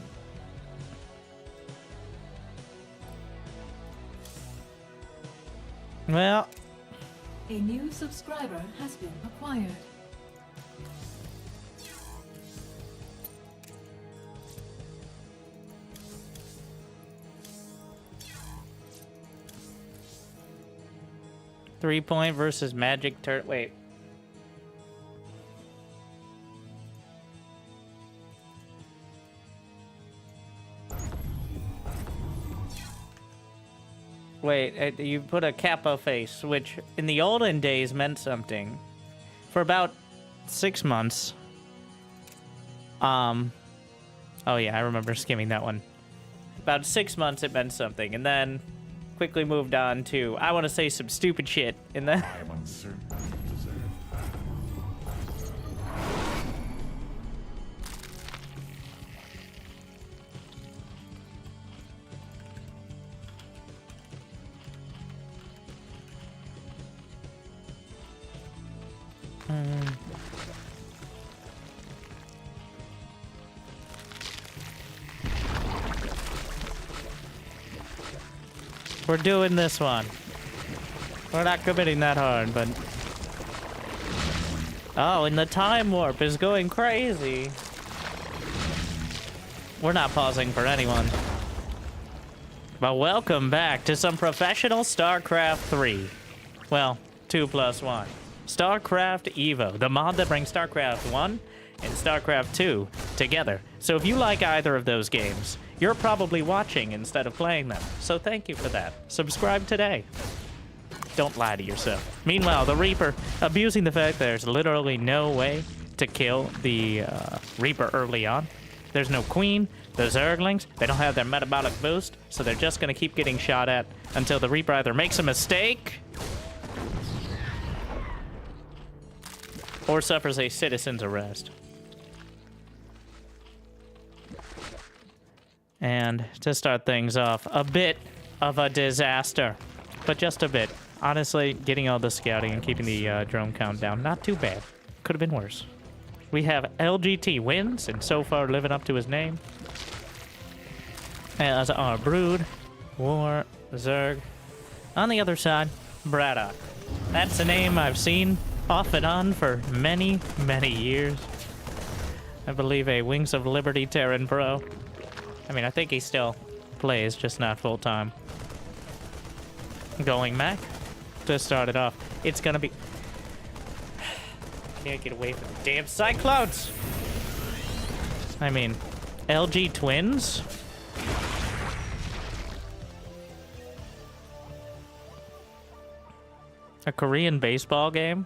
well, A new subscriber has been acquired. Three-point versus Magic Turret. Wait. Wait, you put a Kappa face, which in the olden days meant something. For about 6 months. Oh yeah, I remember skimming that one. About 6 months it meant something, and then quickly moved on to, I want to say some stupid shit in the... I am uncertain what you deserve. We're doing this one. We're not committing that hard, but... Oh, and the time warp is going crazy. We're not pausing for anyone. But welcome back to some professional StarCraft 3. Well, 2+1. StarCraft Evo, the mod that brings StarCraft 1 and StarCraft 2 together. So if you like either of those games, you're probably watching instead of playing them. So thank you for that. Subscribe today. Don't lie to yourself. Meanwhile, the Reaper, abusing the fact there's literally no way to kill the Reaper early on. There's no Queen, the Zerglings, they don't have their metabolic boost, so they're just gonna keep getting shot at until the Reaper either makes a mistake or suffers a citizen's arrest. And to start things off, a bit of a disaster, but just a bit. Honestly, getting all the scouting and keeping the drone count down, not too bad. Could have been worse. We have LGT wins, and so far living up to his name. As our Brood, War, Zerg. On the other side, Braddock. That's a name I've seen off and on for many, many years. I believe a Wings of Liberty Terran Pro. I mean, I think he still plays, just not full-time. Going Mac to start it off. It's gonna be... Can't get away from the damn Cyclones! I mean, LG Twins? A Korean baseball game?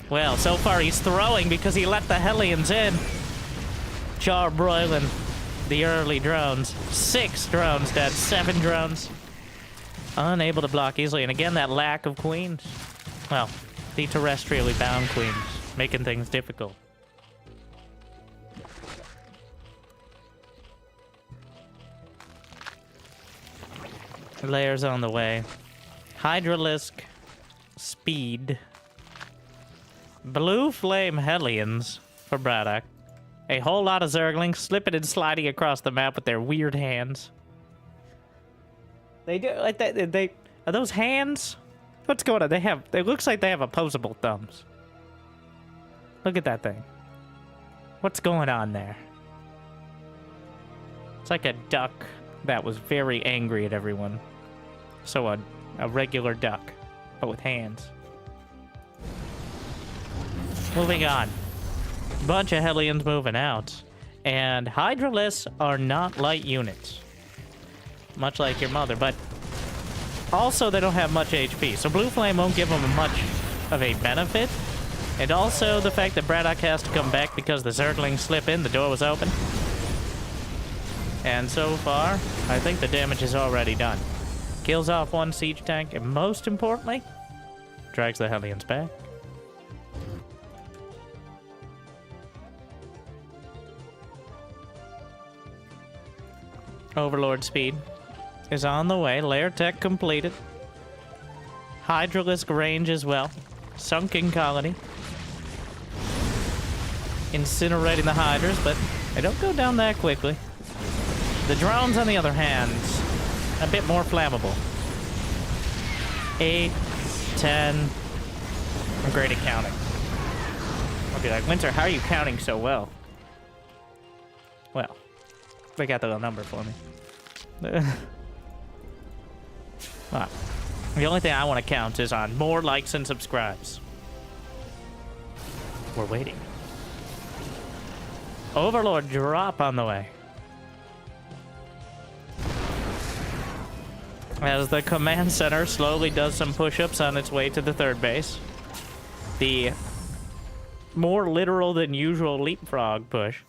Well, so far he's throwing because he let the Hellions in. Charbroiling the early drones. 6 drones dead, 7 drones. Unable to block easily, and again, that lack of queens. Well, the terrestrially bound queens, making things difficult. Layers on the way. Hydralisk, speed. Blue Flame Hellions for Braddock. A whole lot of Zerglings slipping and sliding across the map with their weird hands. They do like that. They are those hands? What's going on? They have. It looks like they have opposable thumbs. Look at that thing. What's going on there? It's like a duck that was very angry at everyone. So a regular duck, but with hands. Moving on. Bunch of Hellions moving out. And Hydralisks are not light units. Much like your mother, but also they don't have much HP. So Blue Flame won't give them much of a benefit. And also the fact that Braddock has to come back because the Zerglings slip in, the door was open. And so far, I think the damage is already done. Kills off 1 siege tank, and most importantly, drags the Hellions back. Overlord speed is on the way. Lair tech completed. Hydralisk range as well. Sunken colony. Incinerating the Hydras, but they don't go down that quickly. The drones, on the other hand, a bit more flammable. 8, 10. I'm great at counting. I'll be like, Winter, how are you counting so well? Well, they got the little number for me. Wow. The only thing I want to count is on more likes and subscribes. We're waiting. Overlord drop on the way. As the command center slowly does some push-ups on its way to the 3rd base. The more literal than usual leapfrog push.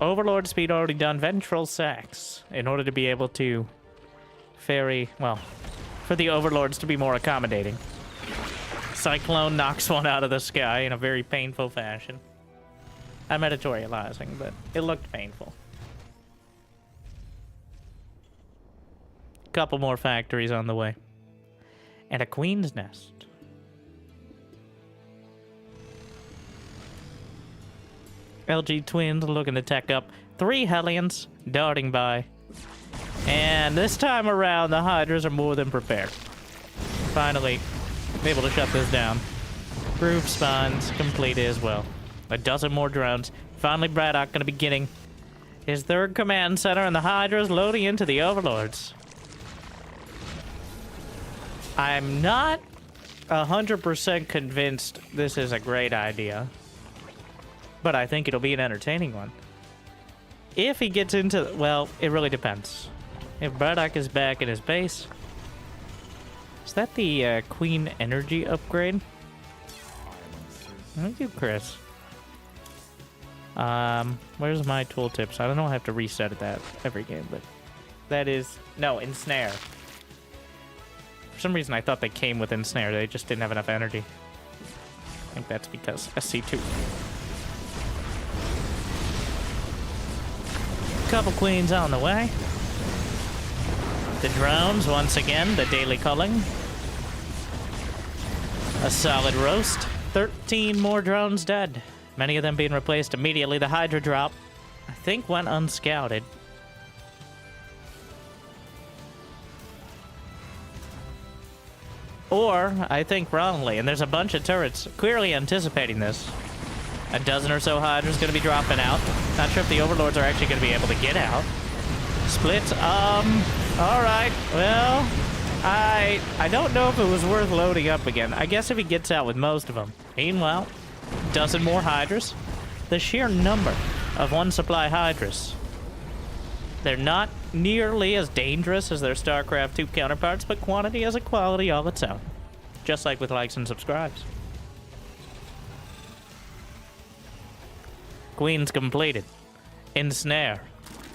Overlord speed already done. Ventral sacks in order to be able to ferry, well, for the Overlords to be more accommodating. Cyclone knocks one out of the sky in a very painful fashion. I'm editorializing, but it looked painful. Couple more factories on the way. And a queen's nest. LG Twins looking to tech up 3 Hellions darting by. And this time around, the Hydras are more than prepared. Finally, able to shut this down. Groove spawns completed as well. A dozen more drones. Finally, Braddock gonna be getting his 3rd command center, and the Hydras loading into the Overlords. I'm not 100% convinced this is a great idea, but I think it'll be an entertaining one. If he gets into, well, it really depends. If Braddock is back in his base, is that the Queen Energy upgrade? Thank you, Chris. Where's my tooltips? I don't know, I have to reset that every game, but that is, no, Ensnare. For some reason, I thought they came with Ensnare. They just didn't have enough energy. I think that's because SC2. Couple queens on the way. The drones, once again, the daily culling. A solid roast. 13 more drones dead. Many of them being replaced immediately. The Hydra drop, I think, went unscouted. Or, I think wrongly, and there's a bunch of turrets clearly anticipating this. A dozen or so Hydras going to be dropping out. Not sure if the Overlords are actually going to be able to get out. Splits, alright, well, I don't know if it was worth loading up again. I guess if he gets out with most of them. Meanwhile, dozen more Hydras. The sheer number of one supply Hydras. They're not nearly as dangerous as their StarCraft 2 counterparts, but quantity has a quality all its own. Just like with likes and subscribes. Queen's completed. Ensnare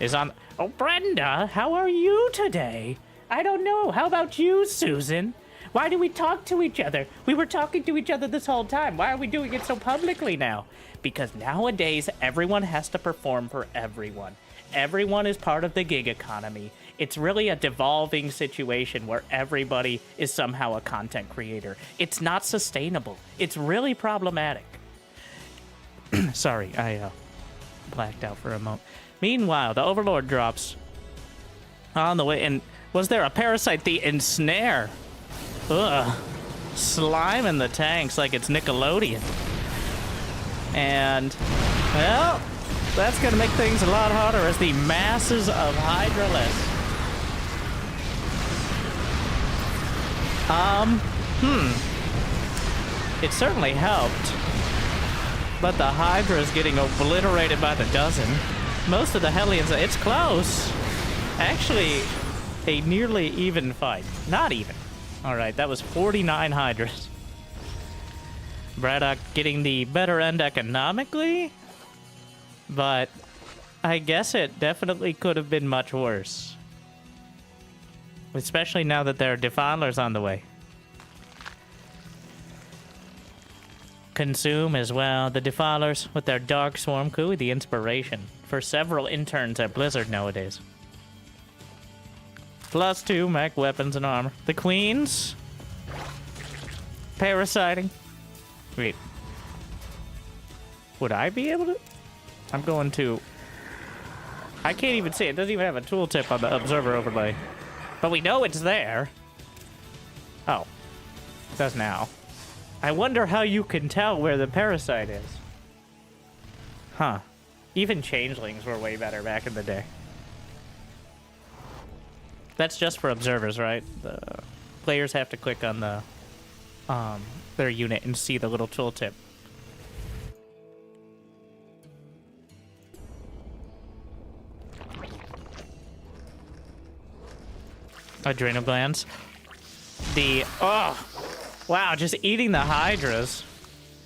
is on... Oh, Brenda, how are you today? I don't know. How about you, Susan? Why do we talk to each other? We were talking to each other this whole time. Why are we doing it so publicly now? Because nowadays, everyone has to perform for everyone. Everyone is part of the gig economy. It's really a devolving situation where everybody is somehow a content creator. It's not sustainable. It's really problematic. Sorry, I blacked out for a moment. Meanwhile, the Overlord drops on the way. And was there a parasite? The Ensnare. Ugh. Slime in the tanks like it's Nickelodeon. And, well, that's going to make things a lot harder as the masses of Hydralisk. It certainly helped. But the Hydra is getting obliterated by the dozen. Most of the Hellions, it's close. Actually, a nearly even fight. Not even. All right, that was 49 Hydras. Braddock getting the better end economically, but I guess it definitely could have been much worse. Especially now that there are Defilers on the way. Consume as well. The Defilers with their Dark Swarm coup, the inspiration for several interns at Blizzard nowadays. +2 mech weapons and armor. The Queens. Parasiting. Wait. Would I be able to? I'm going to... I can't even see it. It doesn't even have a tooltip on the observer overlay. But we know it's there. Oh. It does now. I wonder how you can tell where the parasite is. Huh. Even changelings were way better back in the day. That's just for observers, right? The players have to click on the their unit and see the little tooltip. Adrenal glands. The wow, just eating the Hydras.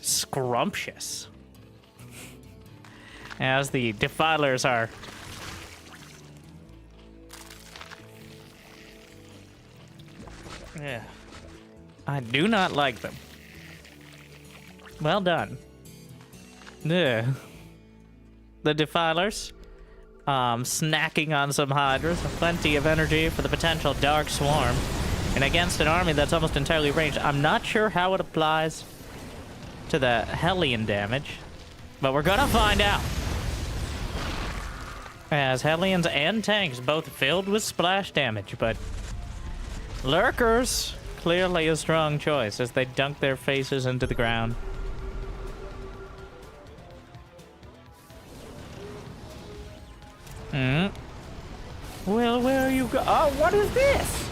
Scrumptious. As the Defilers are yeah. I do not like them. Well done. Ugh. the Defilers. Snacking on some Hydras. Plenty of energy for the potential Dark Swarm. And against an army that's almost entirely ranged. I'm not sure how it applies to the Hellion damage. But we're gonna find out. As Hellions and tanks both filled with splash damage, but Lurkers, clearly a strong choice as they dunk their faces into the ground. Well, where are you go? Oh, what is this?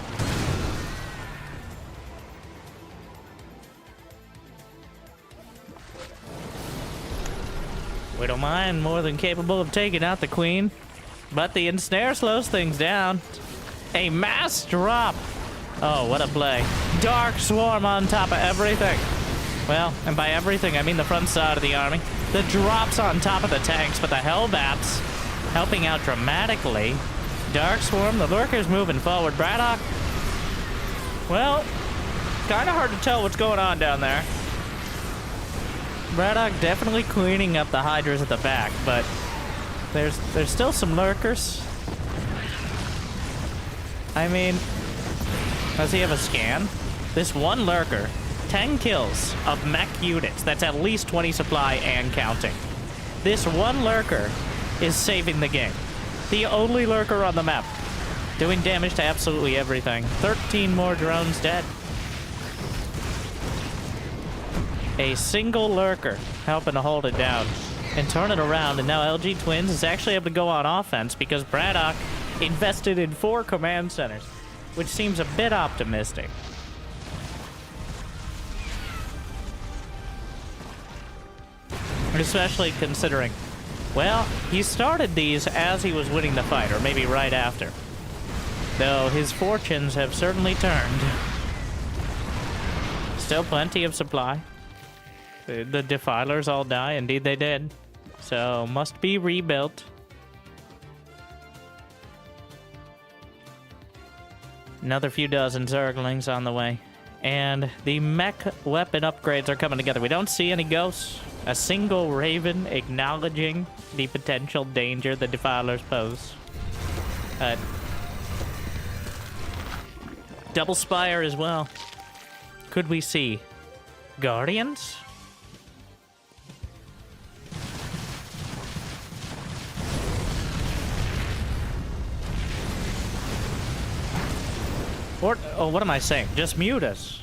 We don't mind, more than capable of taking out the queen. But the ensnare slows things down. A mass drop. Oh, what a play. Dark Swarm on top of everything. Well, and by everything, I mean the front side of the army. The drops on top of the tanks, but the Hellbats helping out dramatically. Dark Swarm, the Lurkers moving forward. Braddock, well, kind of hard to tell what's going on down there. Braddock definitely cleaning up the Hydras at the back, but there's still some Lurkers. I mean, does he have a scan? This one Lurker, 10 kills of mech units. That's at least 20 supply and counting. This one Lurker is saving the game. The only Lurker on the map. Doing damage to absolutely everything. 13 more drones dead. A single Lurker helping to hold it down and turn it around, and now LG Twins is actually able to go on offense because Braddock invested in 4 command centers, which seems a bit optimistic. Especially considering, well, he started these as he was winning the fight, or maybe right after. Though his fortunes have certainly turned. Still plenty of supply. The Defilers all die. Indeed they did. So, must be rebuilt. Another few dozen Zerglings on the way. And the mech weapon upgrades are coming together. We don't see any ghosts. A single Raven acknowledging the potential danger the Defilers pose. Double Spire as well. Could we see Guardians? Or, oh, what am I saying? Just mute us.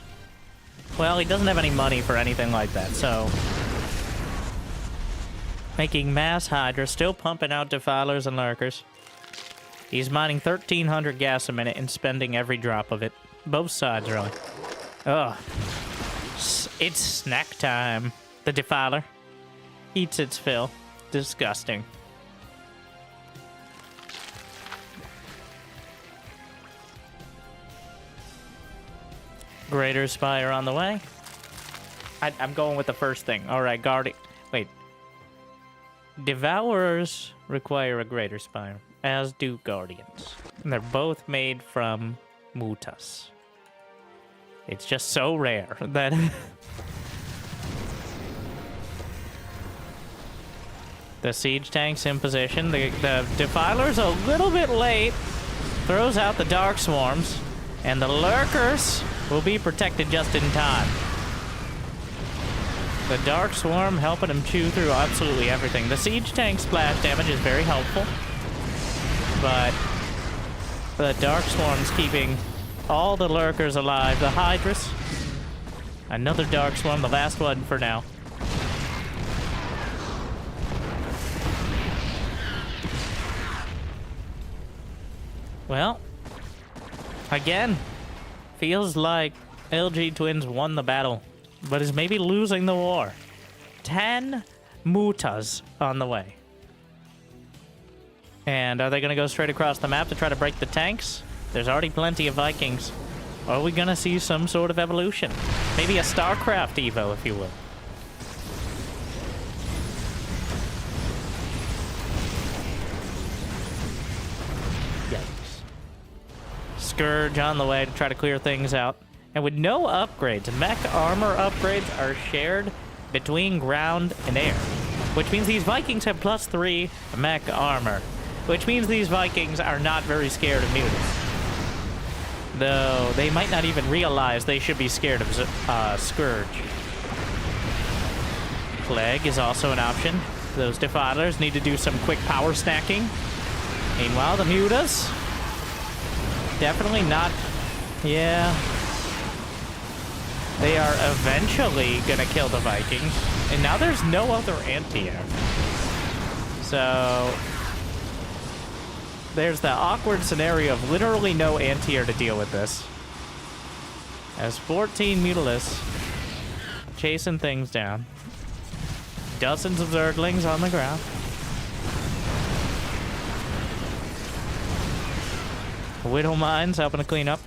Well, he doesn't have any money for anything like that, so... Making mass Hydra, still pumping out Defilers and Lurkers. He's mining 1,300 gas a minute and spending every drop of it. Both sides, really. Ugh. It's snack time. The Defiler eats its fill. Disgusting. Greater Spire on the way. I'm going with the first thing. Alright, Guardian. Wait. Devourers require a Greater Spire, as do Guardians. And they're both made from Mutas. It's just so rare that... The Siege Tank's in position. The Defiler's a little bit late. Throws out the Dark Swarms. And the Lurkers will be protected just in time. The Dark Swarm helping him chew through absolutely everything. The Siege Tank splash damage is very helpful. But the Dark Swarm's keeping all the Lurkers alive. The Hydras. Another Dark Swarm, the last one for now. Well, again, feels like LG Twins won the battle, but is maybe losing the war. 10 Mutas on the way. And are they going to go straight across the map to try to break the tanks? There's already plenty of Vikings. Are we going to see some sort of evolution? Maybe a StarCraft Evo, if you will. Scourge on the way to try to clear things out. And with no upgrades, mech armor upgrades are shared between ground and air. which means these Vikings have +3 mech armor, which means these Vikings are not very scared of mutants. Though they might not even realize they should be scared of Scourge. Plague is also an option. Those Defilers need to do some quick power stacking. Meanwhile, the Mutas, definitely not. Yeah. They are eventually gonna kill the Vikings. And now there's no other anti-air. So there's the awkward scenario of literally no anti-air to deal with this. As 14 Mutalisks chasing things down. Dozens of Zerglings on the ground. Widow Mines helping to clean up.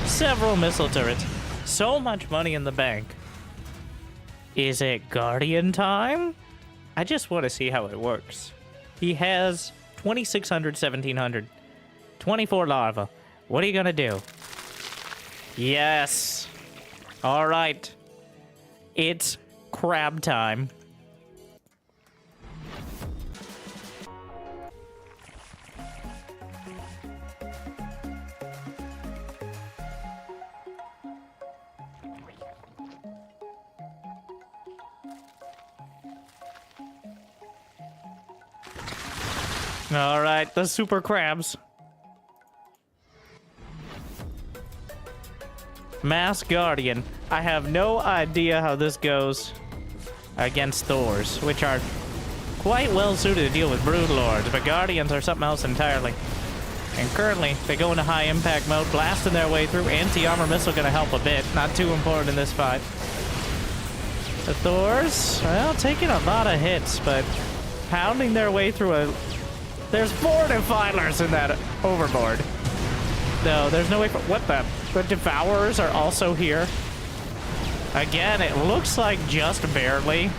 Several missile turrets. So much money in the bank. Is it Guardian time? I just want to see how it works. He has 2,600, 1,700. 24 larvae. What are you gonna do? Yes. All right. It's crab time. All right, the super crabs. Mass Guardian. I have no idea how this goes against Thors, which are quite well suited to deal with Broodlords, but Guardians are something else entirely. And currently, they go into high impact mode, blasting their way through. Anti-armor missile gonna help a bit. Not too important in this fight. The Thors, well, taking a lot of hits, but pounding their way through a... There's 4 Defilers in that overboard. No, there's no way for... What the... The Devourers are also here. Again, it looks like just barely.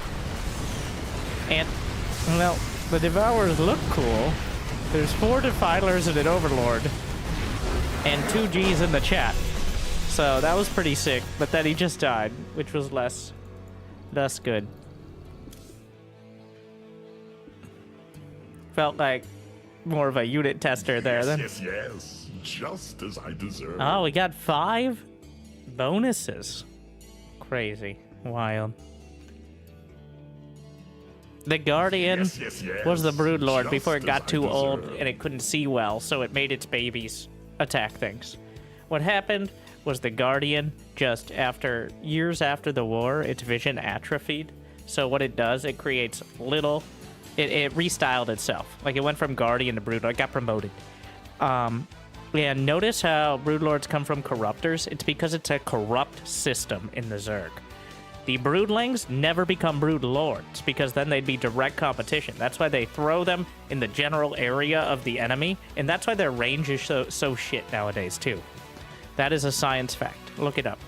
And, well, the Devourers look cool. There's 4 Defilers and an Overlord. And 2 Gs in the chat. So that was pretty sick. But then he just died, which was less good. Felt like more of a unit tester there then. Yes. Just as I deserve. Oh, we got 5 bonuses. Crazy. Wild. The Guardian was the Broodlord before it got too old and it couldn't see well, so it made its babies attack things. What happened was the Guardian, just after years after the war, its vision atrophied. So what it does, it creates little... It restyled itself. Like, it went from Guardian to Broodlord. It got promoted. And notice how Broodlords come from Corruptors? It's because it's a corrupt system in the Zerg. The Broodlings never become Broodlords, because then they'd be direct competition. That's why they throw them in the general area of the enemy, and that's why their range is so shit nowadays, too. That is a science fact. Look it up.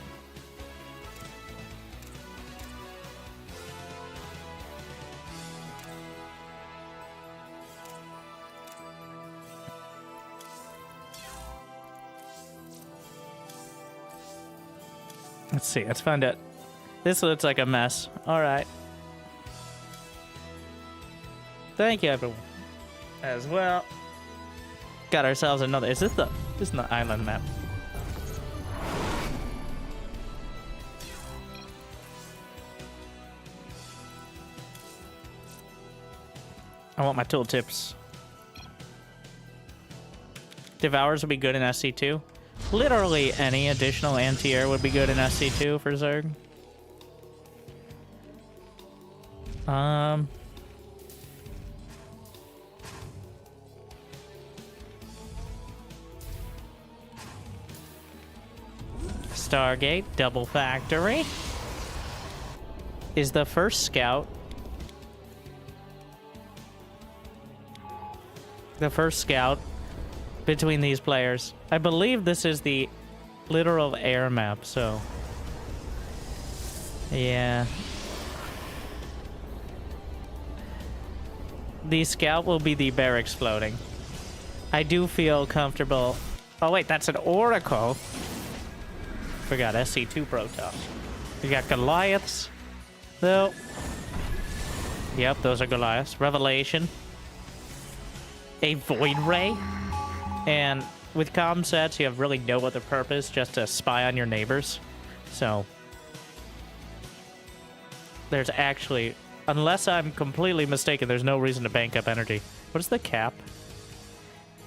Let's see, let's find out. This looks like a mess. Alright. Thank you, everyone. As well. Got ourselves another... Is this the island map? I want my tooltips. Devours would be good in SC2. Literally any additional anti-air would be good in SC2 for Zerg. Stargate, double factory. Is the first scout. The first scout between these players. I believe this is the literal air map, so... Yeah. The scout will be the barracks floating. I do feel comfortable... Oh wait, that's an oracle. We got SC2 Protoss. We got Goliaths, though. Yep, those are Goliaths. Revelation. A Void Ray. And with comm sets, you have really no other purpose just to spy on your neighbors. So, there's actually, unless I'm completely mistaken, there's no reason to bank up energy. What is the cap?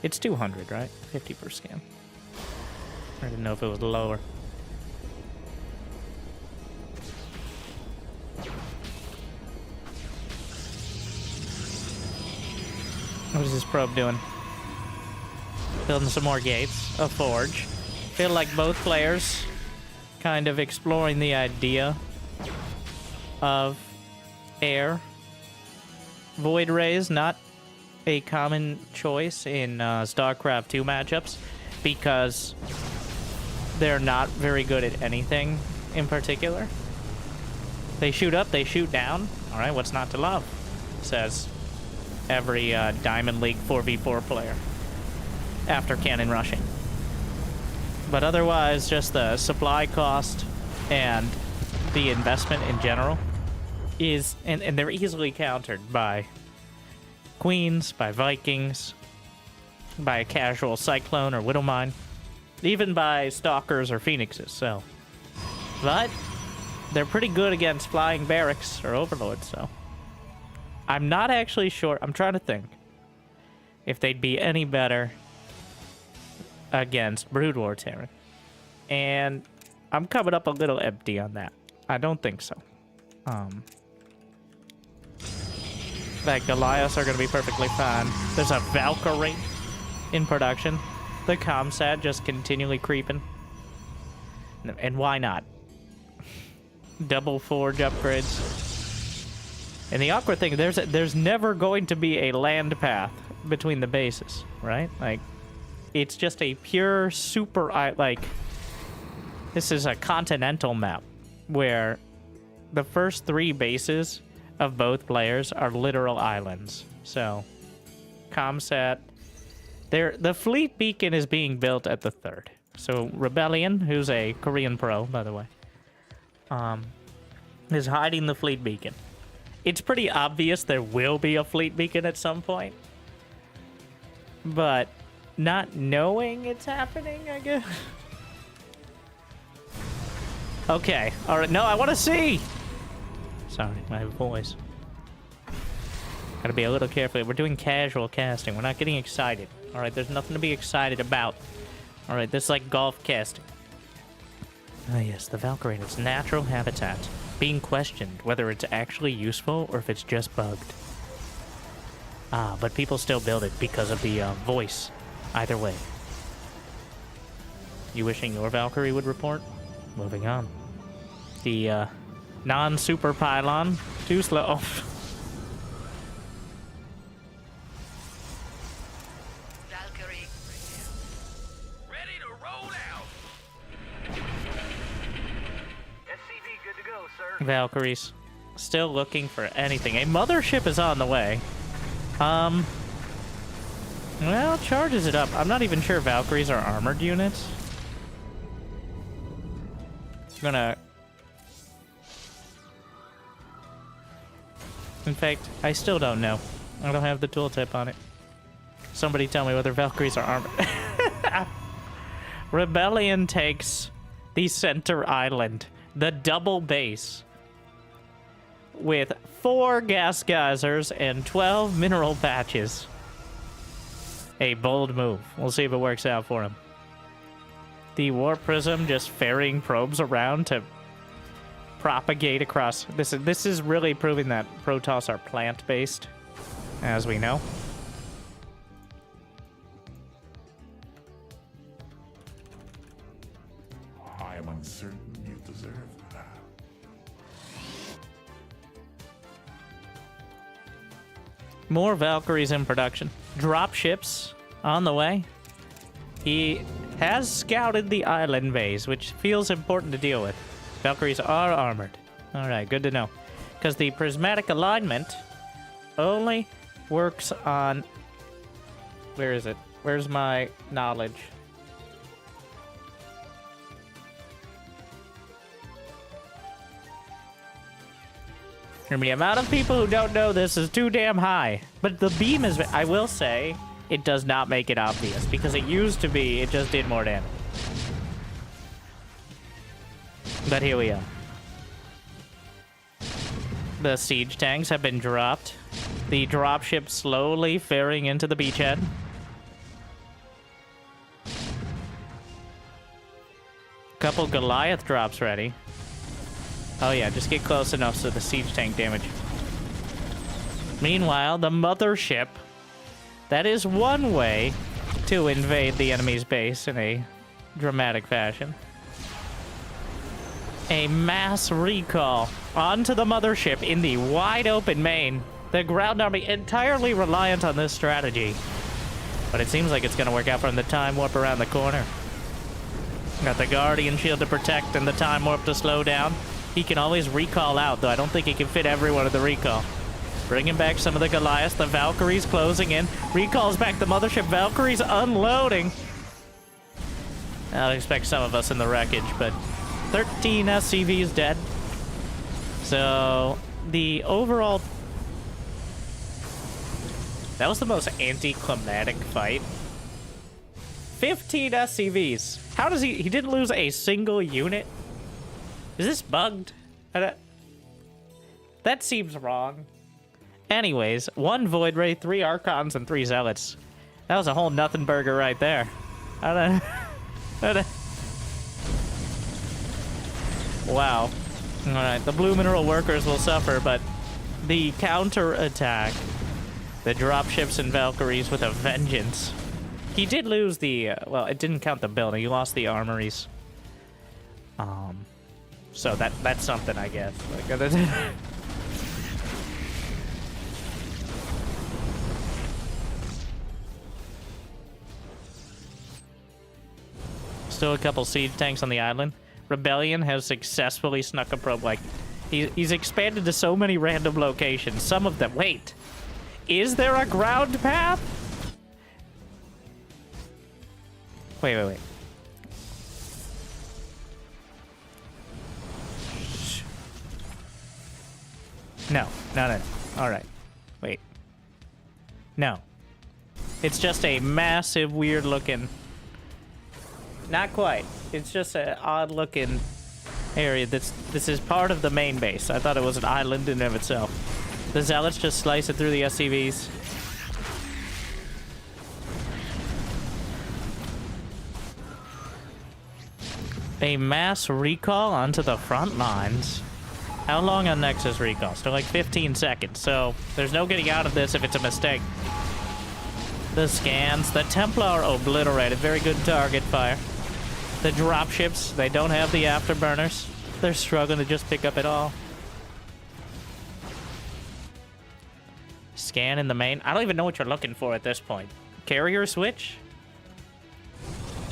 It's 200, right? 50 per scan. I didn't know if it was lower. What is this probe doing? Building some more gates. A forge. Feel like both players kind of exploring the idea of air. Void Rays, not a common choice in StarCraft 2 matchups because they're not very good at anything in particular. They shoot up, they shoot down. Alright, what's not to love? Says every Diamond League 4v4 player after cannon rushing. But otherwise, just the supply cost and the investment in general is, and they're easily countered by Queens, by Vikings, by a casual Cyclone or Widowmine, even by Stalkers or Phoenixes, so. But they're pretty good against flying barracks or Overlords, so. I'm not actually sure, I'm trying to think if they'd be any better against Brood War Terran. And I'm coming up a little empty on that. I don't think so. Like Goliaths are going to be perfectly fine. There's a Valkyrie in production. The comsat just continually creeping. And why not? Double forge upgrades. And the awkward thing, there's never going to be a land path between the bases, right? Like, it's just a pure super, like, this is a continental map where the first 3 bases of both players are literal islands. So, comsat, the fleet beacon is being built at the 3rd. So, Rebellion, who's a Korean pro, by the way, is hiding the fleet beacon. It's pretty obvious there will be a fleet beacon at some point. But not knowing it's happening, I guess. Okay. All right. No, I want to see. Sorry, my voice. Gotta be a little careful. We're doing casual casting. We're not getting excited. All right. There's nothing to be excited about. All right. This is like golf casting. Ah, yes. The Valkyrie in its natural habitat. Being questioned whether it's actually useful or if it's just bugged. Ah, but people still build it because of the voice. Either way. You wishing your Valkyrie would report? Moving on. The non-super pylon. Too slow. Valkyrie. Ready to roll out. SCV good to go, sir. Valkyries. Still looking for anything. A mothership is on the way. Well, charges it up. I'm not even sure Valkyries are armored units. I'm gonna... In fact, I still don't know. I don't have the tooltip on it. Somebody tell me whether Valkyries are armored. Rebellion takes the center island, the double base, with 4 gas geysers and 12 mineral patches. A bold move. We'll see if it works out for him. The War Prism just ferrying probes around to propagate across. This is really proving that Protoss are plant-based, as we know. I am uncertain you deserve that. More Valkyries in production. Dropships on the way. He has scouted the island base, which feels important to deal with. Valkyries are armored. Alright, good to know. Because the prismatic alignment only works on... Where is it? Where's my knowledge? And the amount of people who don't know this is too damn high. But the beam is, I will say, it does not make it obvious, because it used to be, it just did more damage. But here we are. The siege tanks have been dropped. The dropship slowly faring into the beachhead. Couple Goliath drops ready. Oh yeah, just get close enough so the siege tank damage. Meanwhile, the mothership. That is one way to invade the enemy's base in a dramatic fashion. A mass recall onto the mothership in the wide open main. The ground army entirely reliant on this strategy. But it seems like it's going to work out from the time warp around the corner. Got the Guardian Shield to protect and the time warp to slow down. He can always recall out, though I don't think he can fit everyone at the recall. Bringing back some of the Goliaths. The Valkyries closing in. Recalls back the mothership. Valkyries unloading. I'll expect some of us in the wreckage, but 13 SCVs dead. So the overall... That was the most anticlimactic fight. 15 SCVs. How does he didn't lose a single unit? Is this bugged? That seems wrong. Anyways, 1 Void Ray, 3 Archons, and 3 Zealots. That was a whole nothing burger right there. Wow. Alright, the blue mineral workers will suffer, but the counter-attack. The dropships and Valkyries with a vengeance. He did lose the, well, it didn't count the building. He lost the armories. So that's something, I guess. Like, still a couple siege tanks on the island. Rebellion has successfully snuck a probe. Like, he's expanded to so many random locations. Some of them... Wait! Is there a ground path? Wait. No. Alright. Wait. No. It's just a massive, weird-looking... Not quite. It's just an odd-looking area. This is part of the main base. I thought it was an island in and of itself. The Zealots just slice it through the SCVs. A mass recall onto the front lines. How long on Nexus recall? Still like 15 seconds, so there's no getting out of this if it's a mistake. The scans. The Templar obliterated. Very good target fire. The dropships, they don't have the afterburners. They're struggling to just pick up at all. Scan in the main. I don't even know what you're looking for at this point. Carrier switch?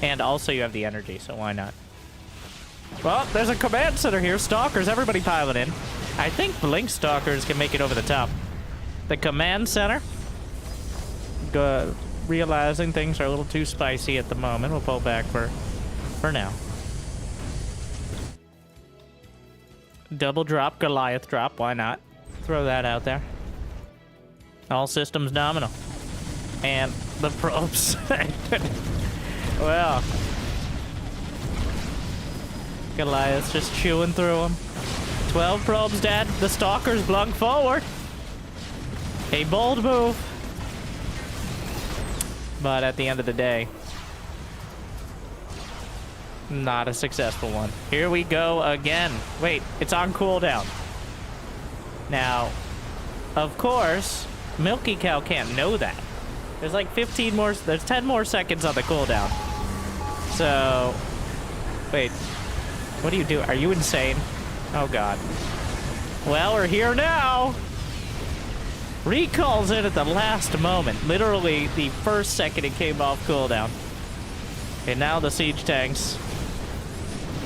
And also you have the energy, so why not? Well, there's a command center here. Stalkers, everybody pilot in. I think Blink Stalkers can make it over the top. The command center. Realizing things are a little too spicy at the moment. We'll pull back for now. Double drop, Goliath drop. Why not? Throw that out there. All systems nominal. And the probes. Well... Goliath's just chewing through them. 12 probes dead. The Stalkers blunk forward. A bold move. But at the end of the day, not a successful one. Here we go again. Wait, it's on cooldown. Now, of course, Milky Cow can't know that. There's like 15 more, there's 10 more seconds on the cooldown. So, wait. What do you do? Are you insane? Oh, God. Well, we're here now. Recalls in at the last moment. Literally, the first second it came off cooldown. And now the siege tanks.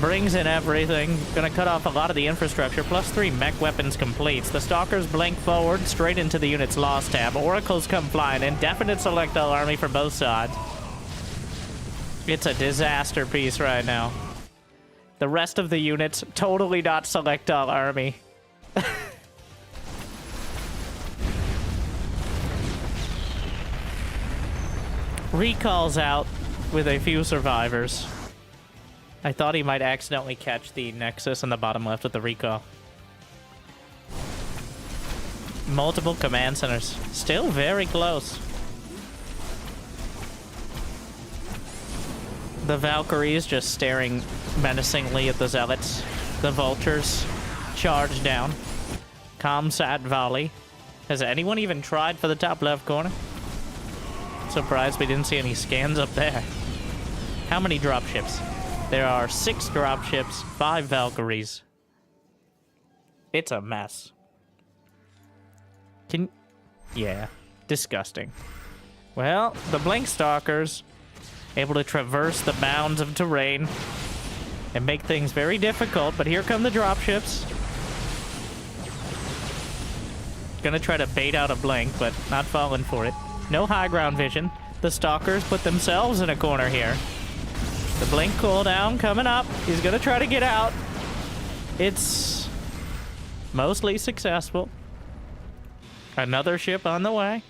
Brings in everything. Gonna cut off a lot of the infrastructure. +3 mech weapons completes. The Stalkers blink forward, straight into the unit's lost tab. Oracles come flying in. Definite select all army from both sides. It's a disaster piece right now. The rest of the units, totally not select all army. Recall's out with a few survivors. I thought he might accidentally catch the Nexus in the bottom left with the recall. Multiple command centers. Still very close. The Valkyries just staring menacingly at the Zealots. The Vultures charge down. Comsat volley. Has anyone even tried for the top left corner? Surprised we didn't see any scans up there. How many dropships? There are 6 dropships, 5 Valkyries. It's a mess. Yeah, disgusting. Well, the Blink Stalkers able to traverse the bounds of terrain and make things very difficult, but here come the dropships. Gonna try to bait out a Blink, but not falling for it. No high ground vision. The Stalkers put themselves in a corner here. The Blink cooldown coming up. He's gonna try to get out. It's mostly successful. Another ship on the way.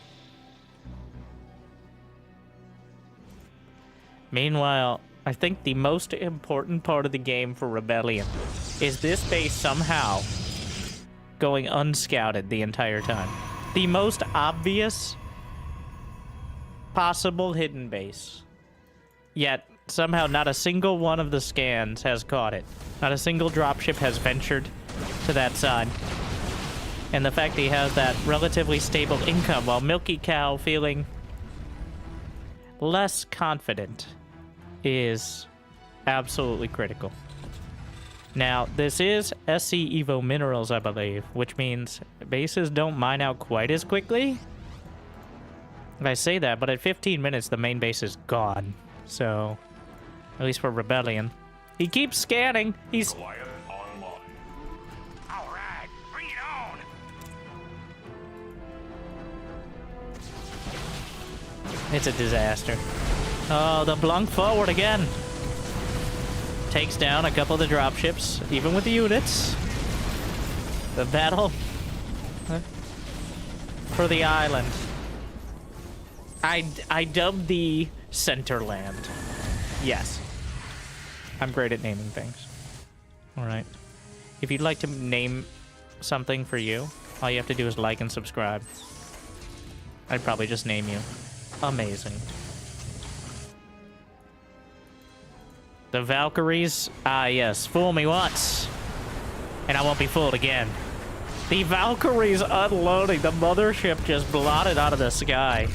Meanwhile, I think the most important part of the game for Rebellion is this base somehow going unscouted the entire time. The most obvious possible hidden base. Yet, somehow not a single one of the scans has caught it. Not a single dropship has ventured to that side. And the fact that he has that relatively stable income while Milky Cow feeling less confident is absolutely critical. Now, this is SC Evo Minerals, I believe, which means bases don't mine out quite as quickly. I say that, but at 15 minutes, the main base is gone. So, at least for Rebellion. He keeps scanning. He's... Quiet online. All right, bring it on. It's a disaster. Oh, the Blunk forward again. Takes down a couple of the dropships, even with the units. The battle for the island. I dubbed the Centerland. Yes. I'm great at naming things. Alright. If you'd like to name something for you, all you have to do is like and subscribe. I'd probably just name you. Amazing. The Valkyries? Ah, yes. Fool me once, and I won't be fooled again. The Valkyries unloading. The mothership just blotted out of the sky.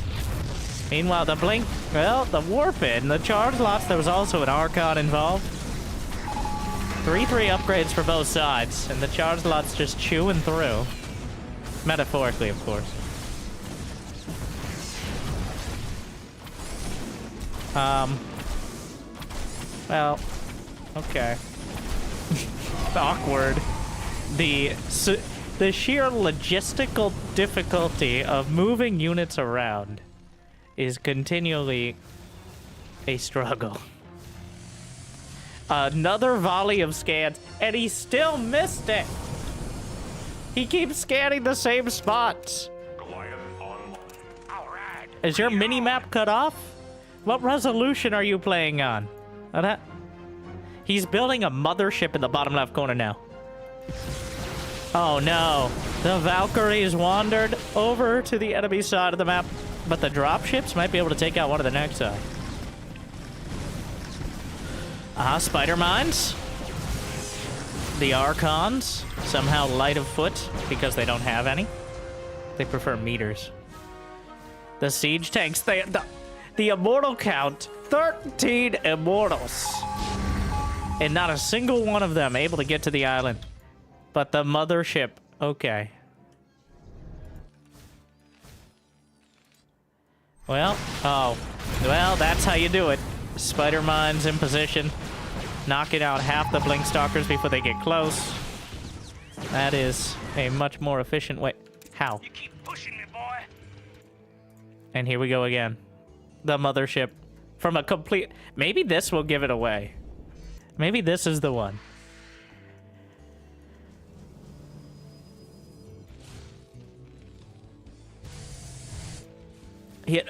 Meanwhile, the Blink... Well, the Warpin, the charge lots, there was also an Archon involved. 3-3 upgrades for both sides, and the charge lots just chewing through. Metaphorically, of course. Well, okay. Awkward. The sheer logistical difficulty of moving units around is continually a struggle. Another volley of scans, and he still missed it. He keeps scanning the same spots. Quiet online. All right. Is your mini-map cut off? What resolution are you playing on? He's building a mothership in the bottom left corner now. Oh no. The Valkyries wandered over to the enemy side of the map, but the dropships might be able to take out one of the next side. Spider mines. The Archons, somehow light of foot because they don't have any. They prefer meters. The siege tanks, the immortal count, 13 immortals. And not a single one of them able to get to the island. But the mothership, okay. Well, well, that's how you do it. Spider mines in position. Knocking out half the Blink Stalkers before they get close. That is a much more efficient way. How? You keep pushing me, boy. And here we go again. The mothership from a complete... Maybe this will give it away. Maybe this is the one.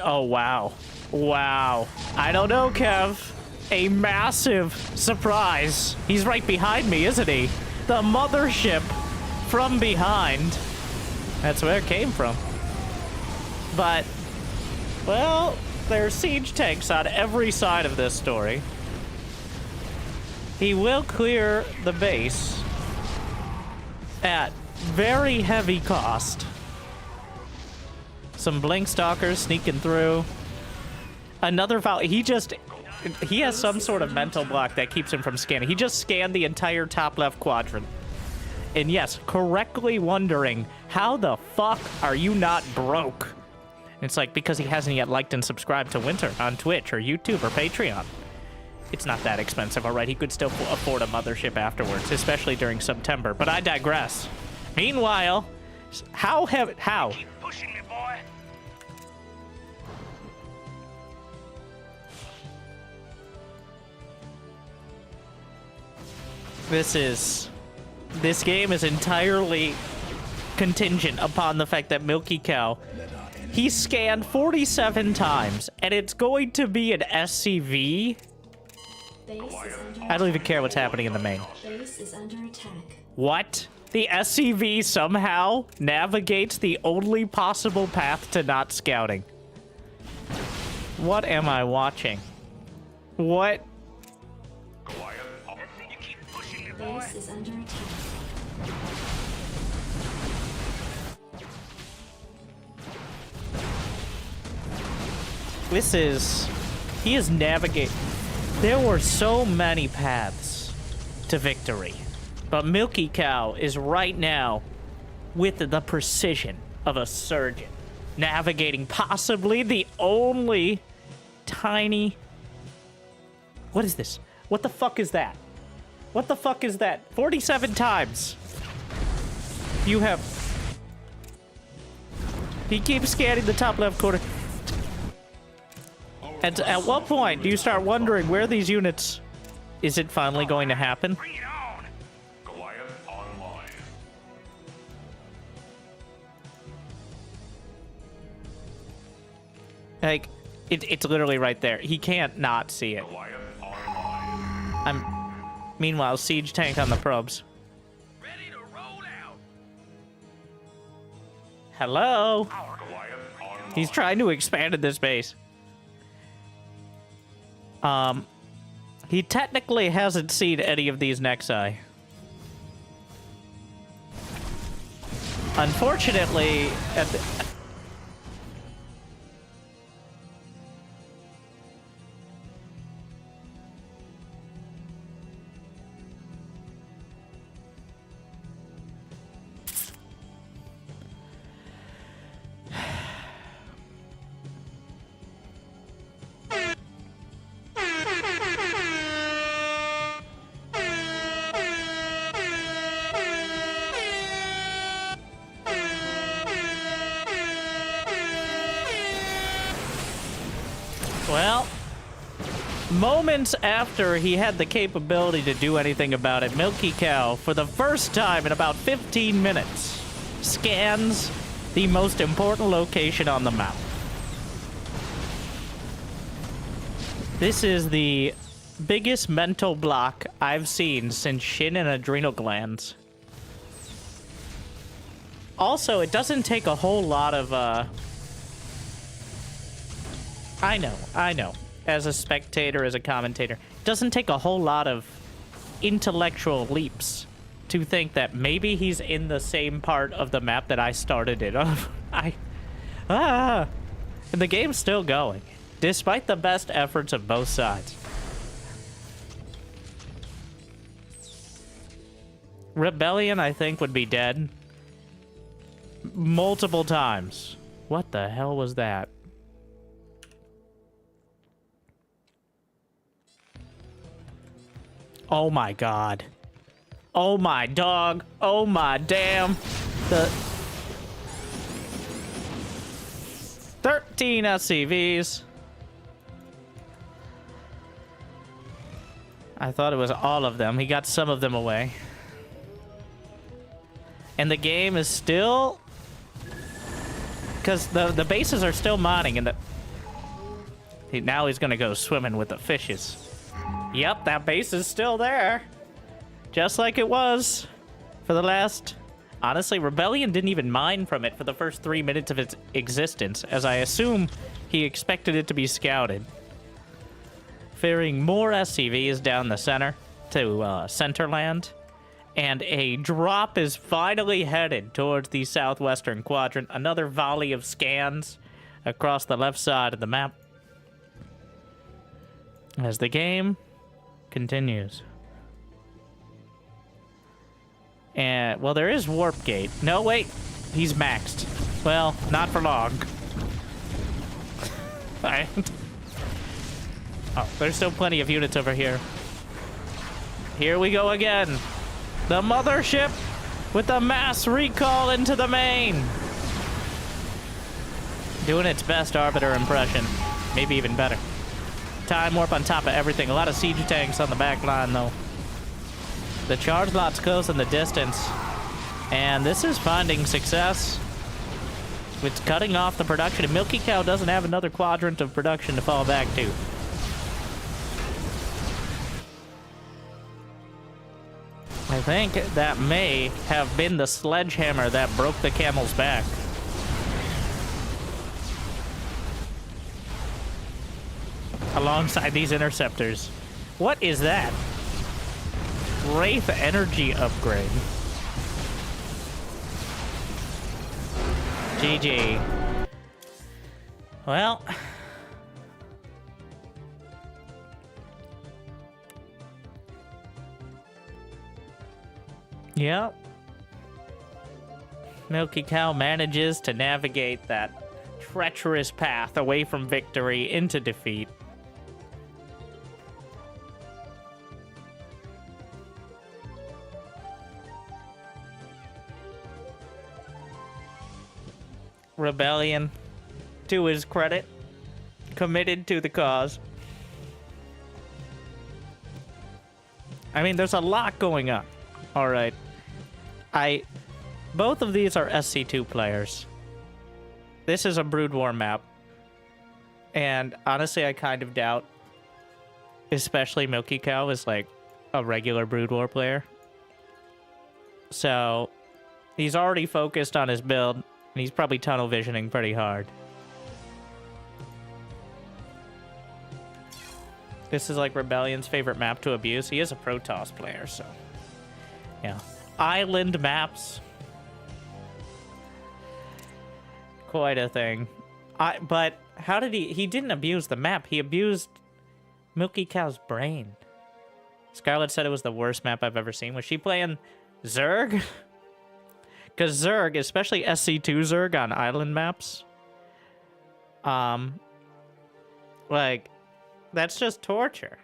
Oh, wow. Wow. I don't know, Kev. A massive surprise. He's right behind me, isn't he? The mothership from behind. That's where it came from. But, well, there's siege tanks on every side of this story. He will clear the base at very heavy cost. Some blink stalkers sneaking through. Another foul. He has some sort of mental block that keeps him from scanning. He just scanned the entire top left quadrant. And yes, correctly wondering, how the fuck are you not broke? It's like, because he hasn't yet liked and subscribed to Winter on Twitch or YouTube or Patreon. It's not that expensive, all right? He could still afford a mothership afterwards, especially during September. But I digress. Meanwhile, how? Keep pushing me, boy. This game is entirely contingent upon the fact that Milky Cow, he scanned 47 times, and it's going to be an SCV. Base is under I don't even care what's happening in the main. Base is under attack. What? The SCV somehow navigates the only possible path to not scouting. What am I watching? What? You keep pushing me, boy. Base is under attack. He is navigating. There were so many paths to victory, but Milky Cow is right now with the precision of a surgeon, navigating possibly the only tiny... What is this? What the fuck is that? What the fuck is that? 47 times. You have... He keeps scanning the top left corner. And at what point do you start wondering where these units... Is it finally going to happen? Bring it on. Goliath online. Like, it's literally right there. He can't not see it. Goliath online. Meanwhile, siege tank on the probes. Ready to roll out. Hello? Goliath online. He's trying to expand in this base. He technically hasn't seen any of these Nexi. Unfortunately, well, moments after he had the capability to do anything about it, Milky Cow, for the first time in about 15 minutes, scans the most important location on the map. This is the biggest mental block I've seen since shin and adrenal glands. Also, it doesn't take a whole lot of, I know. As a spectator, as a commentator, it doesn't take a whole lot of intellectual leaps to think that maybe he's in the same part of the map that I started it on. And the game's still going, despite the best efforts of both sides. Rebellion, I think, would be dead multiple times. What the hell was that? Oh my god. Oh my dog. Oh my damn. The 13 SCVs. I thought it was all of them. He got some of them away. And the game is still... Because the bases are still modding, and Now he's gonna go swimming with the fishes. Yep, that base is still there. Just like it was for the last... Honestly, Rebellion didn't even mine from it for the first 3 minutes of its existence, as I assume he expected it to be scouted. Firing more SCVs down the center to Centerland, and a drop is finally headed towards the southwestern quadrant. Another volley of scans across the left side of the map as the game continues. And, well, there is Warp Gate. No, wait. He's maxed. Well, not for long. Alright. Oh, there's still plenty of units over here. Here we go again. The mothership with the mass recall into the main. Doing its best Arbiter impression. Maybe even better. Time warp on top of everything. A lot of siege tanks on the back line, though. The charge lot's close in the distance. And this is finding success. It's cutting off the production. And Milky Cow doesn't have another quadrant of production to fall back to. I think that may have been the sledgehammer that broke the camel's back. Alongside these interceptors. What is that? Wraith energy upgrade. GG. Well... Yep. Milky Cow manages to navigate that treacherous path away from victory into defeat. Rebellion, to his credit, committed to the cause. I mean, there's a lot going on. All right. Both of these are SC2 players. This is a Brood War map. And honestly, I kind of doubt, especially Milky Cow is like a regular Brood War player. So, he's already focused on his build, and he's probably tunnel visioning pretty hard. This is like Rebellion's favorite map to abuse. He is a Protoss player, so... Yeah. Island maps. Quite a thing. But how did he didn't abuse the map. He abused Milky Cow's brain. Scarlett said it was the worst map I've ever seen. Was she playing Zerg? Because Zerg, especially SC2 Zerg on island maps, like, that's just torture.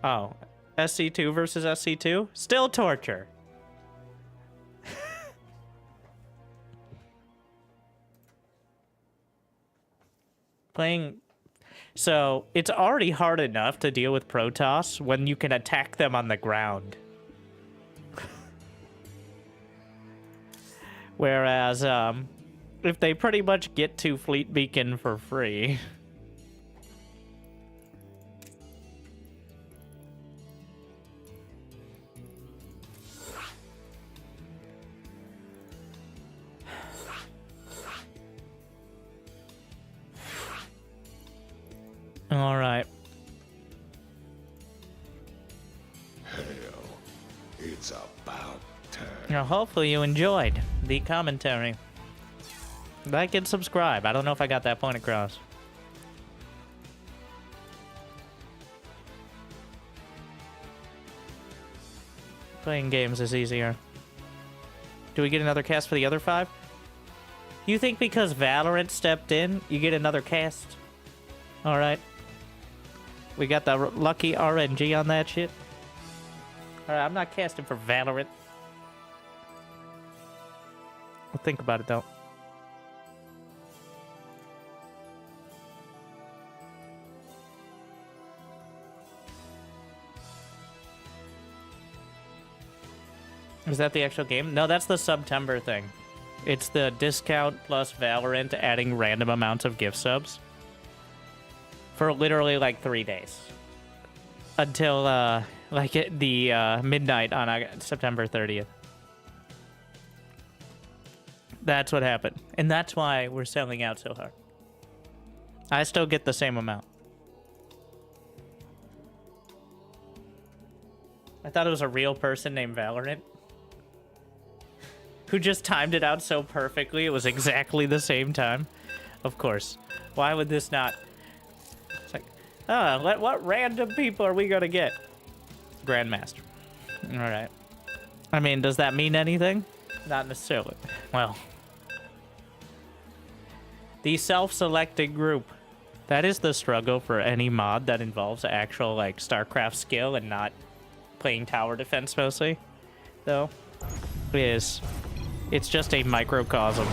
Oh, SC2 versus SC2? Still torture. Playing... So, it's already hard enough to deal with Protoss when you can attack them on the ground. Whereas, if they pretty much get to Fleet Beacon for free... Alright. Hell, it's about time. Now, hopefully you enjoyed the commentary. Like and subscribe. I don't know if I got that point across. Playing games is easier. Do we get another cast for the other 5? You think because Valorant stepped in, you get another cast? Alright. We got the lucky RNG on that shit. Alright, I'm not casting for Valorant. I'll think about it, though. Is that the actual game? No, that's the September thing. It's the discount plus Valorant adding random amounts of gift subs. for literally like 3 days. Until like at the midnight on September 30th. That's what happened. And that's why we're selling out so hard. I still get the same amount. I thought it was a real person named Valorant who just timed it out so perfectly. It was exactly the same time. Of course. Why would this not? It's like, what random people are we gonna get? Grandmaster. All right. I mean, does that mean anything? Not necessarily. Well, the self-selected group. That is the struggle for any mod that involves actual like StarCraft skill and not playing tower defense mostly, though. It's just a microcosm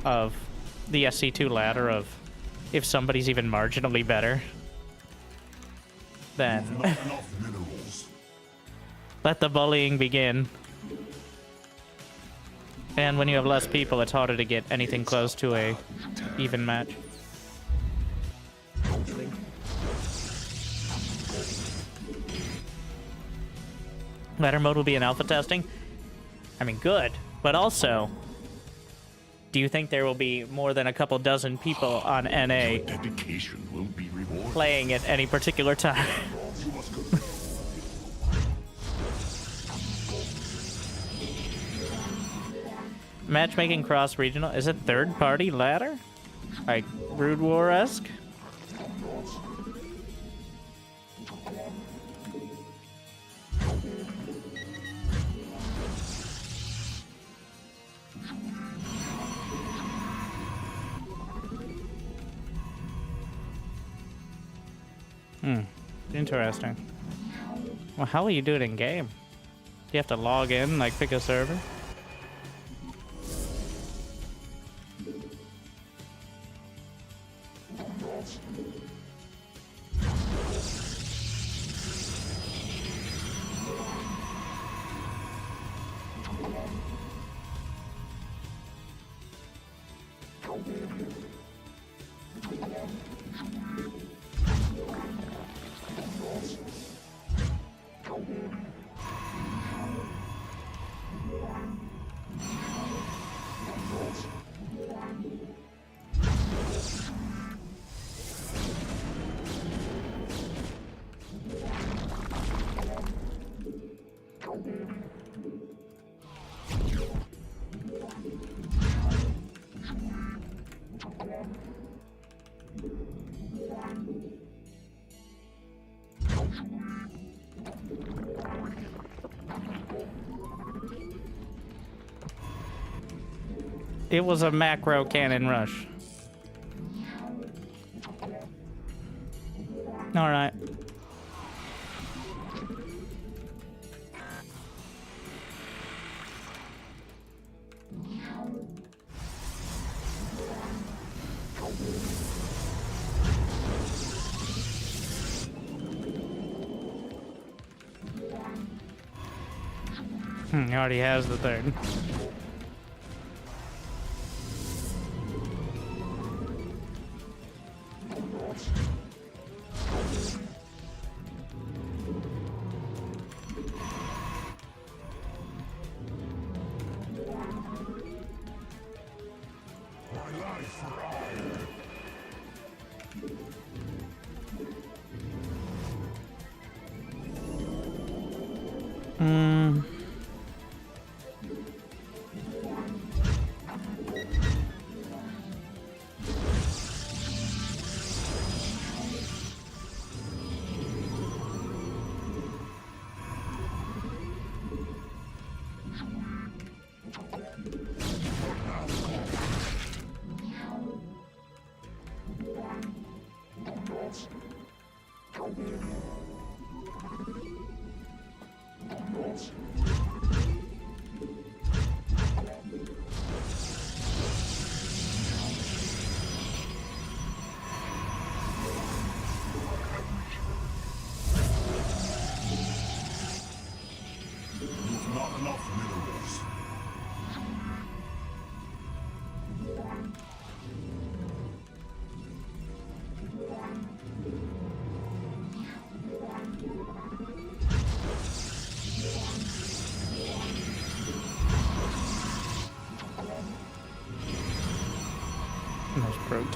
of the SC2 ladder of if somebody's even marginally better, then let the bullying begin. And when you have less people, it's harder to get anything close to a even match. Ladder mode will be in alpha testing. I mean, good, but also, do you think there will be more than a couple dozen people on NA Dedication will be rewarded. playing at any particular time? Matchmaking cross-regional. Is it third-party ladder? Like Brood War-esque? Interesting. Well, how will you do it in game? Do you have to log in, like pick a server? It was a macro cannon rush. All right. He already has the third.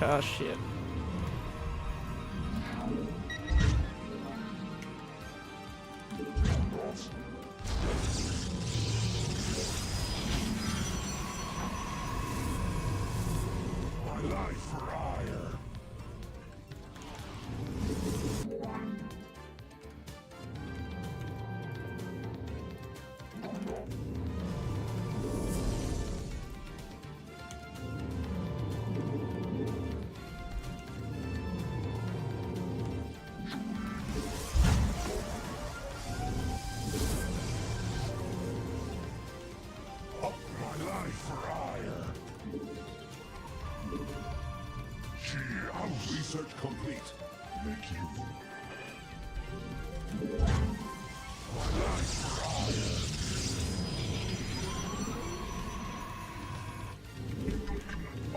Protoss shit. My life for hire. Up my life for hire. House research complete. Make you. My life for hire.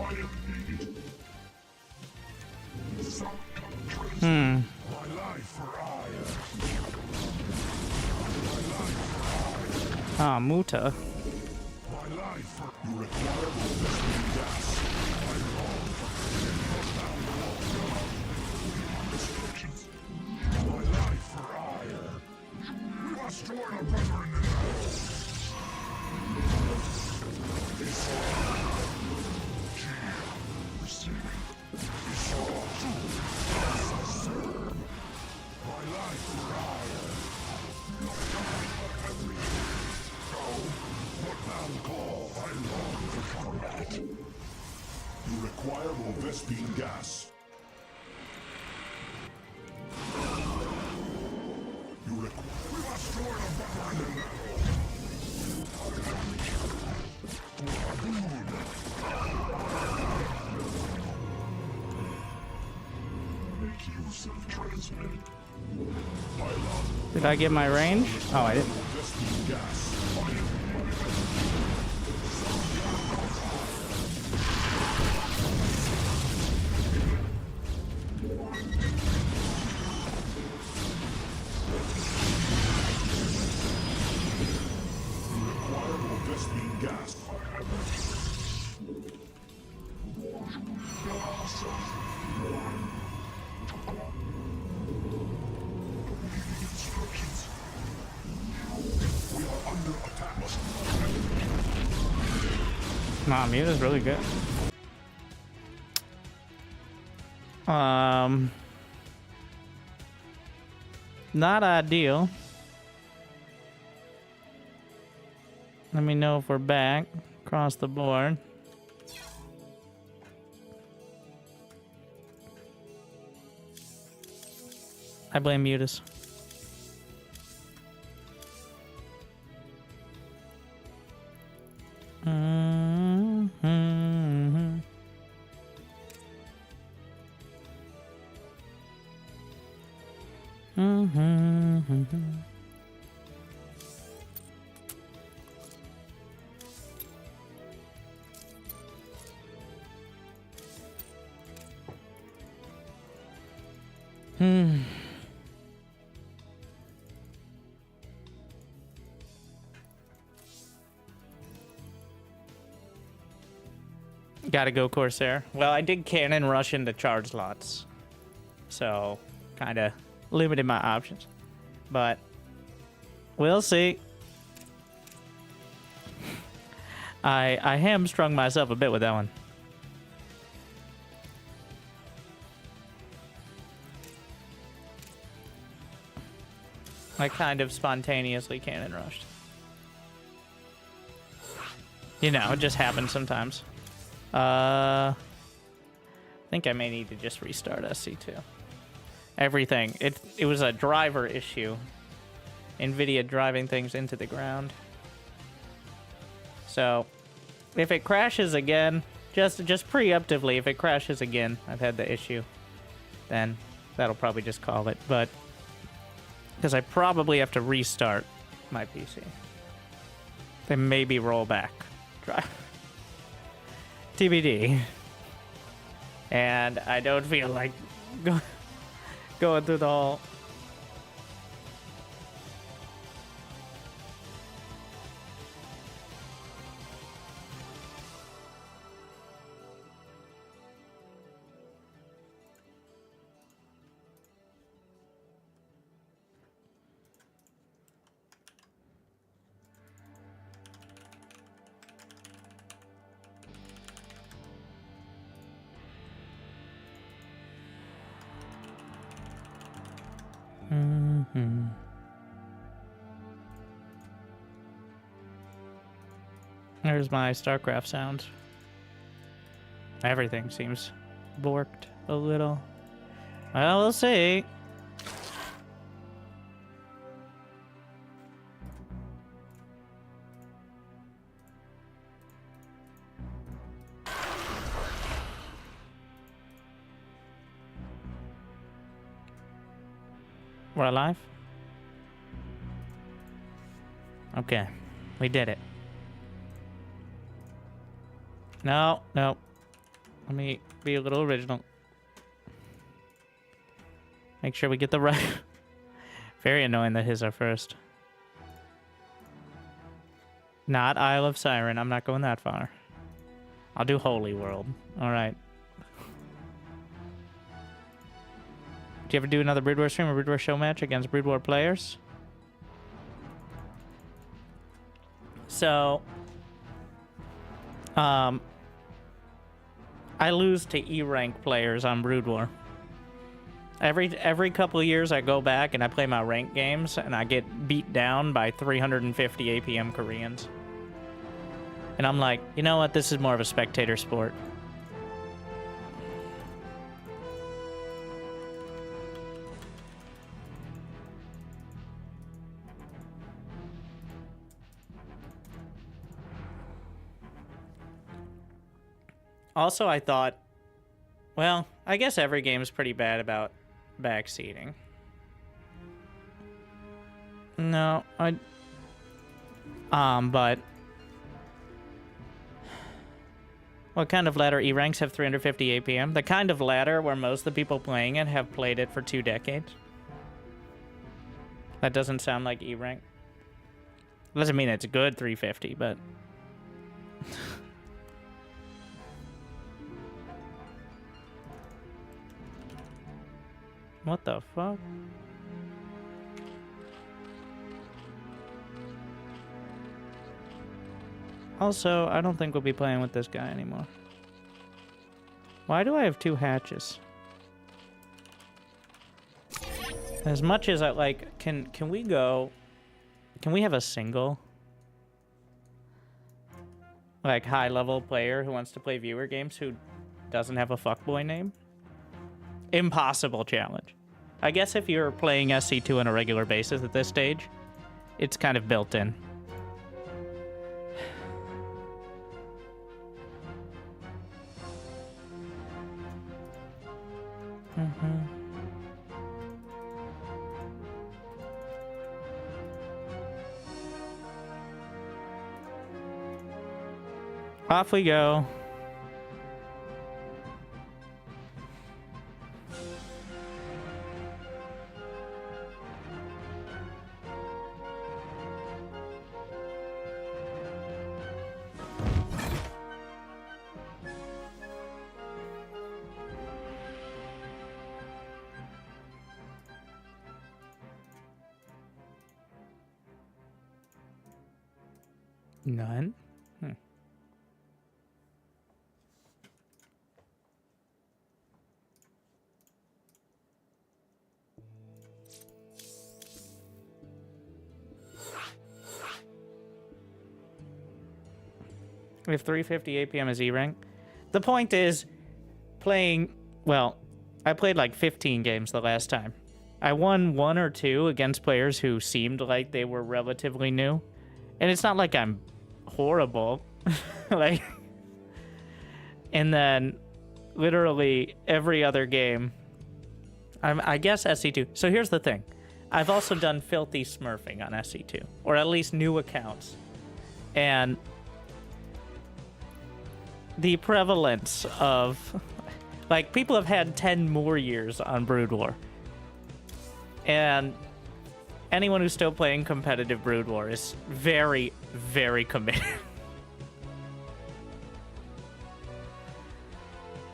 I am needed. Some countries. My life for hire. My life for hire. Ah, Muta. My life for. You require investment gas. I long for instructions. My life for hire. We must join our brethren in battle. Receiving. My life for hire. What thou call, I long for combat. You require more Vespine gas. You require. We must join our brethren in battle. Make use of transmit. Pylon. Did I get my range? Oh, I didn't. Vespine gas. Require more Vespine gas. Instructions. We are under attack. Nah, Muta's really good. Not ideal. Let me know if we're back across the board. I blame Mutas. Gotta go Corsair. Well, I did cannon rush into charge slots, so kind of limited my options. But we'll see. I hamstrung myself a bit with that one. I kind of spontaneously cannon rushed. You know, it just happens sometimes. I think I may need to just restart SC2. Everything. It was a driver issue. NVIDIA driving things into the ground. So, if it crashes again, just preemptively, if it crashes again, I've had the issue, then that'll probably just call it. But, because I probably have to restart my PC. Then maybe roll back. Drive. TBD. And I don't feel like going through the whole... There's my StarCraft sound. Everything seems borked a little. Well, we'll see. We're alive? Okay. We did it. No, no. Let me be a little original. Make sure we get the right... Very annoying that his are first. Not Isle of Siren. I'm not going that far. I'll do Holy World. Alright. Do you ever do another Brood War stream or Brood War show match against Brood War players? So... I lose to E-rank players on Brood War. Every couple of years I go back and I play my rank games and I get beat down by 350 APM Koreans. And I'm like, you know what? This is more of a spectator sport. Also, I thought, well, I guess every game is pretty bad about backseating. No, but what kind of ladder? E-ranks have 350 APM. The kind of ladder where most of the people playing it have played it for 2 decades. That doesn't sound like E-rank. Doesn't mean it's good 350, but... What the fuck? Also, I don't think we'll be playing with this guy anymore. Why do I have 2 hatches? As much as I like, can we go... Can we have a single... like, high-level player who wants to play viewer games who doesn't have a fuckboy name? Impossible challenge. I guess if you're playing SC2 on a regular basis at this stage, it's kind of built in. Off we go. None? If 350 APM is E-rank. The point is, playing... Well, I played like 15 games the last time. I won 1 or 2 against players who seemed like they were relatively new. And it's not like I'm horrible. Like... And then, literally, every other game... I guess SC2. So here's the thing. I've also done filthy smurfing on SC2. Or at least new accounts. And... the prevalence of... like, people have had 10 more years on Brood War. And anyone who's still playing competitive Brood War is very, very committed.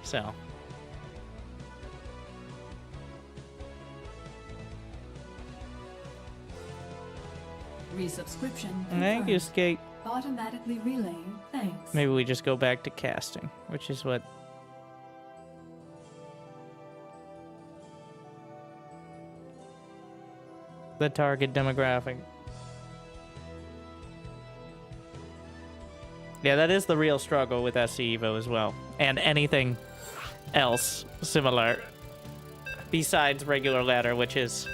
So... Resubscription. Thank you, confirmed. Skate. Automatically relaying. Thanks. Maybe we just go back to casting, which is what... the target demographic. Yeah, that is the real struggle with SC Evo as well. And anything else similar besides regular ladder, which is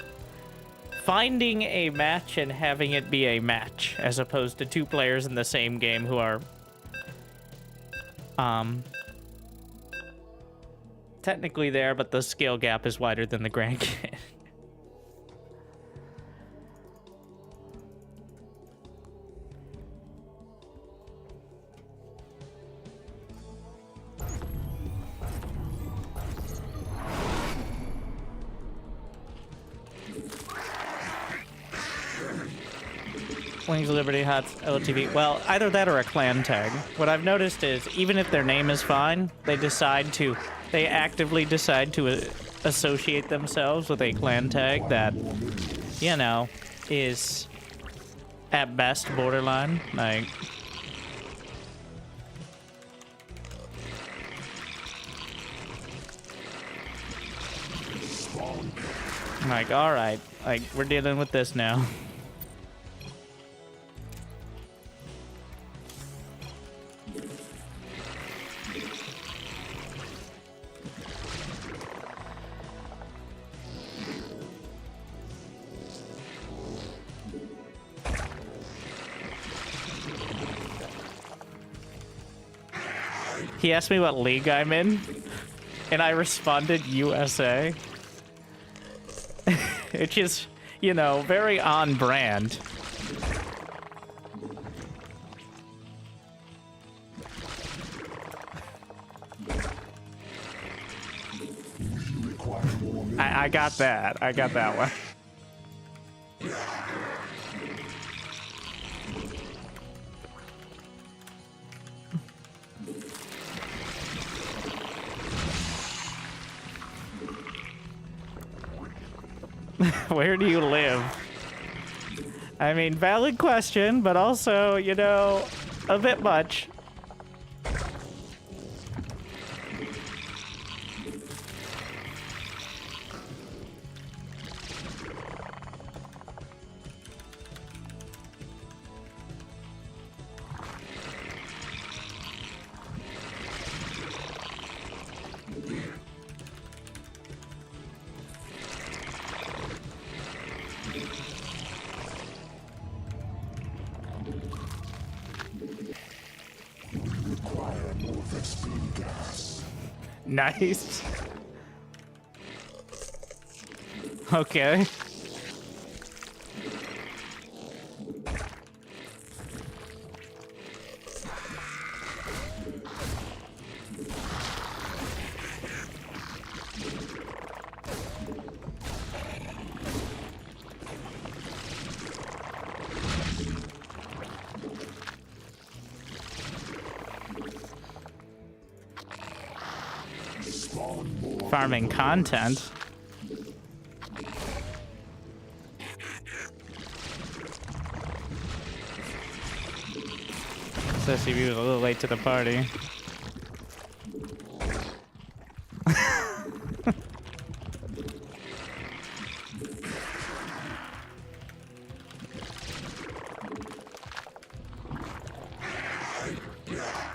finding a match and having it be a match, as opposed to two players in the same game who are technically there, but the skill gap is wider than the Grand Kid. Wings of Liberty, Hots, LTV. Well, either that or a clan tag. What I've noticed is, even if their name is fine, they actively decide to associate themselves with a clan tag that, you know, is at best borderline. Like, alright, like, we're dealing with this now. He asked me what league I'm in, and I responded USA. Which is, you know, very on brand. I got that. I got that one. Where do you live? I mean, valid question, but also, you know, a bit much. Nice. Okay. Farming content. SCB was a little late to the party.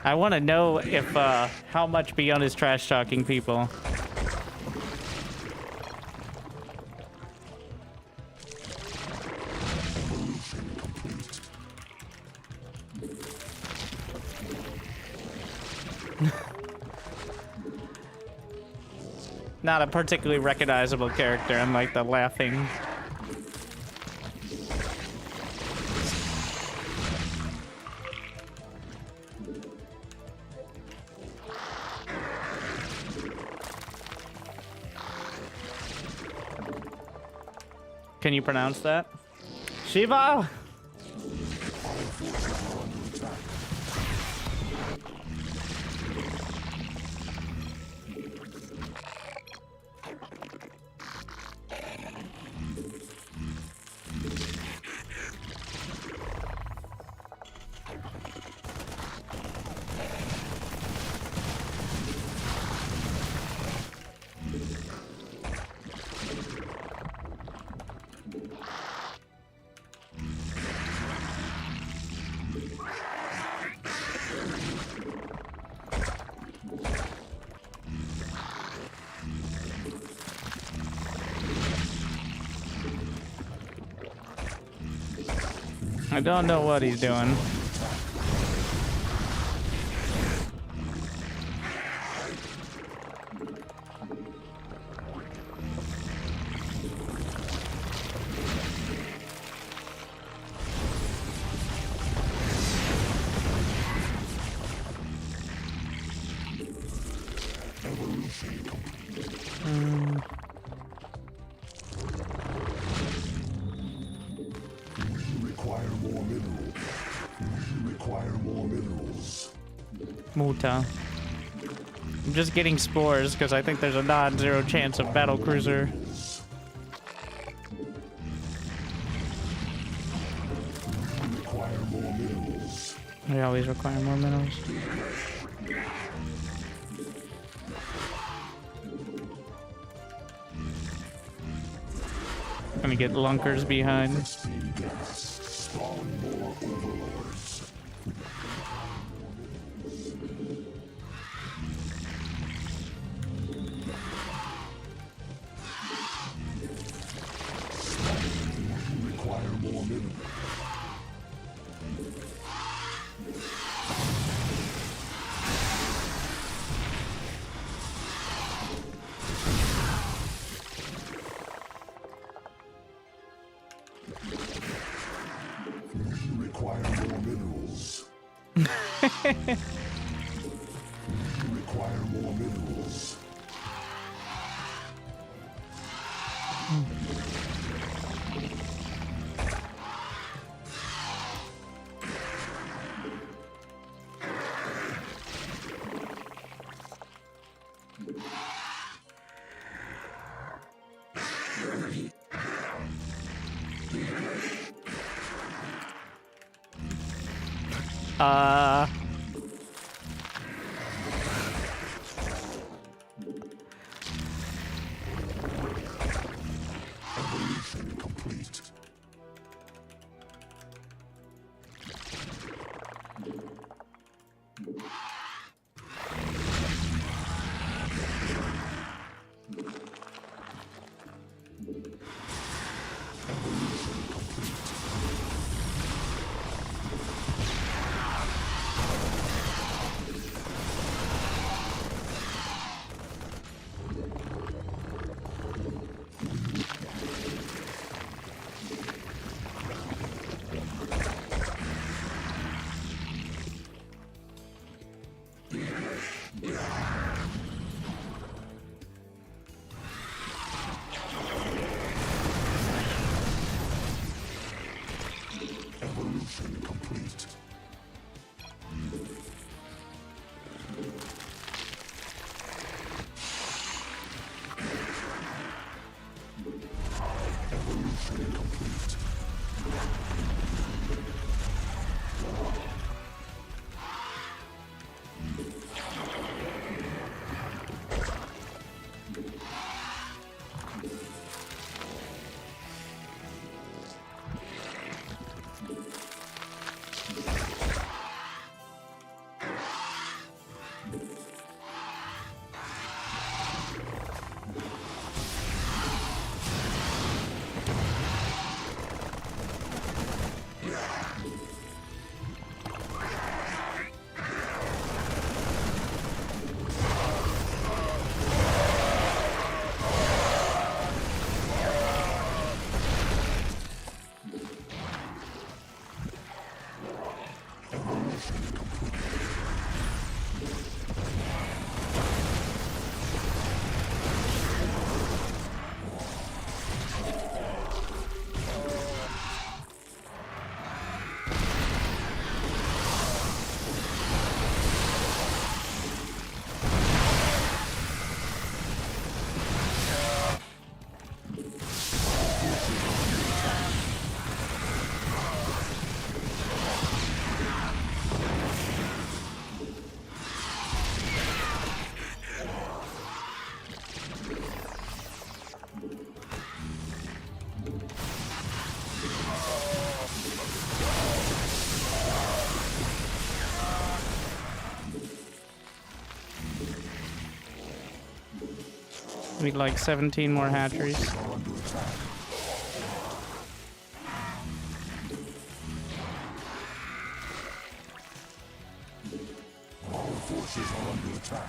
I want to know if how much Beyond is trash talking people. Not a particularly recognizable character, unlike the laughing. Can you pronounce that? Shiva? I don't know what he's doing. Muta. I'm just getting spores because I think there's a non-zero chance of battlecruiser. We always require more minerals. Gonna get lunkers behind. We'd like 17 more hatcheries. attack.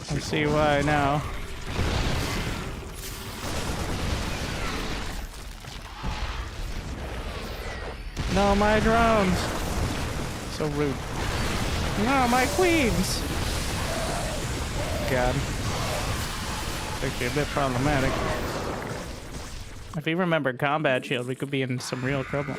I see why now. No, my drones! So rude. No, my queens! God. Actually a bit problematic. If he remembered combat shield, we could be in some real trouble.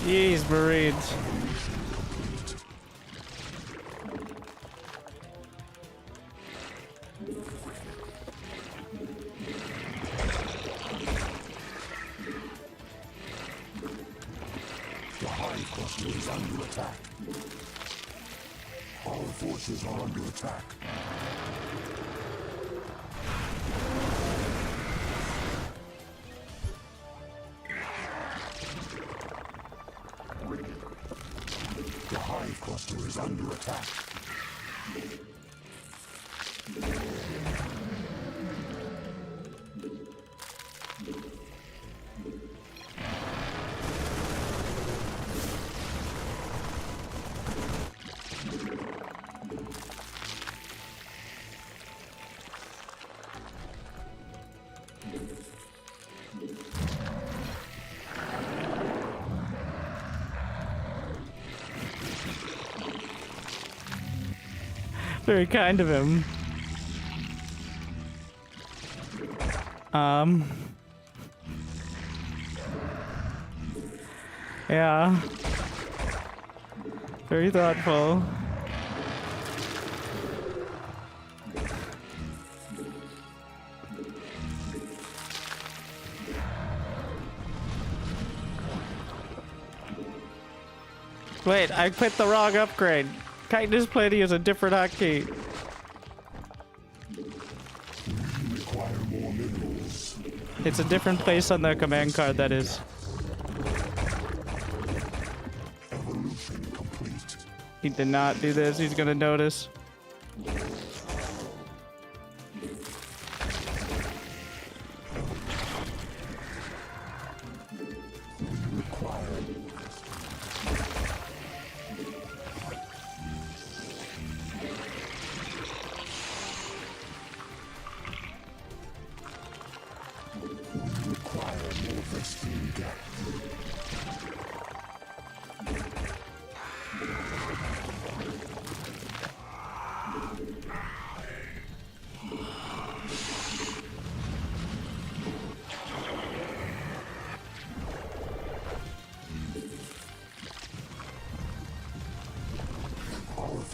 Jeez, Marines. The High Cluster is under attack. Our forces are under attack. The Hive Cluster is under attack. Very kind of him. Yeah. Very thoughtful. Wait, I quit the wrong upgrade. Kindness Plenty is a different hotkey. Require more minerals. It's a different place on the command card, that is. Evolution complete. He did not do this, he's gonna notice.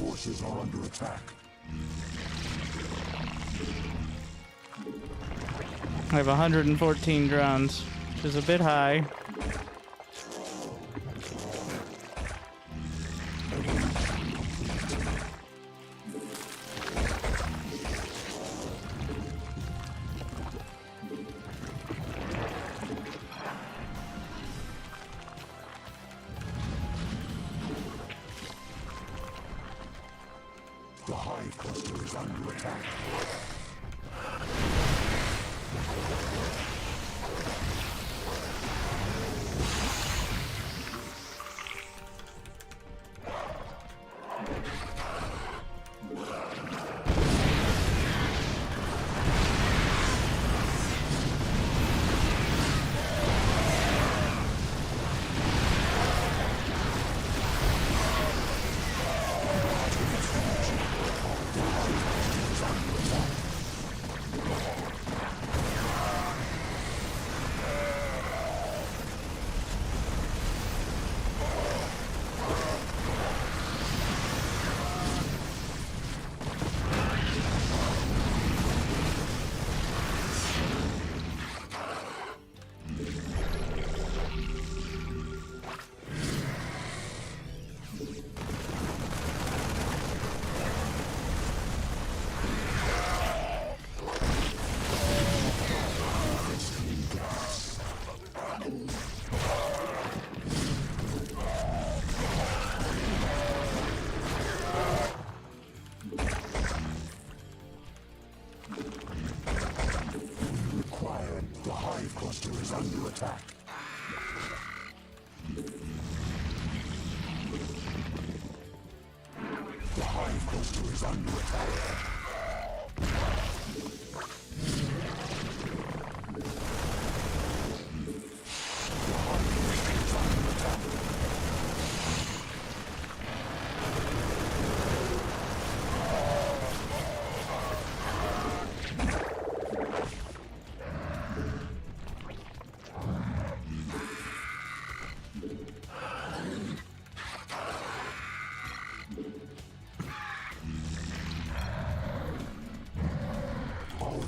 forces are under attack. I have 114 drones, which is a bit high. The hive cluster is under attack.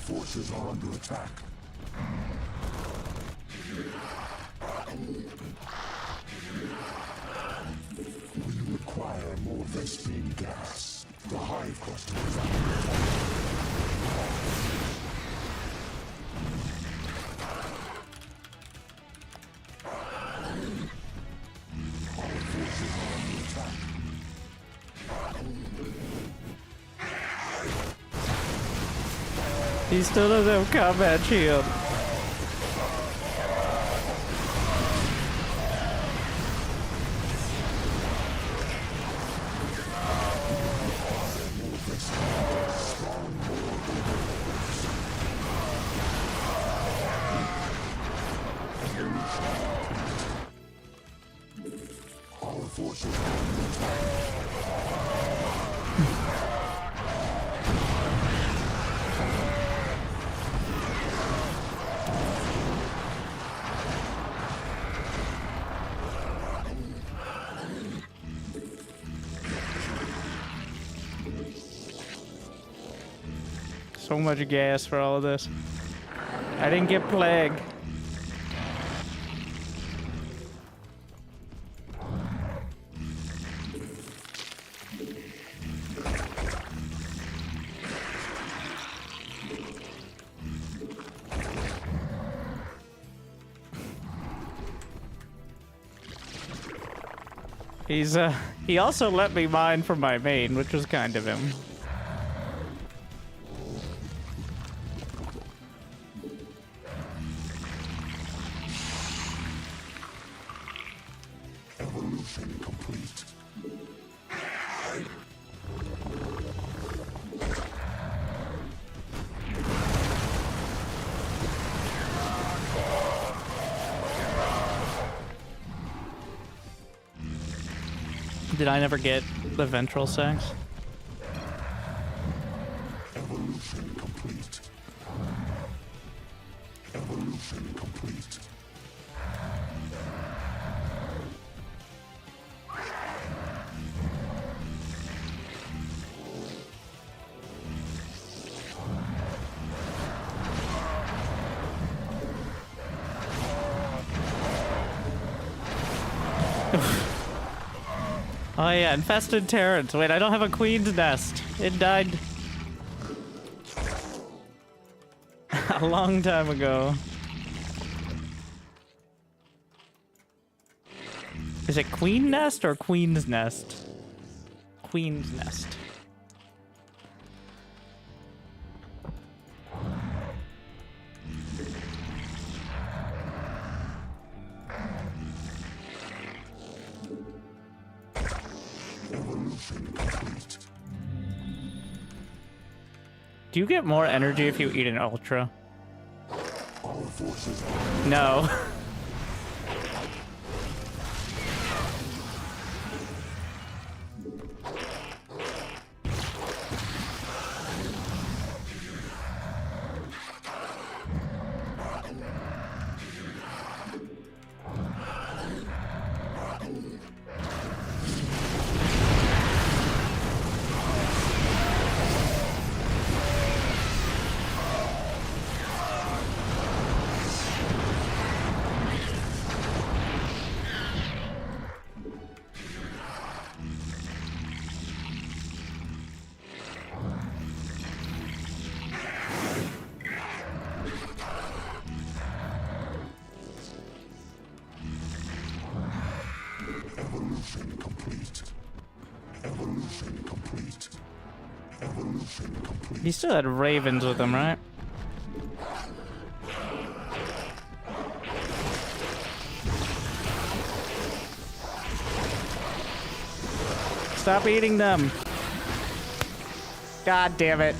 Forces are under attack. We require more Vespene gas. The hive cluster is under attack. Our forces are under attack. He still doesn't have combat shield. Our forces are under attack. So much gas for all of this. I didn't get plague. He also let me mine from my main, which was kind of him. Evolution complete. Did I never get the ventral sex? Evolution complete. Evolution complete. Oh yeah, infested Terrans. Wait, I don't have a queen's nest. It died a long time ago. Is it queen nest or queen's nest? Queen's nest. Do you get more energy if you eat an ultra? No. He still had ravens with him, right? Stop eating them. God damn it.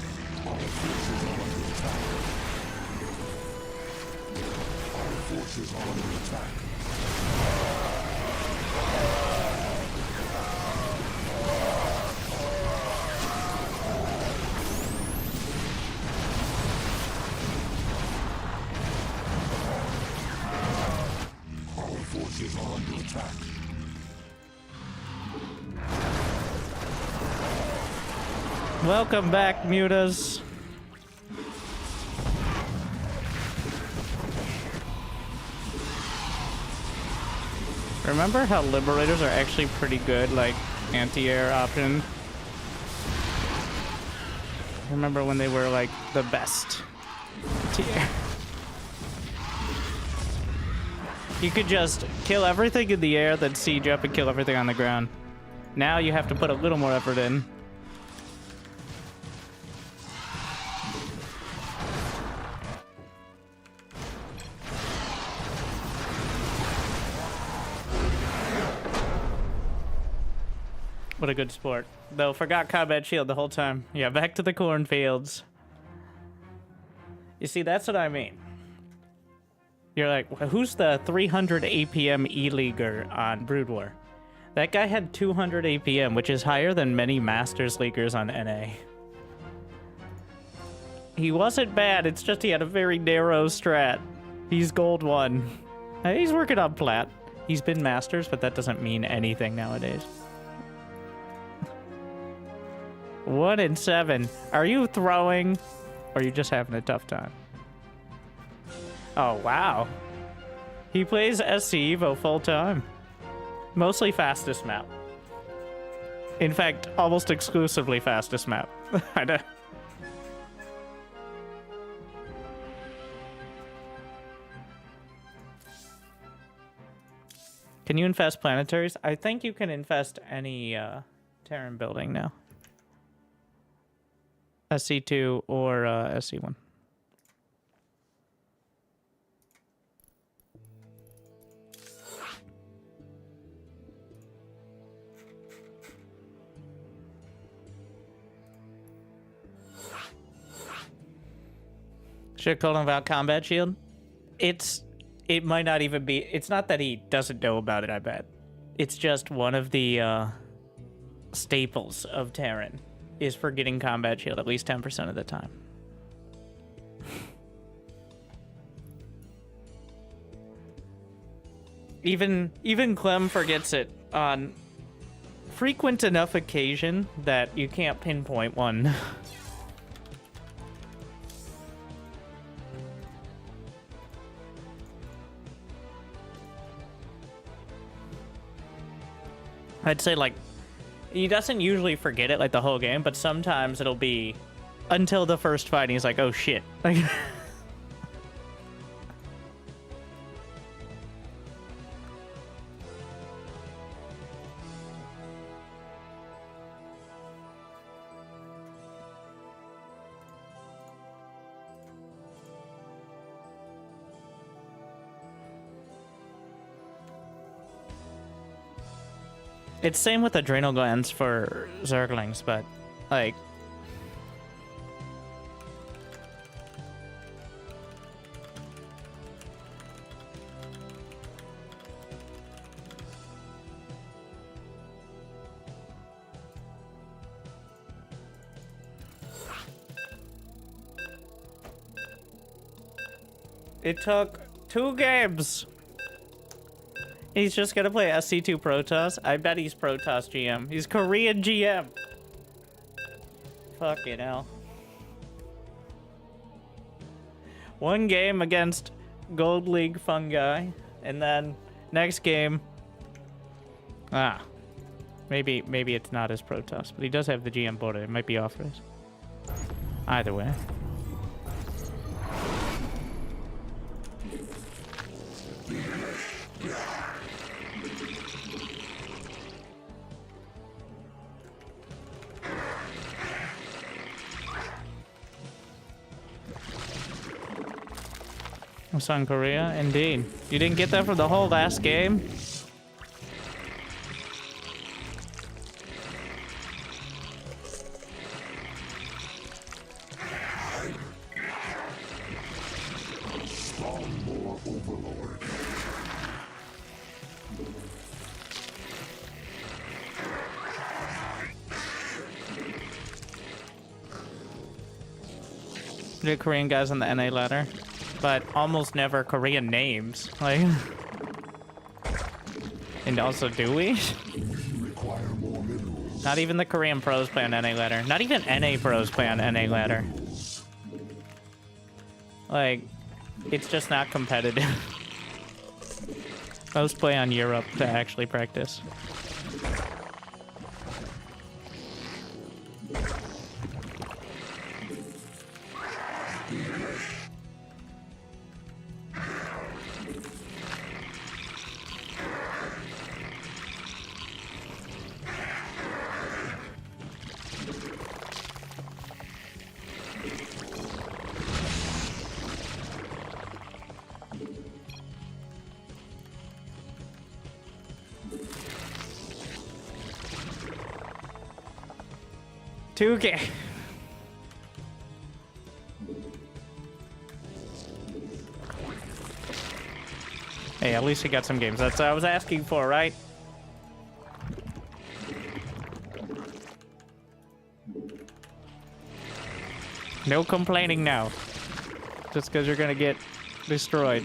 Welcome back, mutas. Remember how liberators are actually pretty good, like anti-air option? Remember when they were like the best tier? You could just kill everything in the air, then siege up and kill everything on the ground. Now you have to put a little more effort in. What a good sport. Though, forgot combat shield the whole time. Yeah, back to the cornfields. You see, that's what I mean. You're like, who's the 300 APM E-Leaguer on Brood War? That guy had 200 APM, which is higher than many Masters Leaguers on NA. He wasn't bad, it's just he had a very narrow strat. He's gold 1. He's working on plat. He's been Masters, but that doesn't mean anything nowadays. 1 in 7. Are you throwing, or are you just having a tough time? Oh, wow. He plays SC Evo full time. Mostly fastest map. In fact, almost exclusively fastest map. I know. Can you infest planetaries? I think you can infest any Terran building now. SC2 or SC1. Should have called him about combat shield. It might not even be. It's not that he doesn't know about it. I bet it's just one of the staples of Terran. Is for getting combat shield at least 10% of the time. Even Clem forgets it on frequent enough occasion that you can't pinpoint one. I'd say like He doesn't usually forget it like the whole game, but sometimes it'll be until the first fight and he's like, oh shit. Like it's same with adrenal glands for Zerglings, but like it took 2 games. He's just gonna play SC2 Protoss. I bet he's Protoss GM. He's Korean GM. Fucking hell. 1 game against Gold League Fungi, and then next game. Maybe it's not his Protoss, but he does have the GM border. It might be off race. Either way. South Korea, indeed. You didn't get that for the whole last game? The Korean guys on the NA ladder, but almost never Korean names. Like, and also, do we? Not even the Korean pros play on NA ladder. Not even NA pros play on NA ladder. Like, it's just not competitive. Most play on Europe to actually practice. Okay. Hey, at least he got some games. That's what I was asking for, right? No complaining now. Just because you're gonna get destroyed.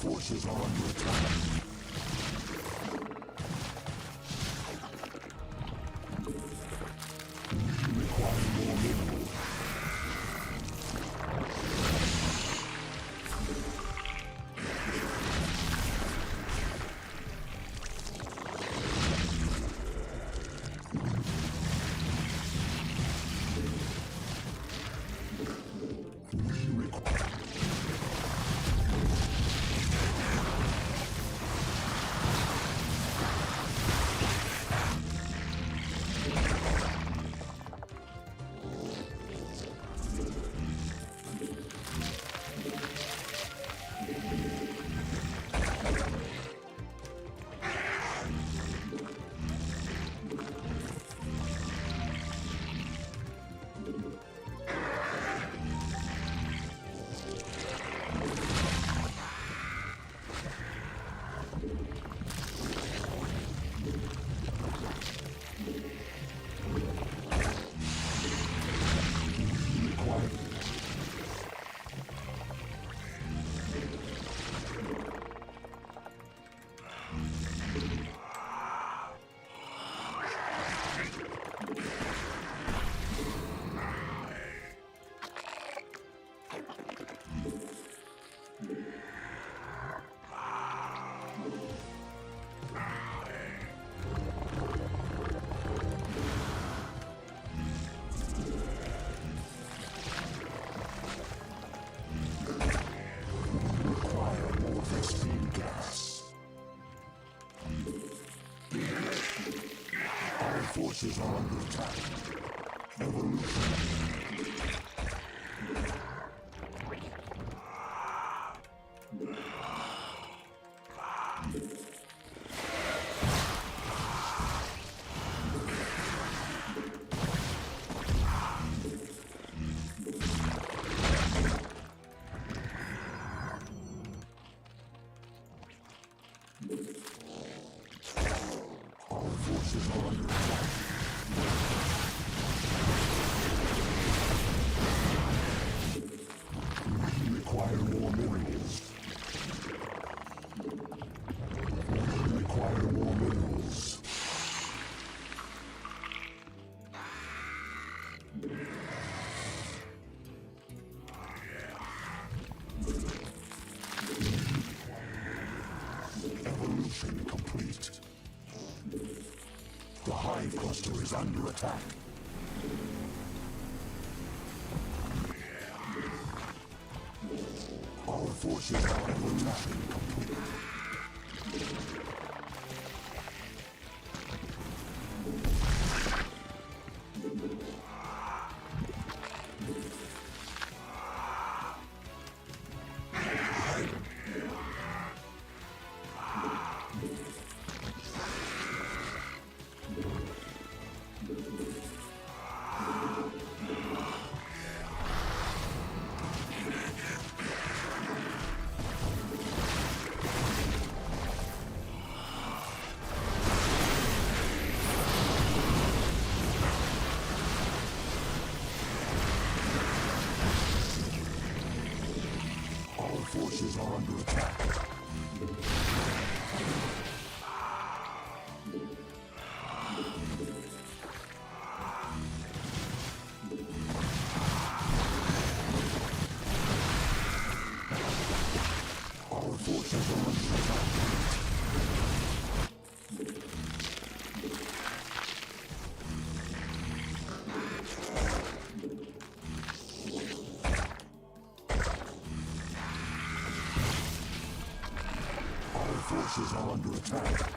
Forces are under attack. Require more minerals. Forces are under attack. Evolution. Our forces are under attack. Require more minerals. Require more minerals. Evolution complete. The hive cluster is under attack. Our forces are evolution complete. Forces are under attack. Our forces are under attack. Forces are under attack.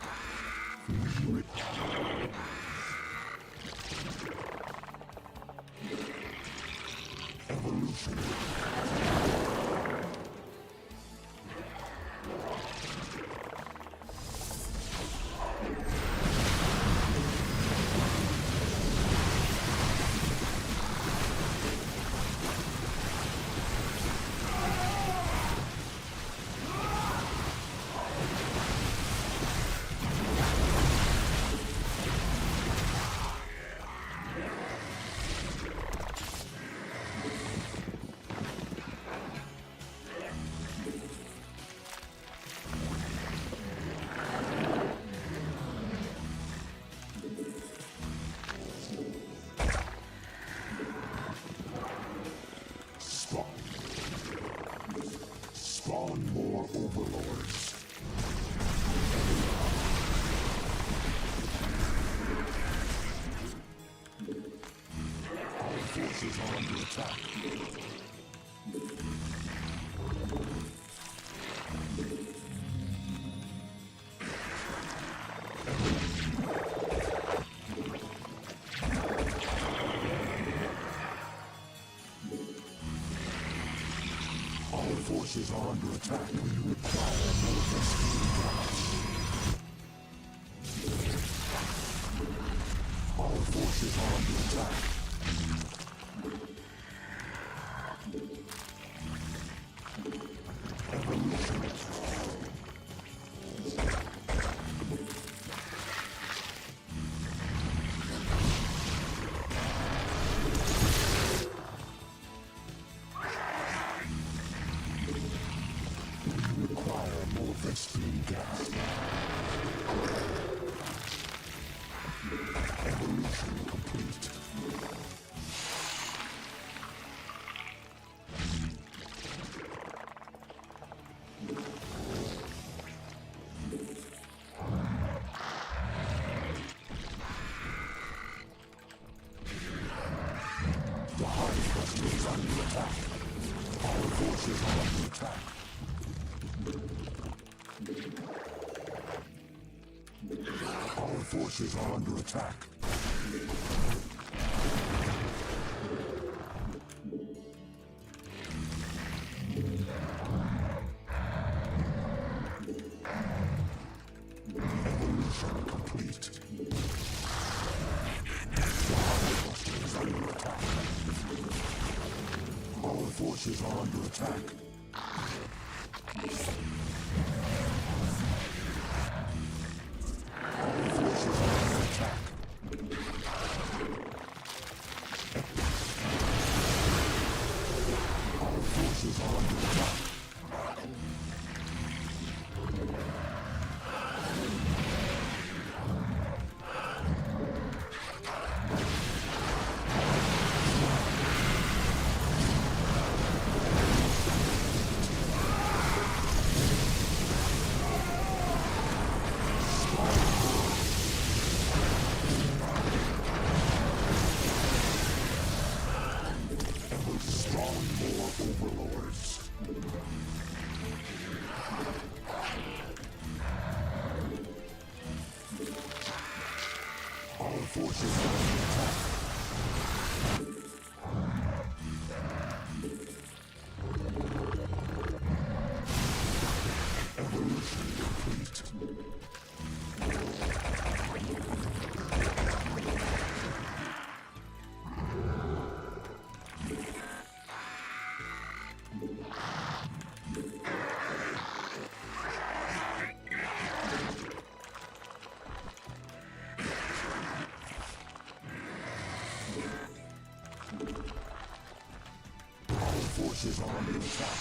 are under attack. We require more rescue gas. Our forces are under attack. Our forces are under attack. Evolution complete. Our forces are under attack. Forces are under attack.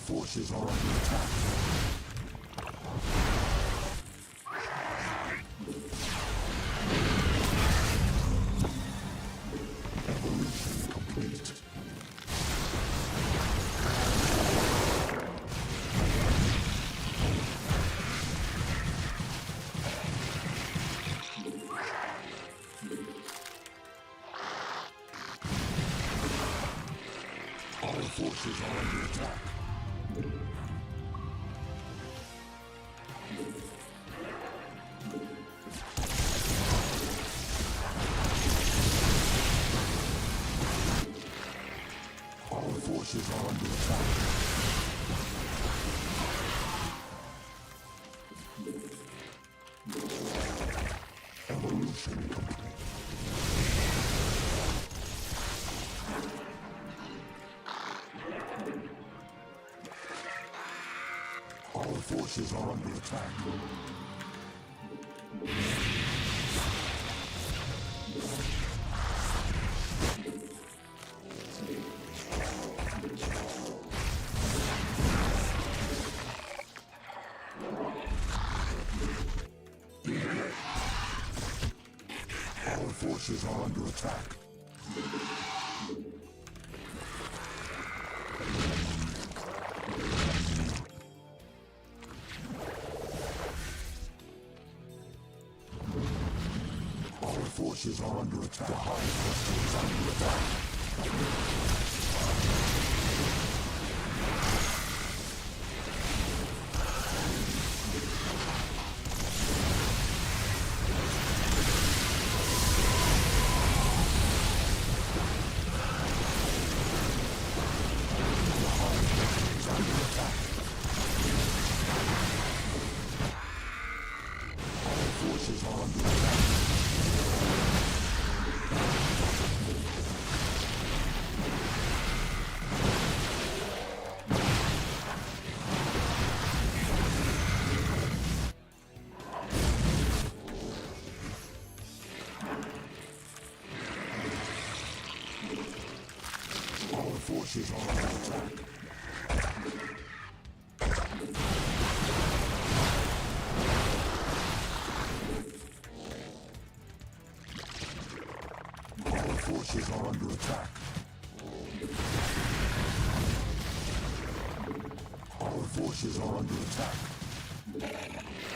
Forces are under attack. Evolution complete. Our forces are under attack. Forces are under attack. Mission complete. Our forces are under attack. Our forces are under attack. Our forces are under attack. The Hive cluster is under attack. Forces are under attack. Our forces are under attack. Our forces are under attack. Our forces are under attack.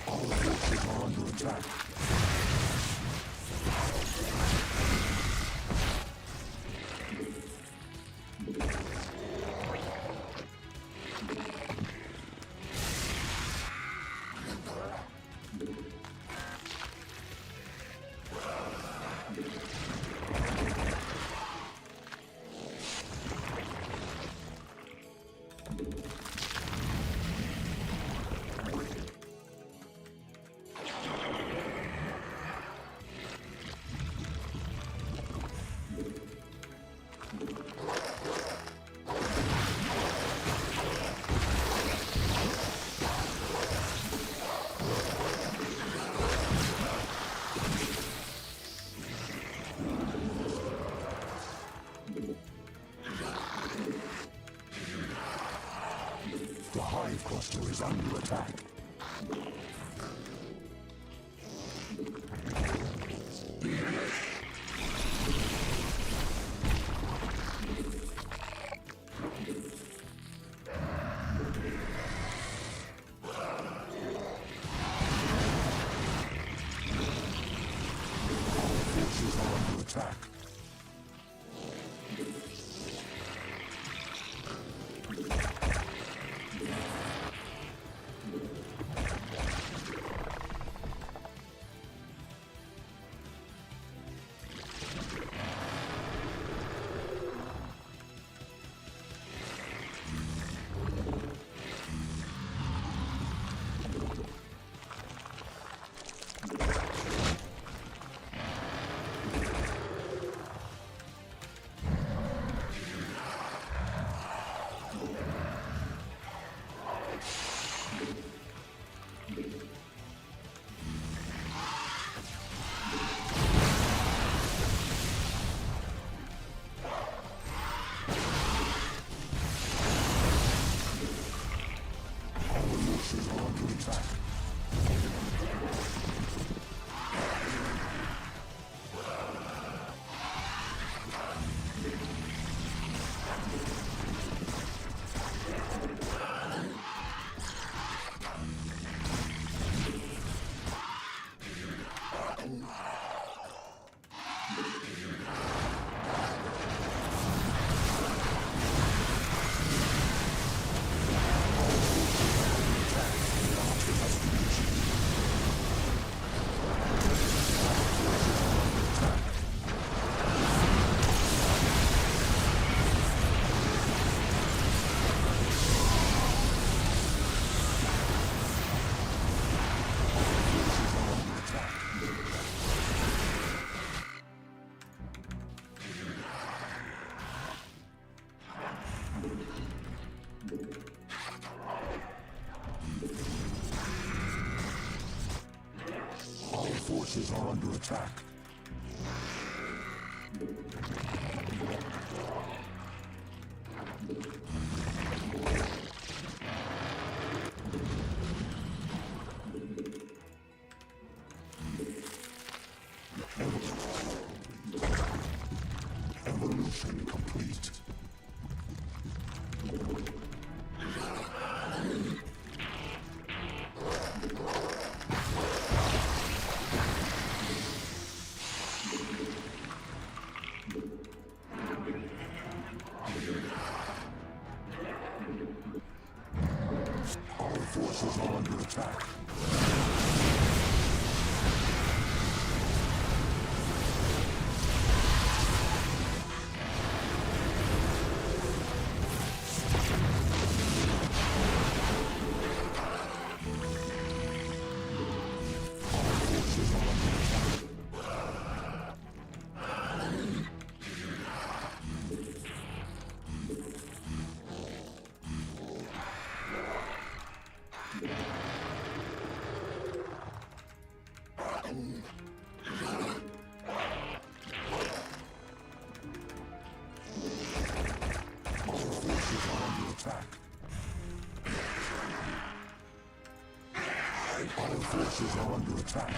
Our forces are under attack. The Hive cluster is under attack. Forces are under attack. forces are under attack. Evolution complete. Our forces are under attack. Our forces are under attack.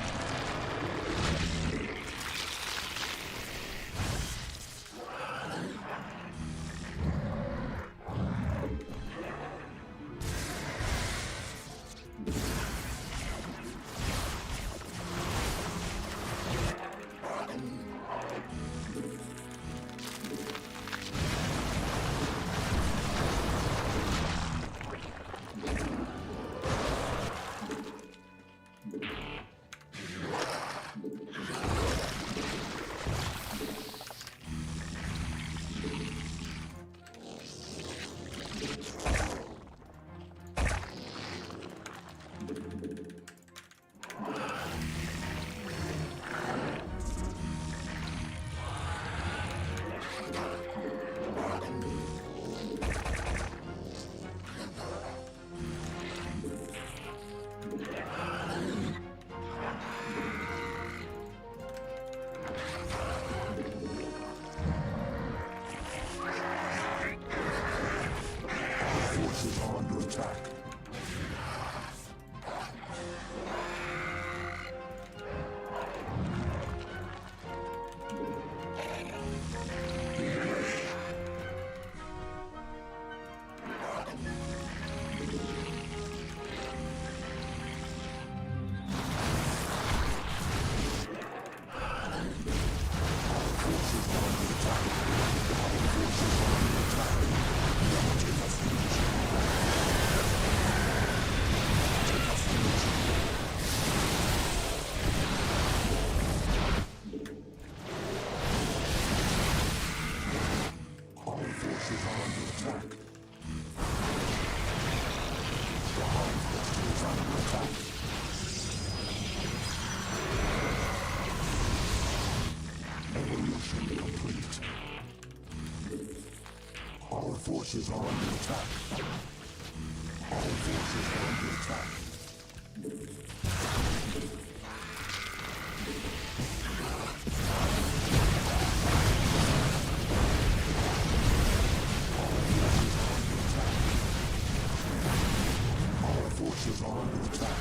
Our forces are under attack. Our forces are under attack. Our forces are under attack.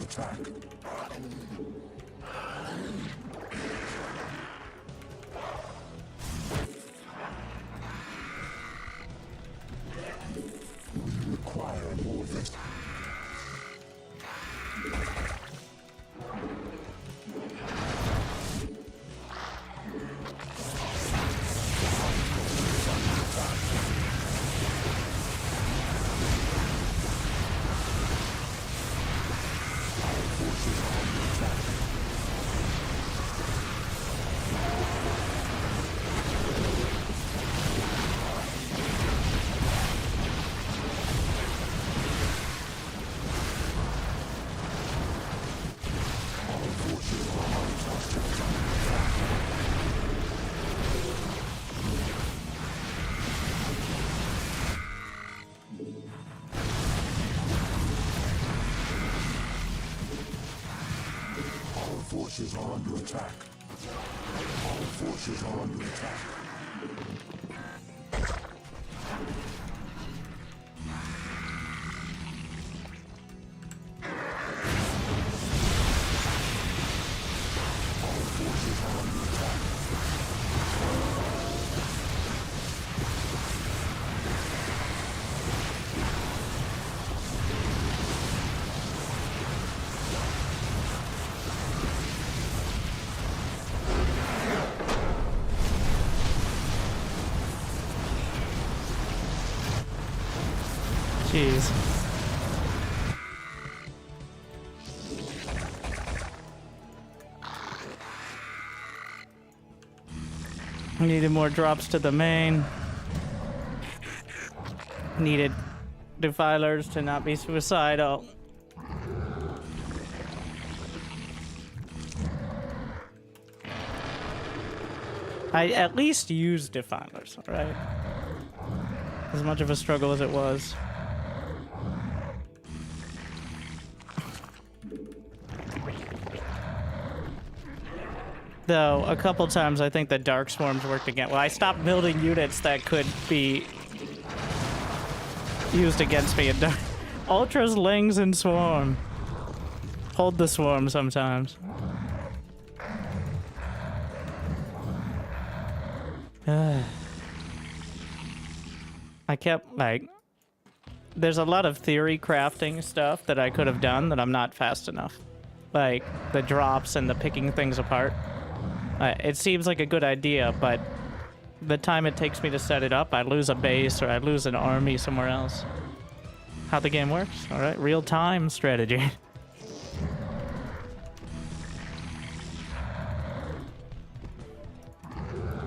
attack. We require more of it. Forces are under attack. Our forces are under attack. Our forces are under attack. Jeez. Needed more drops to the main. Needed defilers to not be suicidal. I at least used defilers, right? As much of a struggle as it was. Though, a couple times I think the Dark Swarms worked again. Well, I stopped building units that could be used against me in Ultras, Lings, and Swarm. Hold the Swarm sometimes. I kept, like... There's a lot of theory crafting stuff that I could have done that I'm not fast enough. Like, the drops and the picking things apart. It seems like a good idea, but the time it takes me to set it up, I lose a base or I lose an army somewhere else. How the game works? All right, real-time strategy.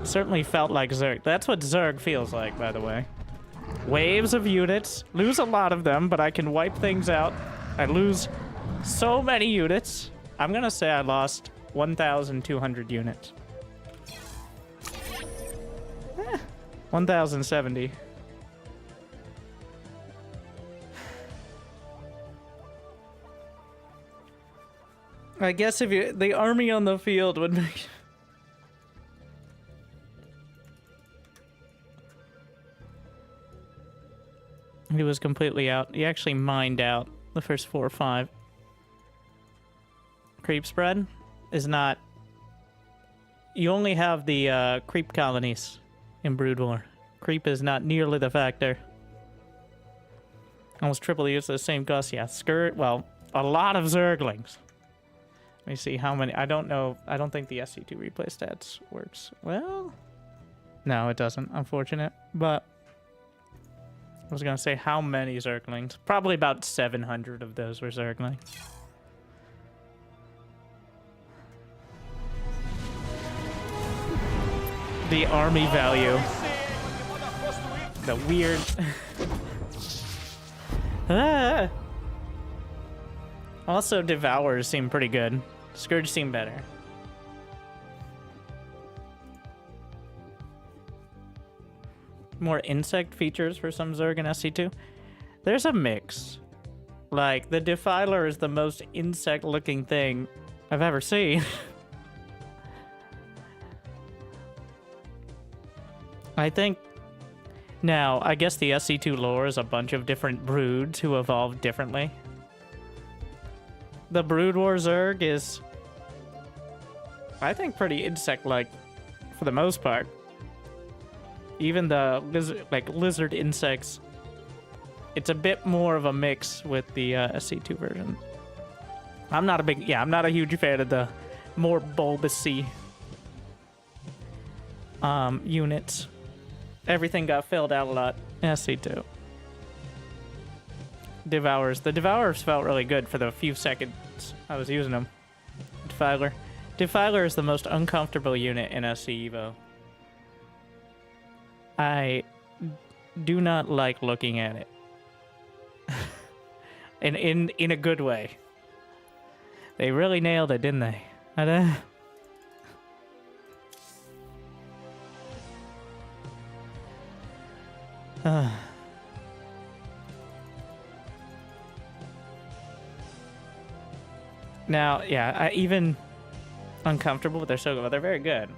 Certainly felt like Zerg. That's what Zerg feels like, by the way. Waves of units. Lose a lot of them, but I can wipe things out. I lose so many units. I'm gonna say I lost 1,200 units. 1,070. I guess if you the army on the field would make. He was completely out. He actually mined out the first 4 or 5. Creep spread is not... You only have the creep colonies in Brood War. Creep is not nearly the factor. Almost triple the use of the same cost. Yeah, well, a lot of Zerglings. Let me see how many... I don't know. I don't think the SC2 replay stats works. Well... No, it doesn't. Unfortunate. But... I was gonna say how many Zerglings. Probably about 700 of those were Zerglings. The army value. The weird... ah! Also, Devourers seem pretty good. Scourge seem better. More insect features for some Zerg and SC2. There's a mix. Like, the Defiler is the most insect-looking thing I've ever seen. I think... Now, I guess the SC2 lore is a bunch of different broods who evolved differently. the Brood War Zerg is, I think, pretty insect-like for the most part. Even the lizard insects, it's a bit more of a mix with the SC2 version. I'm not a huge fan of the more bulbousy units. Everything got filled out a lot. SC2. Devourers. The Devourers felt really good for the few seconds I was using them. Defiler. Defiler is the most uncomfortable unit in SC Evo. I do not like looking at it. in a good way. They really nailed it, didn't they? Now, yeah, even uncomfortable, but they're so good. They're very good.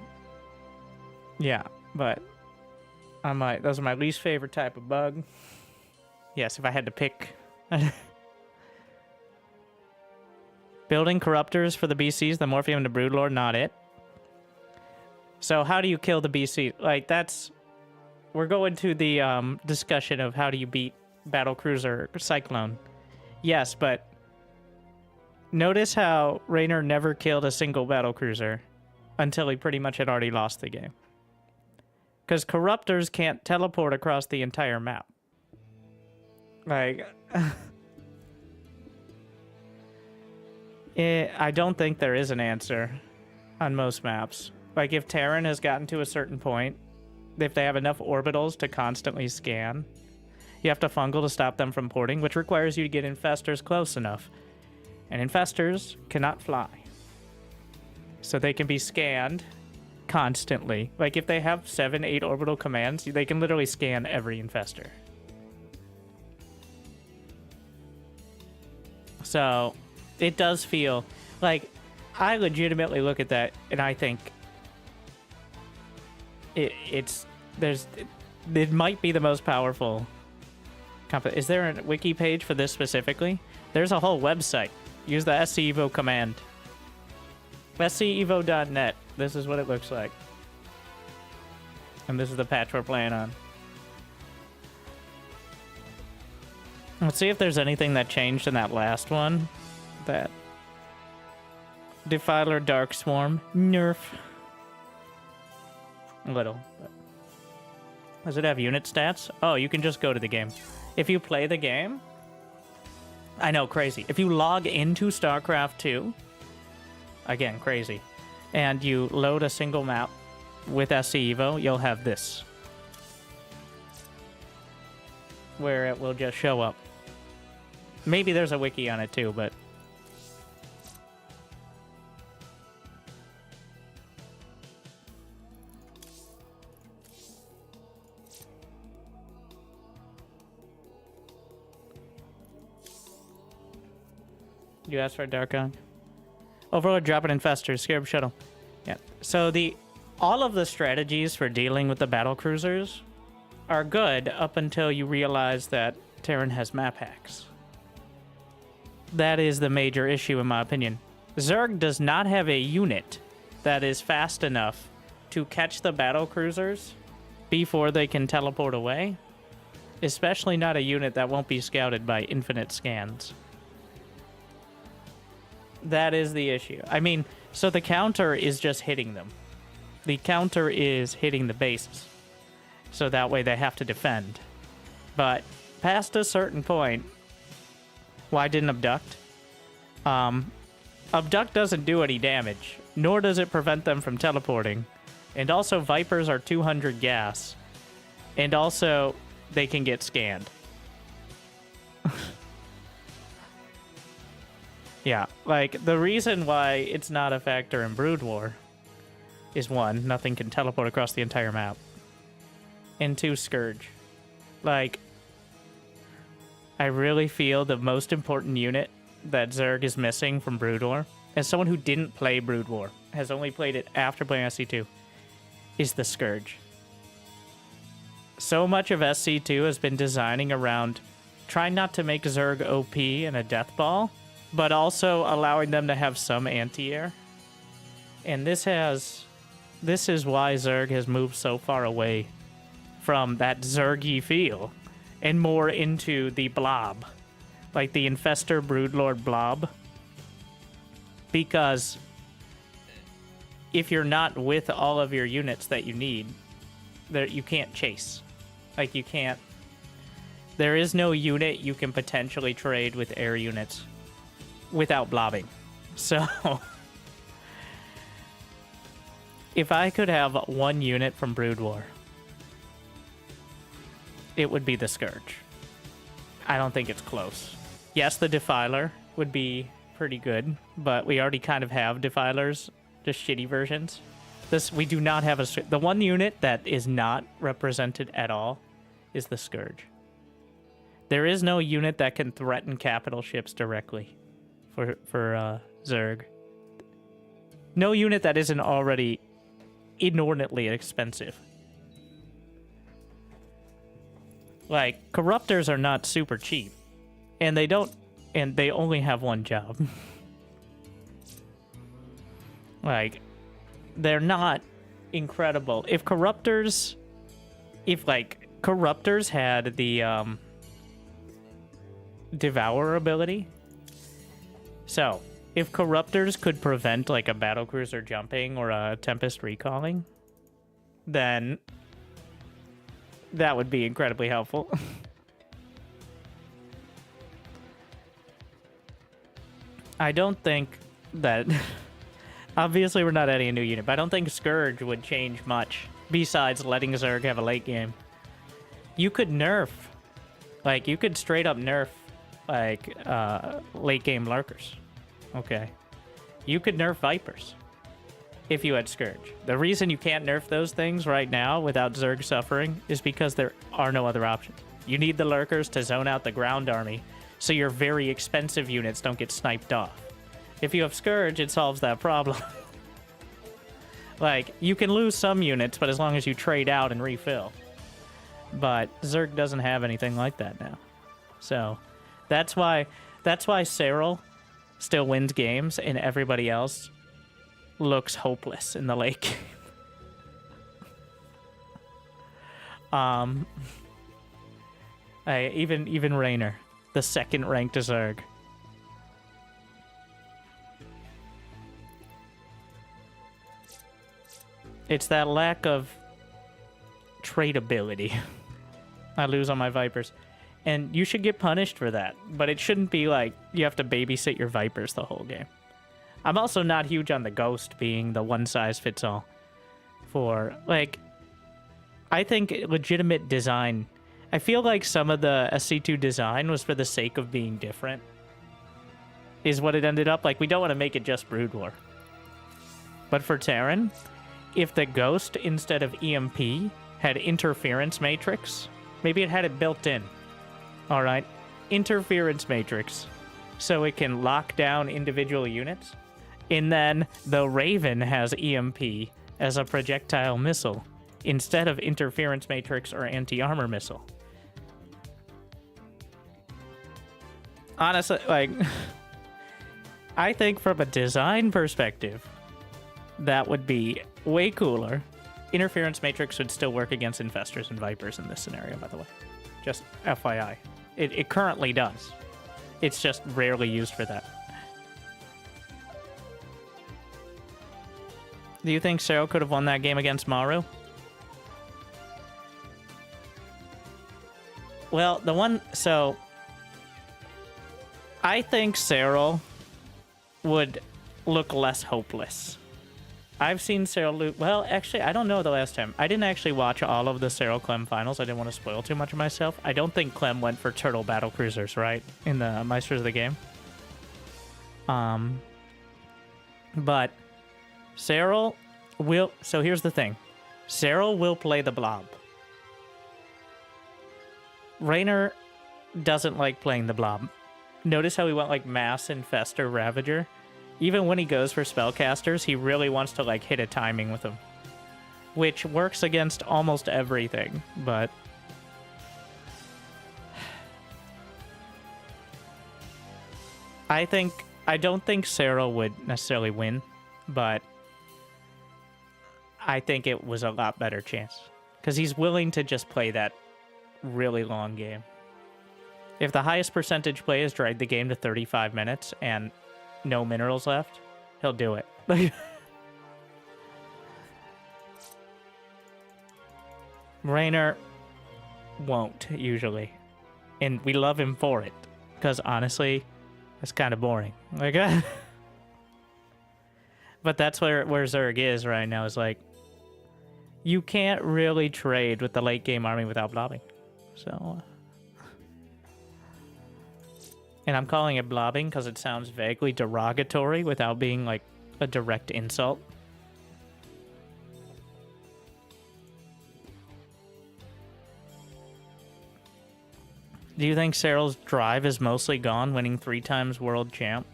Yeah, but those are my least favorite type of bug. Yes, if I had to pick. Building corruptors for the BCs, the Morphium and the Broodlord, not it. So how do you kill the BC? Like, we're going to the discussion of how do you beat Battlecruiser Cyclone. Yes, but notice how Raynor never killed a single Battlecruiser until he pretty much had already lost the game. Because corruptors can't teleport across the entire map. Like, I don't think there is an answer on most maps. Like, if Terran has gotten to a certain point, if they have enough orbitals to constantly scan, you have to fungal to stop them from porting, which requires you to get infestors close enough. And infestors cannot fly. So they can be scanned constantly. Like, if they have 7-8 orbital commands, they can literally scan every infestor. So it does feel like, I legitimately look at that and I think it might be the most powerful. Is there a wiki page for this specifically? There's a whole website. Use the SCEvo command. SCEvo.net. This is what it looks like. And this is the patch we're playing on. Let's see if there's anything that changed in that last one. That Defiler Dark Swarm nerf. A little. But does it have unit stats? Oh, you can just go to the game. If you play the game, I know, crazy. If you log into StarCraft 2, again, crazy, and you load a single map with SCEvo, you'll have this, where it will just show up. Maybe there's a wiki on it too, but you asked for a Darkon. Overlord dropping infestors, Scarab Shuttle. Yeah. So all of the strategies for dealing with the battle cruisers are good up until you realize that Terran has map hacks. That is the major issue in my opinion. Zerg does not have a unit that is fast enough to catch the battle cruisers before they can teleport away. Especially not a unit that won't be scouted by infinite scans. That is the issue. I mean, so the counter is just hitting them. The counter is hitting the bases. So that way they have to defend. But past a certain point, why didn't Abduct? Abduct doesn't do any damage, nor does it prevent them from teleporting. And also, Vipers are 200 gas. And also, they can get scanned. Yeah, like, the reason why it's not a factor in Brood War is 1, nothing can teleport across the entire map. And 2, Scourge. Like, I really feel the most important unit that Zerg is missing from Brood War, as someone who didn't play Brood War, has only played it after playing SC2, is the Scourge. So much of SC2 has been designing around trying not to make Zerg OP in a death ball, but also allowing them to have some anti-air. And this is why Zerg has moved so far away from that Zergy feel and more into the blob, like the Infestor Broodlord blob. Because if you're not with all of your units that you need, you can't chase. Like, you can't... There is no unit you can potentially trade with air units without blobbing. So, if I could have one unit from Brood War, it would be the Scourge. I don't think it's close. Yes, the Defiler would be pretty good, but we already kind of have Defilers, just shitty versions. We do not have the one unit that is not represented at all is the Scourge. There is no unit that can threaten capital ships directly for Zerg. No unit that isn't already inordinately expensive. Like, Corruptors are not super cheap, and they only have one job. Like, they're not incredible. If Corruptors had the Devour ability, so if Corruptors could prevent like a battlecruiser jumping or a Tempest recalling, then that would be incredibly helpful. I don't think that... Obviously, we're not adding a new unit, but I don't think Scourge would change much besides letting Zerg have a late game. You could nerf. Like, you could straight up nerf, like, late game Lurkers. Okay. You could nerf Vipers if you had Scourge. The reason you can't nerf those things right now without Zerg suffering is because there are no other options. You need the Lurkers to zone out the ground army so your very expensive units don't get sniped off. If you have Scourge, it solves that problem. Like, you can lose some units, but as long as you trade out and refill. But Zerg doesn't have anything like that now. So, that's why Cyril still wins games and everybody else looks hopeless in the late game. Even Raynor, the second ranked Zerg. It's that lack of tradability. I lose on my Vipers. And you should get punished for that. But it shouldn't be like you have to babysit your Vipers the whole game. I'm also not huge on the Ghost being the one-size-fits-all. For, like... I think legitimate design... I feel like some of the SC2 design was for the sake of being different. Is what it ended up. Like, we don't want to make it just Brood War. But for Terran... If the Ghost, instead of EMP, had Interference Matrix, maybe it had it built in. Alright? Interference Matrix. So it can lock down individual units. And then the Raven has EMP as a projectile missile, instead of Interference Matrix or Anti-Armor Missile. Honestly, like... I think from a design perspective, that would be way cooler. Interference Matrix would still work against Infestors and Vipers in this scenario, by the way. Just FYI. It currently does. It's just rarely used for that. Do you think Cyril could have won that game against Maru? Well, so... I think Cyril would look less hopeless. I've seen Cyril lose... Well, actually, I don't know the last time. I didn't actually watch all of the Cyril-Clem finals. I didn't want to spoil too much of myself. I don't think Clem went for Turtle Battlecruisers, right? In the Meisters of the game. But Cyril will... So here's the thing. Cyril will play the blob. Raynor doesn't like playing the blob. Notice how he went like Mass, Infestor, Ravager? Even when he goes for spellcasters, he really wants to like hit a timing with them. Which works against almost everything, but... I don't think Cyril would necessarily win, but I think it was a lot better chance. Because he's willing to just play that really long game. If the highest percentage play is drag the game to 35 minutes and no minerals left, he'll do it. Raynor won't, usually. And we love him for it. Because honestly, it's kind of boring. Like, but that's where Zerg is right now, is like, you can't really trade with the late game army without blobbing. So, and I'm calling it blobbing because it sounds vaguely derogatory without being like a direct insult. Do you think Cyril's drive is mostly gone, winning 3 times world champ?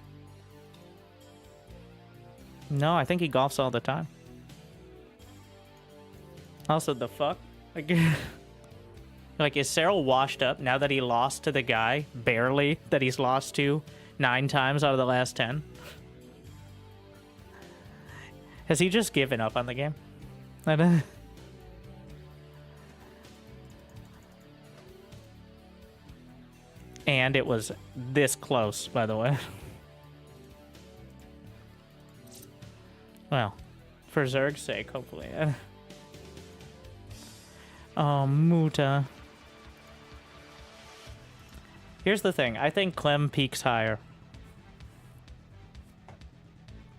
No, I think he golfs all the time. Also, the fuck? Like, is Cyril washed up now that he lost to the guy, barely, that he's lost to 9 times out of the last 10? Has he just given up on the game? I don't... And it was this close, by the way. Well, for Zerg's sake, hopefully. Oh, Muta. Here's the thing. I think Clem peaks higher.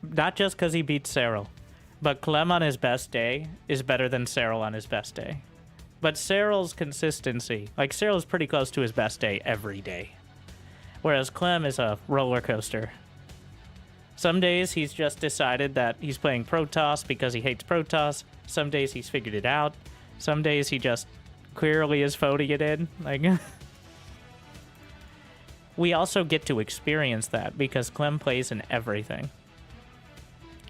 Not just because he beats Cyril, but Clem on his best day is better than Cyril on his best day. But Cyril's consistency, like Cyril's pretty close to his best day every day. Whereas Clem is a roller coaster. Some days he's just decided that he's playing Protoss because he hates Protoss. Some days he's figured it out. Some days he just clearly is phoning it in. Like, we also get to experience that because Clem plays in everything.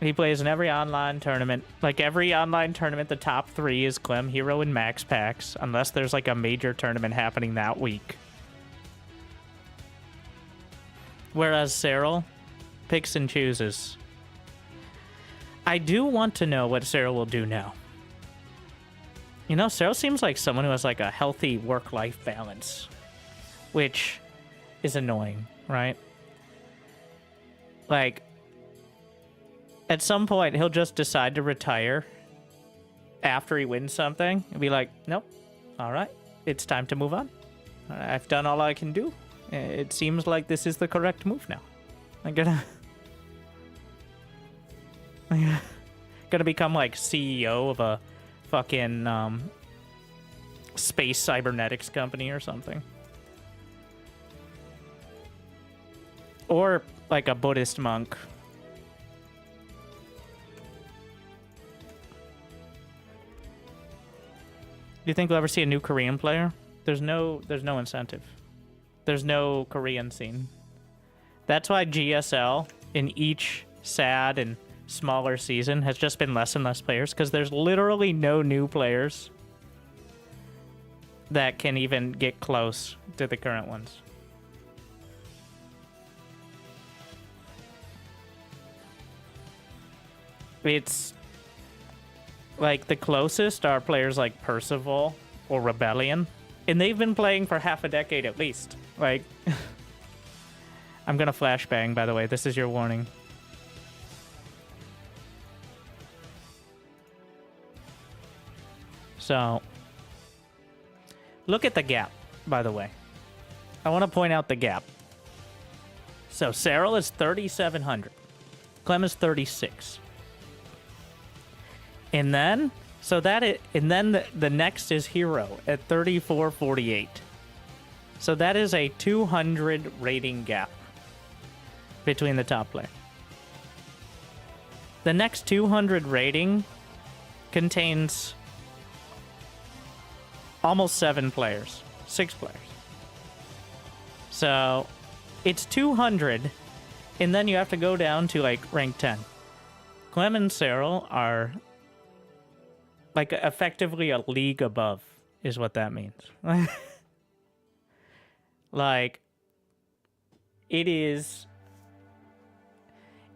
He plays in every online tournament. Like, every online tournament, the top 3 is Clem, Hero, and Max Packs, unless there's, like, a major tournament happening that week. Whereas Cyril picks and chooses. I do want to know what Cyril will do now. You know, Cyril seems like someone who has, like, a healthy work-life balance, which is annoying, right? Like, at some point, he'll just decide to retire after he wins something and be like, nope, all right, it's time to move on. I've done all I can do. It seems like this is the correct move now. I'm gonna become like CEO of a fucking space cybernetics company or something. Or like a Buddhist monk. Do you think we'll ever see a new Korean player? There's no incentive. There's no Korean scene. That's why GSL in each sad and smaller season has just been less and less players, because there's literally no new players that can even get close to the current ones. It's like the closest are players like Percival or Rebellion, and they've been playing for half a decade at least. Like, I'm gonna flashbang, by the way. This is your warning. So, look at the gap, by the way. I want to point out the gap. So, Cyril is 3,700. Clem is 36. And then, the next is Hero at 3448. So that is a 200 rating gap between the top player. The next 200 rating contains almost 7 players, 6 players. So it's 200, and then you have to go down to like rank 10. Clem and Cyril are like effectively a league above, is what that means. Like, it is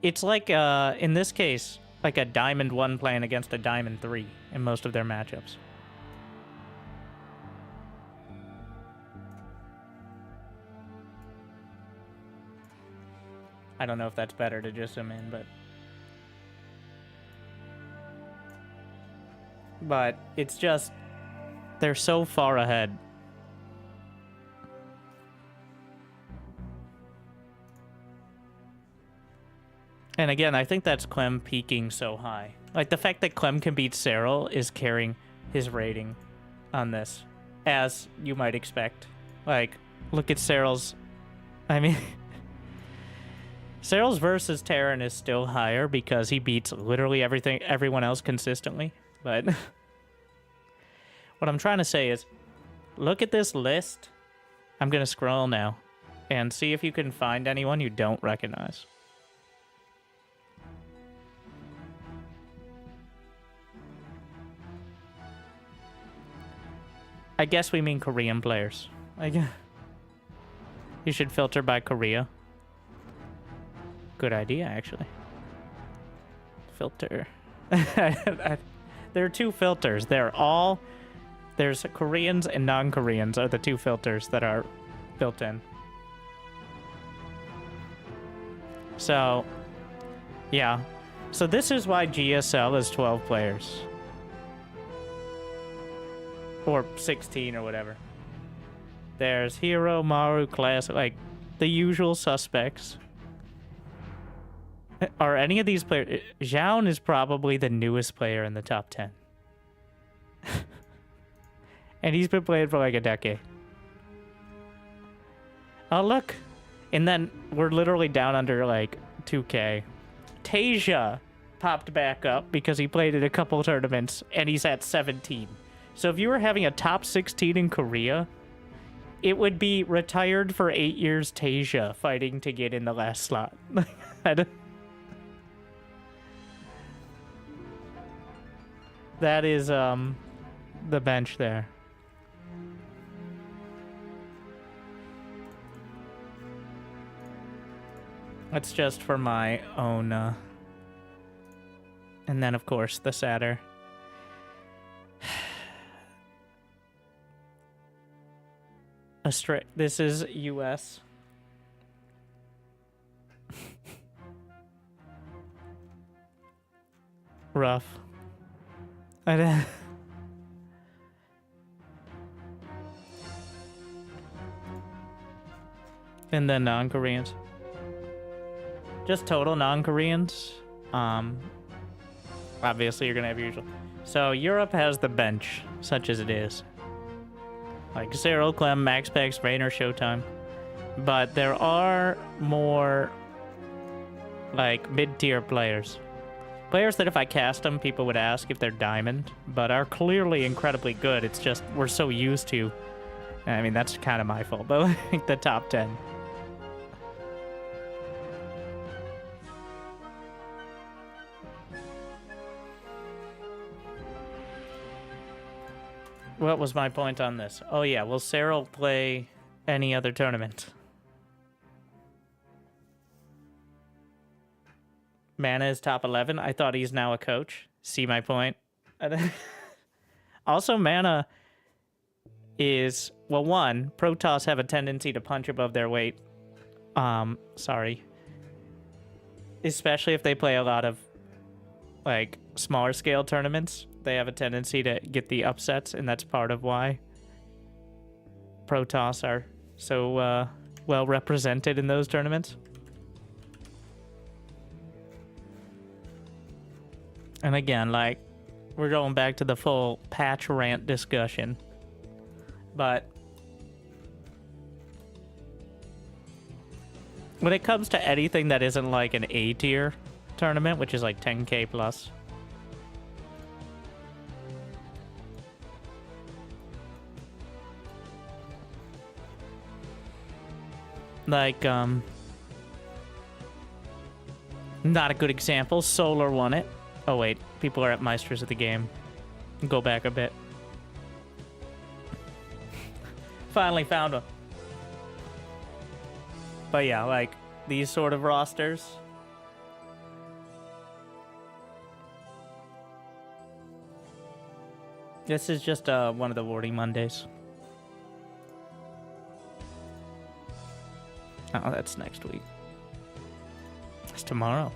It's like, in this case, like a Diamond 1 playing against a Diamond 3 in most of their matchups. I don't know if that's better to just zoom in, but it's just, they're so far ahead. And again, I think that's Clem peaking so high. Like, the fact that Clem can beat Cyril is carrying his rating on this, as you might expect. Like, look at Cyril's... I mean... Cyril's versus Terran is still higher because he beats literally everyone else consistently. But... what I'm trying to say is, look at this list. I'm going to scroll now and see if you can find anyone you don't recognize. I guess we mean Korean players. You should filter by Korea. Good idea, actually. Filter. There are two filters. There's Koreans and non-Koreans are the two filters that are built in. So, yeah. So this is why GSL is 12 players. Or 16 or whatever. There's Hero, Maru, Classic, like the usual suspects. Are any of these players... Zhaon is probably the newest player in the top 10. And he's been playing for like a decade. Oh, look. And then we're literally down under like 2K. Tasia popped back up because he played in a couple tournaments and he's at 17. So if you were having a top 16 in Korea, it would be retired for 8 years Tasia fighting to get in the last slot. That is the bench there. That's just for my own and then of course the sadder. This is US. Rough. And then non-Koreans. Just total non-Koreans. Obviously you're gonna have your usual. So Europe has the bench, such as it is. Like Cyril, Clem, Max Pex, Rainer, Showtime. But there are more, like, mid-tier players. Players that if I cast them, people would ask if they're diamond, but are clearly incredibly good. It's just we're so used to... I mean, that's kind of my fault, but like the top 10. What was my point on this? Oh yeah, will Cyril play any other tournament? Mana is top 11. I thought he's now a coach. See my point? Also, Mana is... Well, one, Protoss have a tendency to punch above their weight. Sorry. Especially if they play a lot of, like, smaller scale tournaments. They have a tendency to get the upsets, and that's part of why Protoss are so well represented in those tournaments. And again, like, we're going back to the full patch rant discussion. But when it comes to anything that isn't like an A tier tournament, which is like 10K plus, like, not a good example. Solar won it. Oh wait, people are at Meisters of the game. Go back a bit. Finally found one. But yeah, like, these sort of rosters, This is just one of the Warning Mondays. Oh, that's next week. It's tomorrow.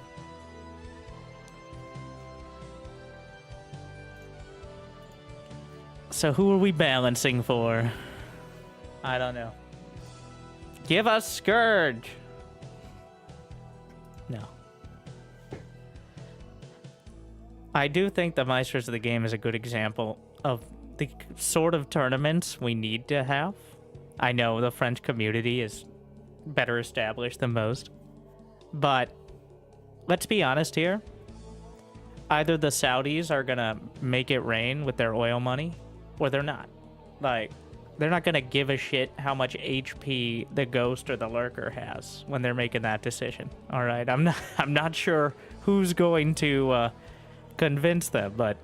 So who are we balancing for? I don't know. Give us Scourge! No. I do think the Meisters of the Game is a good example of the sort of tournaments we need to have. I know the French community is better established than most, but let's be honest here. Either the Saudis are gonna make it rain with their oil money, or they're not. Like, they're not gonna give a shit how much HP the Ghost or the Lurker has when they're making that decision. All right, I'm not sure who's going to convince them, but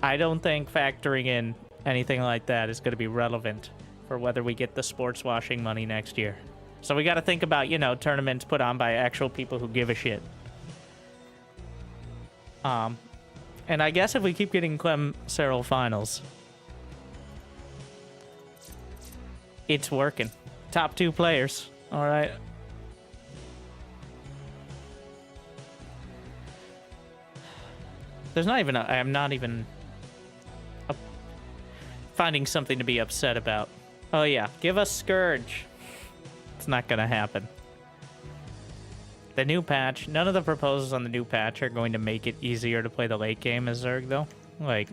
I don't think factoring in anything like that is going to be relevant for whether we get the sports washing money next year. So we got to think about, you know, tournaments put on by actual people who give a shit. And I guess if we keep getting Clem Cyril finals, it's working. Top 2 players. All right. There's not even I'm not even finding something to be upset about. Oh yeah, give us Scourge. It's not gonna happen. The new patch, none of the proposals on the new patch are going to make it easier to play the late game as Zerg, though. Like,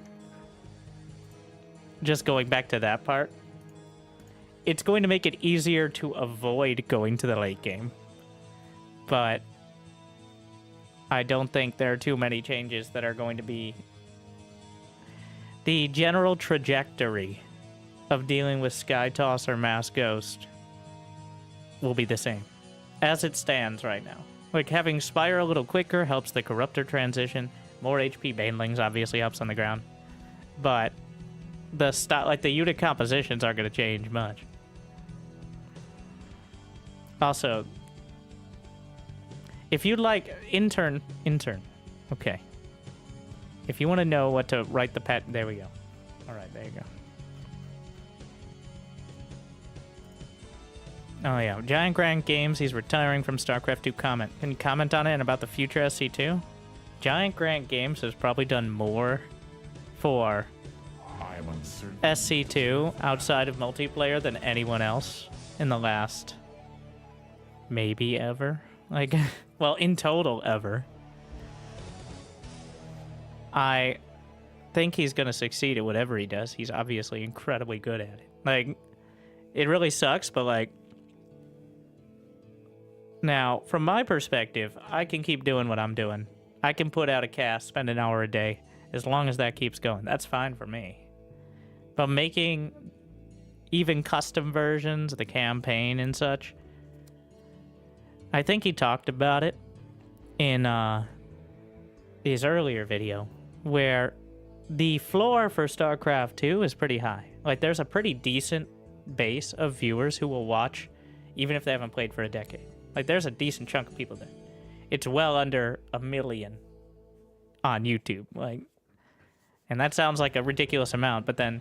just going back to that part, it's going to make it easier to avoid going to the late game. But I don't think there are too many changes that are going to be... The general trajectory of dealing with Skytoss or Mass Ghost will be the same, as it stands right now. Like, having Spire a little quicker helps the Corruptor transition. More HP Banelings obviously helps on the ground. But the unit compositions aren't going to change much. Also, if you'd like... Intern. Okay. If you want to know what to write the pet... There we go. Alright, there you go. Oh yeah, Giant Grant Games, he's retiring from StarCraft 2 comment. Can you comment on it and about the future SC2? Giant Grant Games has probably done more for SC2 outside of multiplayer than anyone else in the last... maybe ever. Like, well, in total, ever. I think he's going to succeed at whatever he does. He's obviously incredibly good at it. Like, it really sucks, but, like... Now, from my perspective, I can keep doing what I'm doing. I can put out a cast, spend an hour a day, as long as that keeps going. That's fine for me. But making even custom versions of the campaign and such... I think he talked about it in his earlier video, where the floor for StarCraft 2 is pretty high. Like, there's a pretty decent base of viewers who will watch, even if they haven't played for a decade. Like, there's a decent chunk of people there. It's well under 1 million on YouTube. Like, and that sounds like a ridiculous amount, but then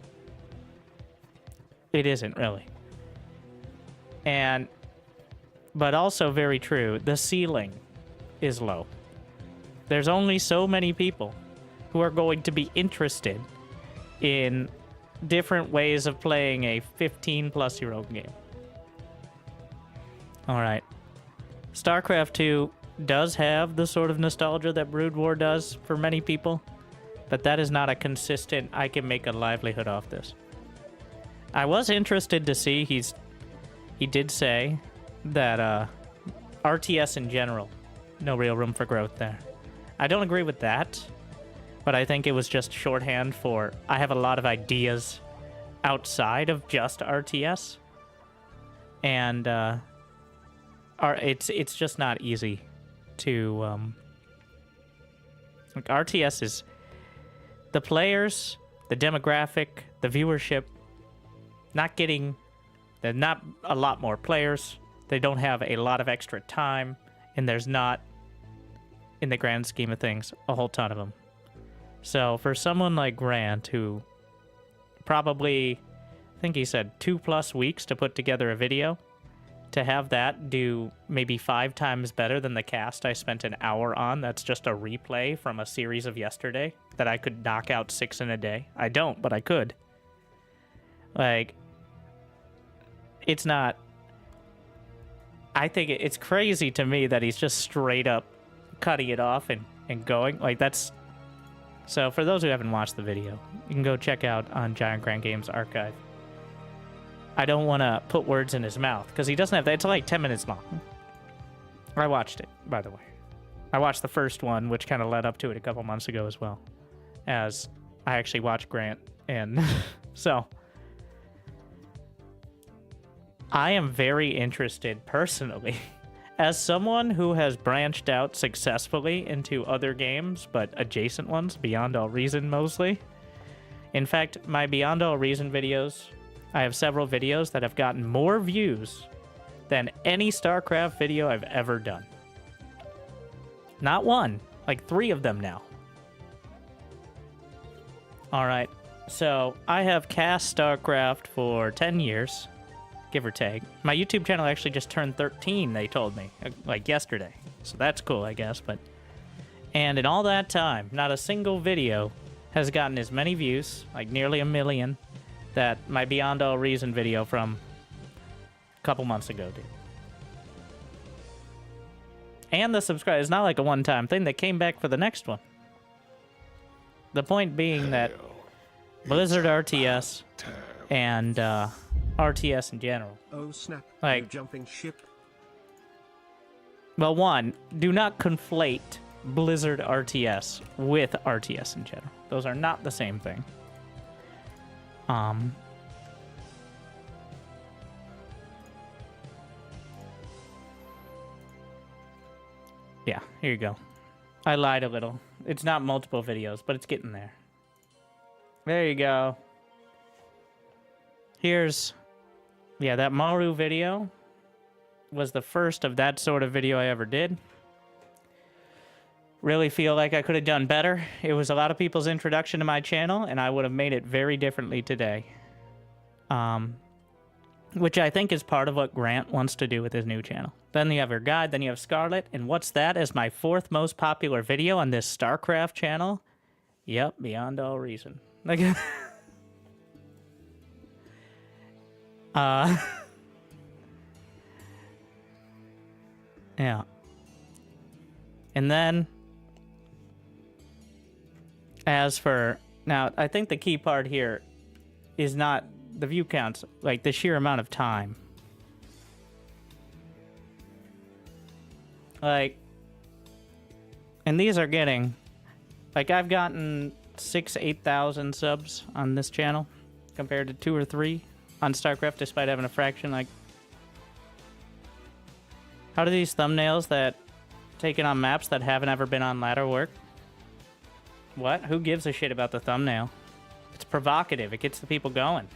it isn't really. But also very true, the ceiling is low. There's only so many people who are going to be interested in different ways of playing a 15-plus-year-old game. Alright. StarCraft 2 does have the sort of nostalgia that Brood War does for many people, but that is not a consistent, I can make a livelihood off this. I was interested to see, he did say that RTS in general, no real room for growth there. I don't agree with that, but I think it was just shorthand for I have a lot of ideas outside of just RTS, and it's just not easy to like, RTS is the players, the demographic, the viewership, they're not a lot more players. They don't have a lot of extra time, and there's not, in the grand scheme of things, a whole ton of them. So for someone like Grant, who probably, I think he said 2+ weeks to put together a video. To have that do maybe 5 times better than the cast I spent an hour on, that's just a replay from a series of yesterday that I could knock out 6 in a day. I don't, but I could. Like, it's not... I think it's crazy to me that he's just straight up cutting it off and going. Like, that's... So, for those who haven't watched the video, you can go check out on Giant Grand Games Archive. I don't want to put words in his mouth, because he doesn't have that. It's like 10 minutes long. I watched it, by the way. I watched the first one, which kind of led up to it a couple months ago as well, as I actually watched Grant, and so I am very interested personally, as someone who has branched out successfully into other games, but adjacent ones, Beyond All Reason mostly. In fact, my Beyond All Reason videos, I have several videos that have gotten more views than any StarCraft video I've ever done. Not one, like 3 of them now. Alright, so I have cast StarCraft for 10 years, give or take. My YouTube channel actually just turned 13, they told me, like yesterday. So that's cool, I guess, but... And in all that time, not a single video has gotten as many views, like nearly 1 million, that my Beyond All Reason video from a couple months ago did. And the subscribe, it's not like a one-time thing. They came back for the next one. The point being that Blizzard RTS and RTS in general. Oh snap! Like, You're jumping ship. Well, one, do not conflate Blizzard RTS with RTS in general. Those are not the same thing. Yeah, here you go. I lied a little. It's not multiple videos, but it's getting there. There you go. Here's... Yeah, that Maru video was the first of that sort of video I ever did. Really feel like I could have done better. It was a lot of people's introduction to my channel, and I would have made it very differently today. Which I think is part of what Grant wants to do with his new channel. Then you have your guide, then you have Scarlet, and what's that as my 4th most popular video on this StarCraft channel? Yep, Beyond All Reason. Like, yeah. And then, as for, now, I think the key part here is not the view counts, like the sheer amount of time. Like, and these are getting, like, I've gotten 8,000 subs on this channel compared to 2 or 3 on StarCraft, despite having a fraction. Like, how do these thumbnails that taken on maps that haven't ever been on ladder work? What? Who gives a shit about the thumbnail? It's provocative. It gets the people going.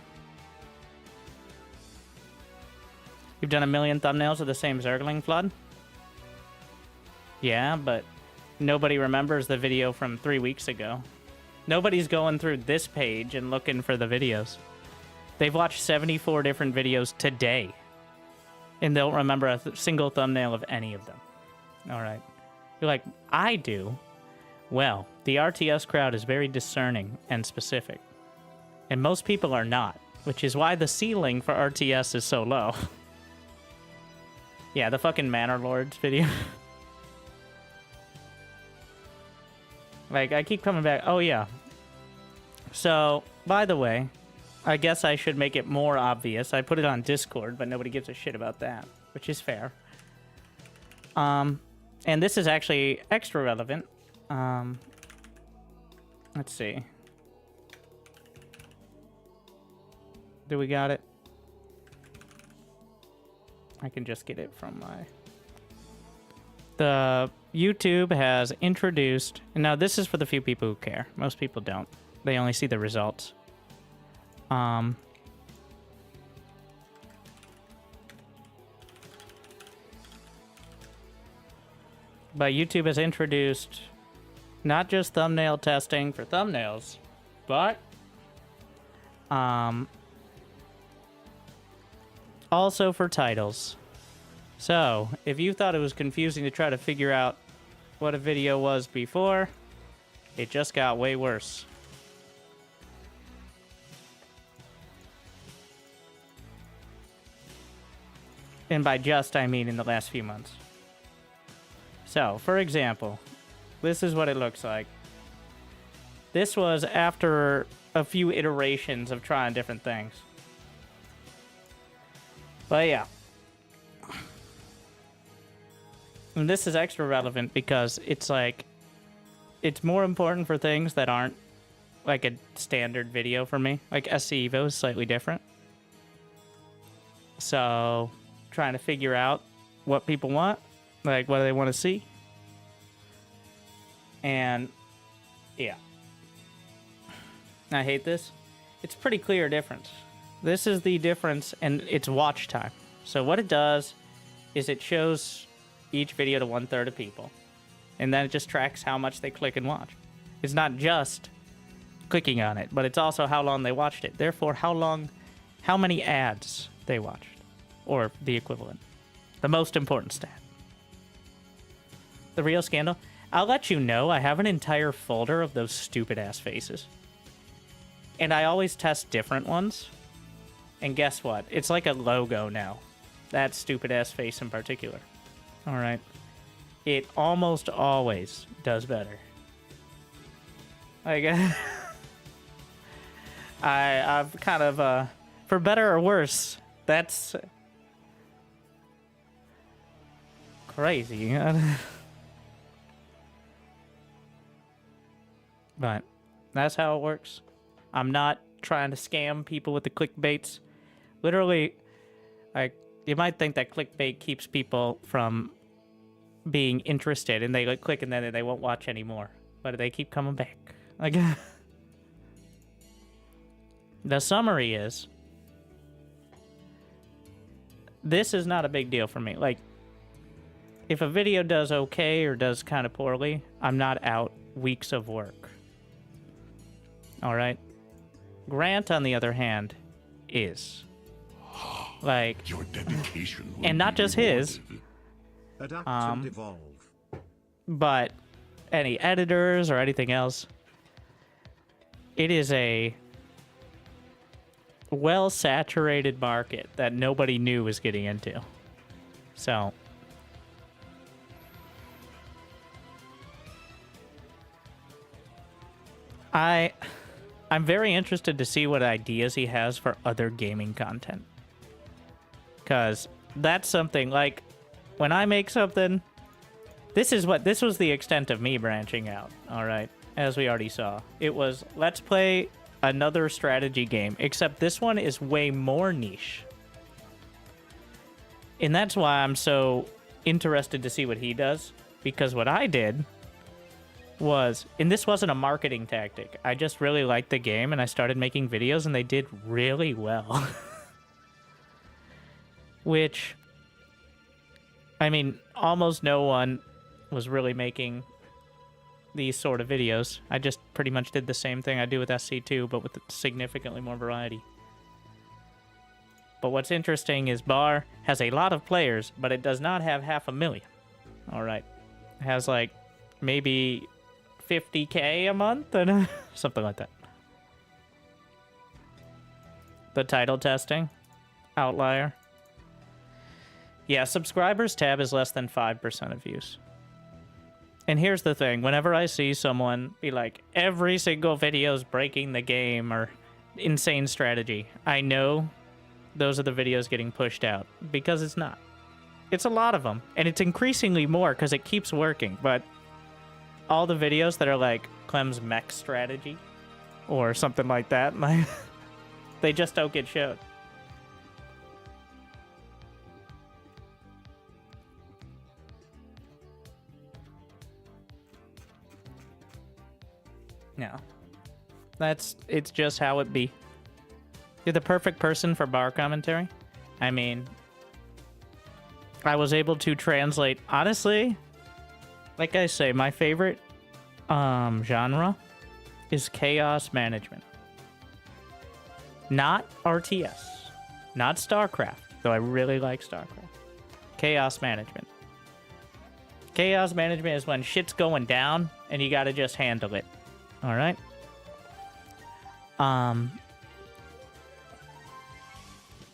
You've done 1 million thumbnails of the same Zergling flood? Yeah, but nobody remembers the video from 3 weeks ago. Nobody's going through this page and looking for the videos. They've watched 74 different videos today, and they'll remember a single thumbnail of any of them. All right. You're like, I do. Well, the RTS crowd is very discerning and specific, and most people are not, which is why the ceiling for RTS is so low. Yeah, the fucking Manor Lords video. Like, I keep coming back. Oh, yeah. So, by the way, I guess I should make it more obvious. I put it on Discord, but nobody gives a shit about that, which is fair. And this is actually extra relevant. Let's see. Do we got it? I can just get it from my... The YouTube has introduced... And now this is for the few people who care. Most people don't. They only see the results. But YouTube has introduced not just thumbnail testing for thumbnails, but Also for titles. So, if you thought it was confusing to try to figure out what a video was before, it just got way worse. And by just, I mean in the last few months. So, for example, this is what it looks like. This was after a few iterations of trying different things. But yeah. And this is extra relevant because it's like, it's more important for things that aren't like a standard video for me. Like SC Evo is slightly different. So, trying to figure out what people want, like what do they want to see. And yeah. I hate this. It's pretty clear difference. This is the difference, and it's watch time. So what it does is it shows each video to 1/3 of people, and then it just tracks how much they click and watch. It's not just clicking on it, but it's also how long they watched it. Therefore, how many ads they watched, or the equivalent. The most important stat. The real scandal. I'll let you know, I have an entire folder of those stupid ass faces. And I always test different ones. And guess what? It's like a logo now. That stupid ass face in particular. Alright. It almost always does better. Like, I've kind of, for better or worse, that's crazy. But that's how it works. I'm not trying to scam people with the clickbaits. Literally, like, you might think that clickbait keeps people from being interested, and they like click and then they won't watch anymore. But they keep coming back. Like, the summary is, this is not a big deal for me. Like, if a video does okay or does kind of poorly, I'm not out weeks of work. Alright? Grant, on the other hand, is. Like, Your dedication will and not be just his, rewarded. Adapt and evolve. but any editors or anything else. It is a well-saturated market that nobody knew was getting into. So, I'm very interested to see what ideas he has for other gaming content. Because that's something, like, when I make something, this was the extent of me branching out, alright? As we already saw. It was, let's play another strategy game, except this one is way more niche. And that's why I'm so interested to see what he does. Because what I did was, and this wasn't a marketing tactic, I just really liked the game and I started making videos and they did really well. Which, I mean, almost no one was really making these sort of videos. I just pretty much did the same thing I do with SC2, but with significantly more variety. But what's interesting is Bar has a lot of players, but it does not have 500,000. Alright. It has like maybe 50K a month and something like that. The title testing. Outlier. Yeah, subscribers tab is less than 5% of views. And here's the thing. Whenever I see someone be like, every single video is breaking the game or insane strategy, I know those are the videos getting pushed out. Because it's not. It's a lot of them. And it's increasingly more because it keeps working. But all the videos that are like Clem's mech strategy or something like that, like, they just don't get showed. No. It's just how it be. You're the perfect person for bar commentary. I mean, I was able to translate, honestly, like I say, my favorite genre is chaos management. Not RTS. Not StarCraft, though I really like StarCraft. Chaos management. Chaos management is when shit's going down and you gotta just handle it. Alright?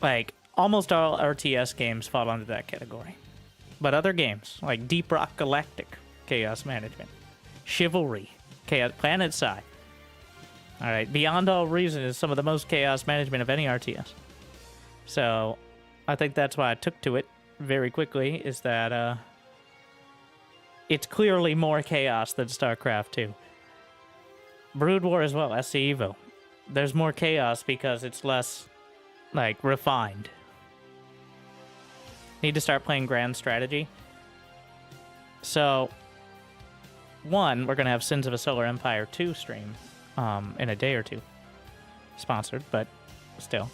Like, almost all RTS games fall under that category. But other games, like Deep Rock Galactic, Chaos Management. Chivalry, Chaos Planet Side. Alright, Beyond All Reason is some of the most Chaos Management of any RTS. So, I think that's why I took to it very quickly, is that, it's clearly more chaos than StarCraft 2. Brood War as well, SC Evo. There's more chaos because it's less, like, refined. Need to start playing Grand Strategy. So, one, we're going to have Sins of a Solar Empire 2 stream in a day or two. Sponsored, but still.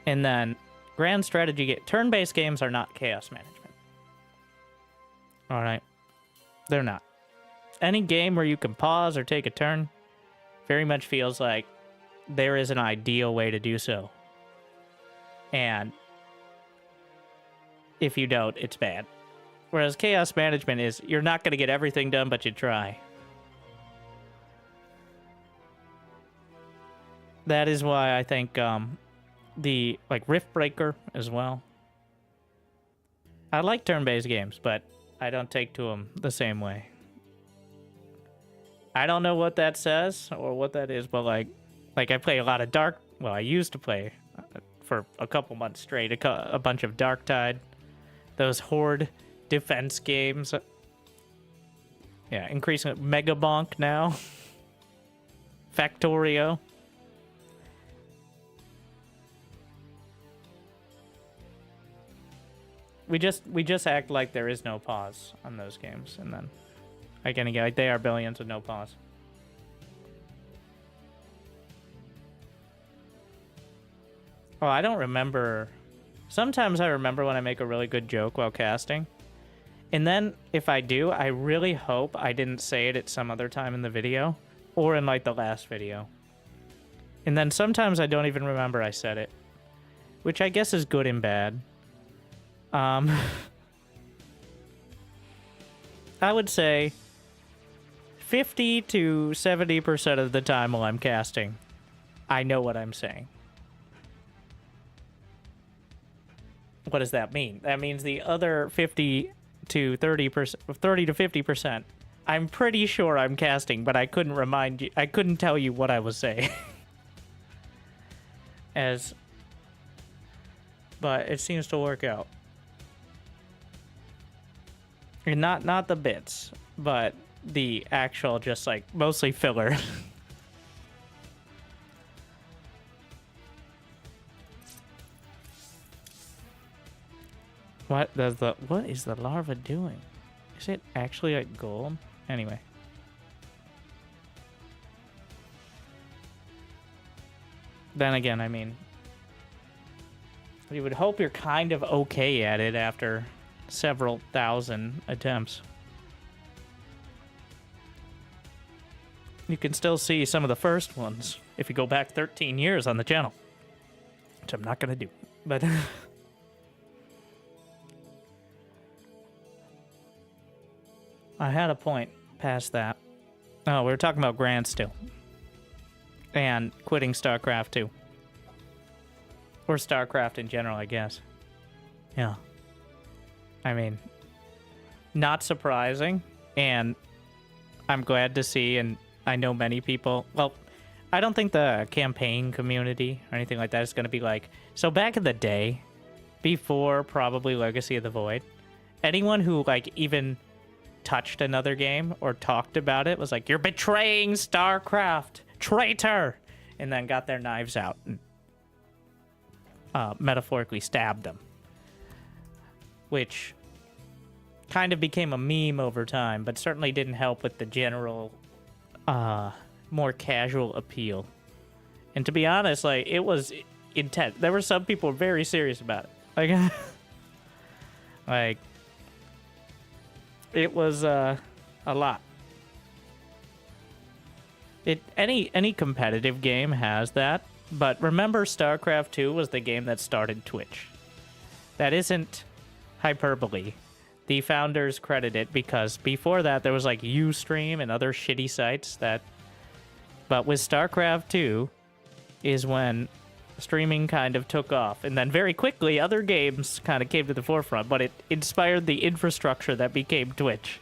And then, Grand Strategy... Turn-based games are not chaos management. Alright. They're not. Any game where you can pause or take a turn very much feels like there is an ideal way to do so. And if you don't, it's bad. Whereas chaos management is, you're not going to get everything done, but you try. That is why I think the, like, Rift Breaker as well. I like turn-based games, but I don't take to them the same way. I don't know what that says or what that is, but like I play a lot of I used to play for a couple months straight a bunch of Darktide, those Horde defense games. Yeah, increasing Mega Bonk now. Factorio. We just act like there is no pause on those games, and then again, like they are billions with no pause. Oh, I don't remember. Sometimes I remember when I make a really good joke while casting. And then, if I do, I really hope I didn't say it at some other time in the video. Or in, like, the last video. And then sometimes I don't even remember I said it. Which I guess is good and bad. I would say 50 to 70% of the time while I'm casting, I know what I'm saying. What does that mean? That means the other 50 to 30%, 30 to 50%, I'm pretty sure I'm casting, but I couldn't remind you, I couldn't tell you what I was saying. But it seems to work out. And not the bits, but the actual, just like, mostly filler. What is the larva doing? Is it actually like gold? Anyway. Then again, I mean, you would hope you're kind of okay at it after several thousand attempts. You can still see some of the first ones if you go back 13 years on the channel, which I'm not going to do, but I had a point past that. Oh, we were talking about Grand still. And quitting StarCraft 2. Or StarCraft in general, I guess. Yeah. I mean, not surprising. And I'm glad to see, and I know many people... Well, I don't think the campaign community or anything like that is going to be like... So back in the day, before probably Legacy of the Void, anyone who, like, even touched another game or talked about it was like, you're betraying StarCraft, traitor, and then got their knives out and metaphorically stabbed them, which kind of became a meme over time, but certainly didn't help with the general more casual appeal. And to be honest, like, it was intense. There were some people very serious about it, like like it was a lot. Any competitive game has that, But remember, StarCraft 2 was the game that started Twitch. That isn't hyperbole. The founders credit it because before that there was like Ustream and other shitty sites that... But with StarCraft 2 is when streaming kind of took off. And then very quickly other games kind of came to the forefront, but it inspired the infrastructure that became Twitch.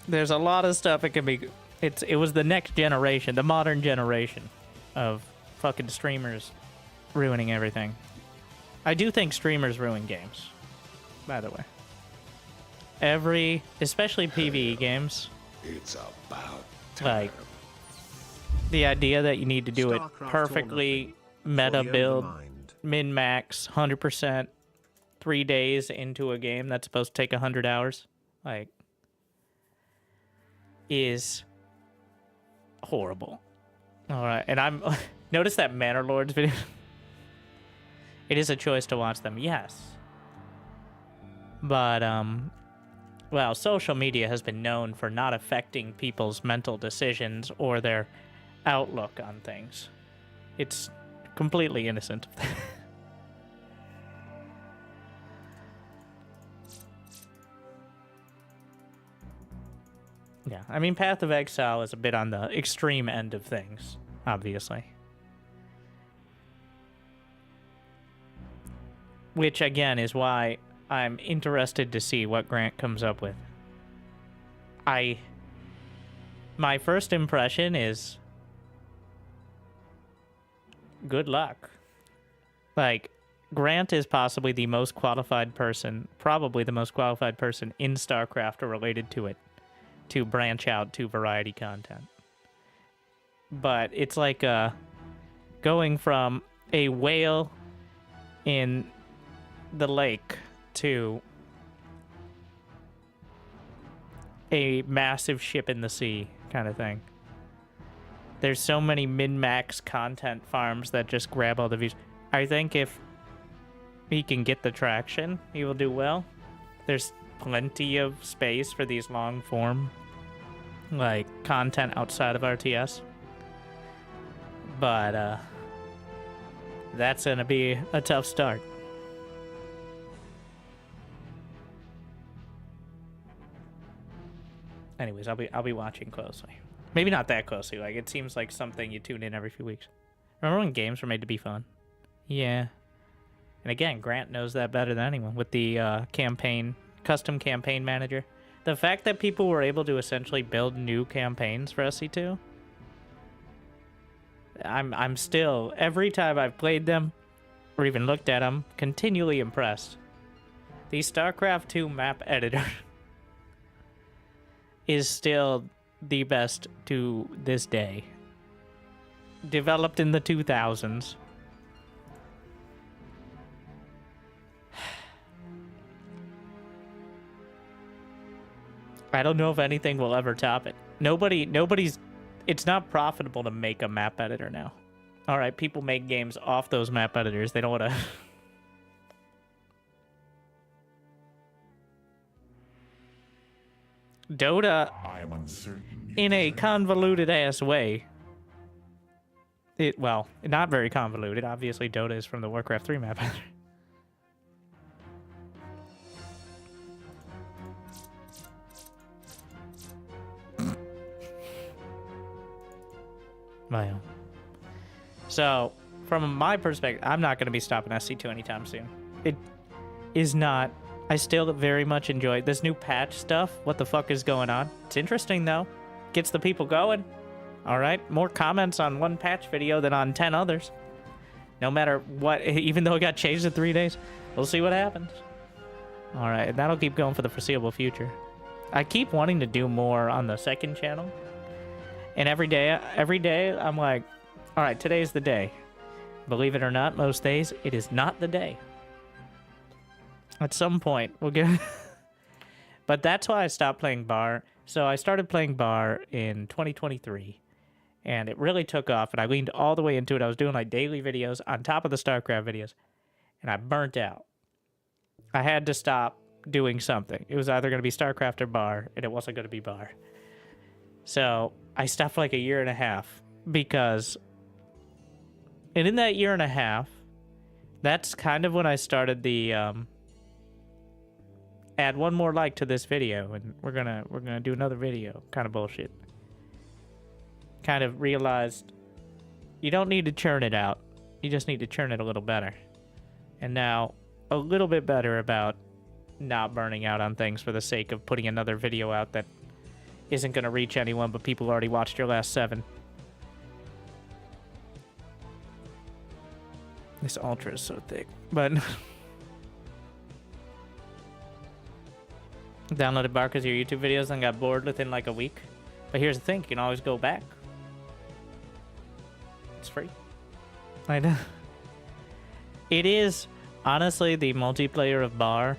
There's a lot of stuff it can be... It was the next generation, the modern generation of fucking streamers ruining everything. I do think streamers ruin games, by the way. Especially PvE games. It's about Like, the idea that you need to do it perfectly, meta build, min-max, 100%, 3 days into a game that's supposed to take 100 hours, like, is horrible. Alright, and I'm... Notice that Manor Lords video? It is a choice to watch them, yes. But, well, social media has been known for not affecting people's mental decisions or their outlook on things. It's completely innocent. Yeah, I mean, Path of Exile is a bit on the extreme end of things, obviously. Which, again, is why I'm interested to see what Grant comes up with. My first impression is... good luck. Like, Grant is possibly the most qualified person, probably the most qualified person in StarCraft or related to it, to branch out to variety content. But it's like going from a whale in the lake to a massive ship in the sea kind of thing. There's so many min-max content farms that just grab all the views. I think if he can get the traction, he will do well. There's plenty of space for these long form like content outside of RTS. But that's gonna be a tough start. Anyways, I'll be watching closely. Maybe not that closely. Like, it seems like something you tune in every few weeks. Remember when games were made to be fun? Yeah. And again, Grant knows that better than anyone with the custom campaign manager. The fact that people were able to essentially build new campaigns for SC2, I'm still, every time I've played them or even looked at them, continually impressed. The StarCraft 2 map editor is still the best to this day. Developed in the 2000s. I don't know if anything will ever top it. Nobody's... It's not profitable to make a map editor now. Alright, people make games off those map editors. They don't want to... Dota, in a convoluted-ass way... Well, not very convoluted. Obviously, Dota is from the Warcraft 3 map editor. So, from my perspective, I'm not going to be stopping SC2 anytime soon. It is not. I still very much enjoy this new patch stuff. What the fuck is going on? It's interesting, though. Gets the people going. All right, more comments on one patch video than on 10 others. No matter what, even though it got changed in 3 days. We'll see what happens. All right, and that'll keep going for the foreseeable future. I keep wanting to do more on the second channel. And every day, I'm like, all right, today's the day. Believe it or not, most days, it is not the day. At some point, we'll get... But that's why I stopped playing Bar. So I started playing Bar in 2023. And it really took off, and I leaned all the way into it. I was doing like daily videos on top of the StarCraft videos. And I burnt out. I had to stop doing something. It was either going to be StarCraft or Bar, and it wasn't going to be Bar. So I stopped for like a year and a half because, and in that year and a half, that's kind of when I started the add one more like to this video, and we're gonna do another video kind of bullshit. Kind of realized you don't need to churn it out. You just need to churn it a little better. And now a little bit better about not burning out on things for the sake of putting another video out that isn't going to reach anyone, but people already watched your last 7. This Ultra is so thick, but downloaded Bar because of your YouTube videos and got bored within like a week. But here's the thing, you can always go back. It's free. I know. It is, honestly, the multiplayer of Bar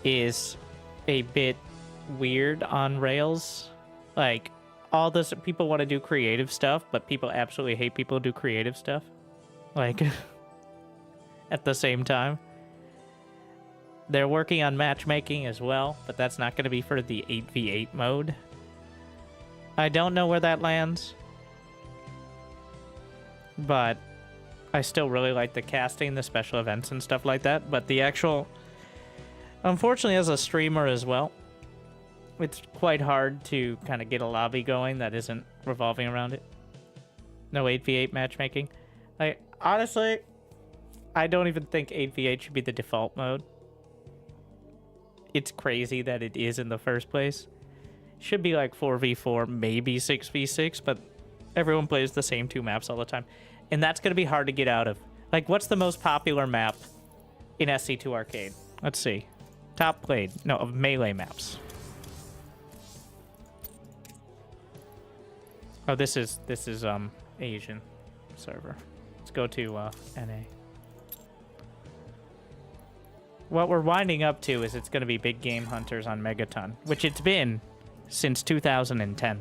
is a bit weird on rails. Like, all this, people want to do creative stuff, but people absolutely hate people who do creative stuff. Like, at the same time. They're working on matchmaking as well, but that's not going to be for the 8v8 mode. I don't know where that lands, but I still really like the casting, the special events and stuff like that. But the actual, unfortunately, as a streamer as well, it's quite hard to kind of get a lobby going that isn't revolving around it. No 8v8 matchmaking. Honestly, I don't even think 8v8 should be the default mode. It's crazy that it is in the first place. Should be like 4v4, maybe 6v6, but everyone plays the same 2 maps all the time. And that's going to be hard to get out of. Like, what's the most popular map in SC2 Arcade? Let's see. Top played. No, of Melee maps. Oh, this is Asian server. Let's go to NA. What we're winding up to is it's going to be Big Game Hunters on Megaton, which it's been since 2010.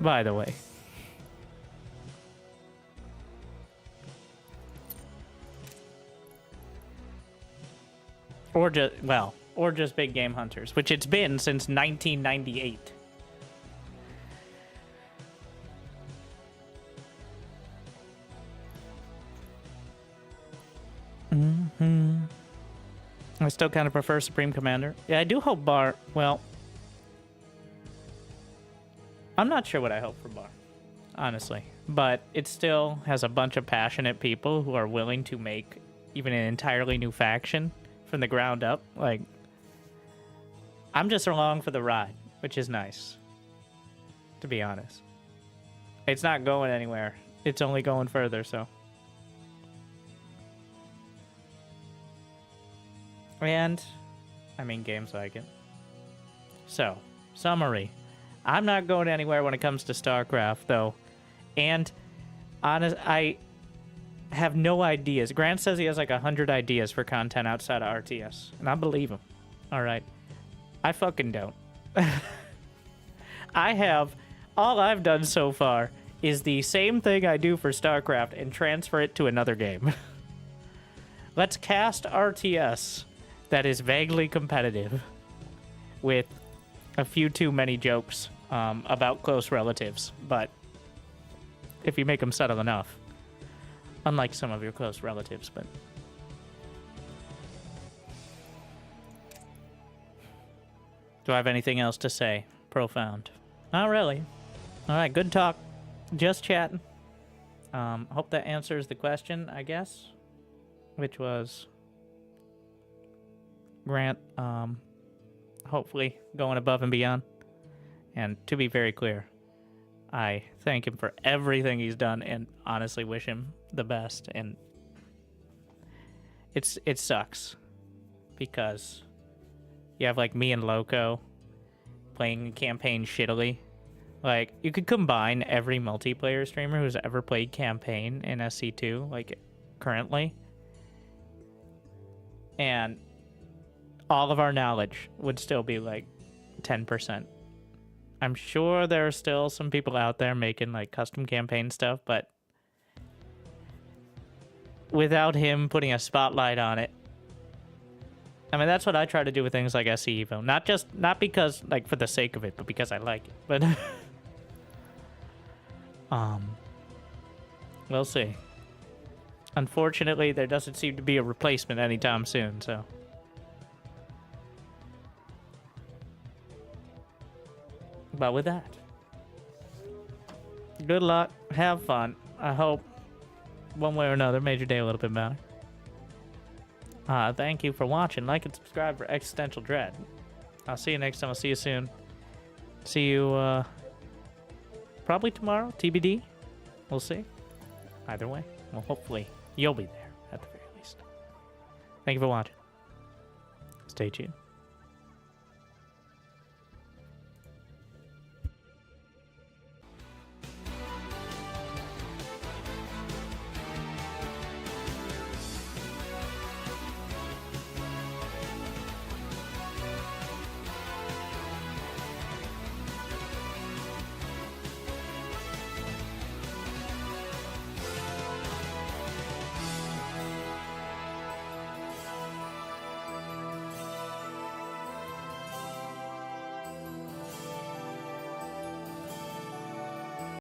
By the way. Or just Big Game Hunters, which it's been since 1998. I still kind of prefer Supreme Commander. Yeah, I do hope Bar... Well, I'm not sure what I hope for Bar, honestly. But it still has a bunch of passionate people who are willing to make even an entirely new faction from the ground up. Like, I'm just along for the ride, which is nice, to be honest. It's not going anywhere. It's only going further, so... And, I mean, games like it. So, summary. I'm not going anywhere when it comes to StarCraft, though. And, I have no ideas. Grant says he has like 100 ideas for content outside of RTS. And I believe him. Alright. I fucking don't. All I've done so far is the same thing I do for StarCraft and transfer it to another game. Let's cast RTS that is vaguely competitive with a few too many jokes about close relatives, but if you make them subtle enough, unlike some of your close relatives. But do I have anything else to say profound? Not really. All right, good talk, just chatting. Hope that answers the question, I guess, which was Grant, hopefully going above and beyond. And to be very clear, I thank him for everything he's done and honestly wish him the best. And it sucks because you have like me and Loco playing campaign shittily. Like, you could combine every multiplayer streamer who's ever played campaign in SC2, like currently, and all of our knowledge would still be like 10%. I'm sure there are still some people out there making like custom campaign stuff, but without him putting a spotlight on it. I mean, that's what I try to do with things like SE Evo. Not because, like, for the sake of it, but because I like it. But, we'll see. Unfortunately, there doesn't seem to be a replacement anytime soon, so. But with that, good luck, have fun. I hope one way or another made your day a little bit better. Thank you for watching. Like and subscribe for Existential Dread. I'll see you next time. I'll see you soon. See you probably tomorrow, TBD. We'll see. Either way, well, hopefully you'll be there at the very least. Thank you for watching. Stay tuned.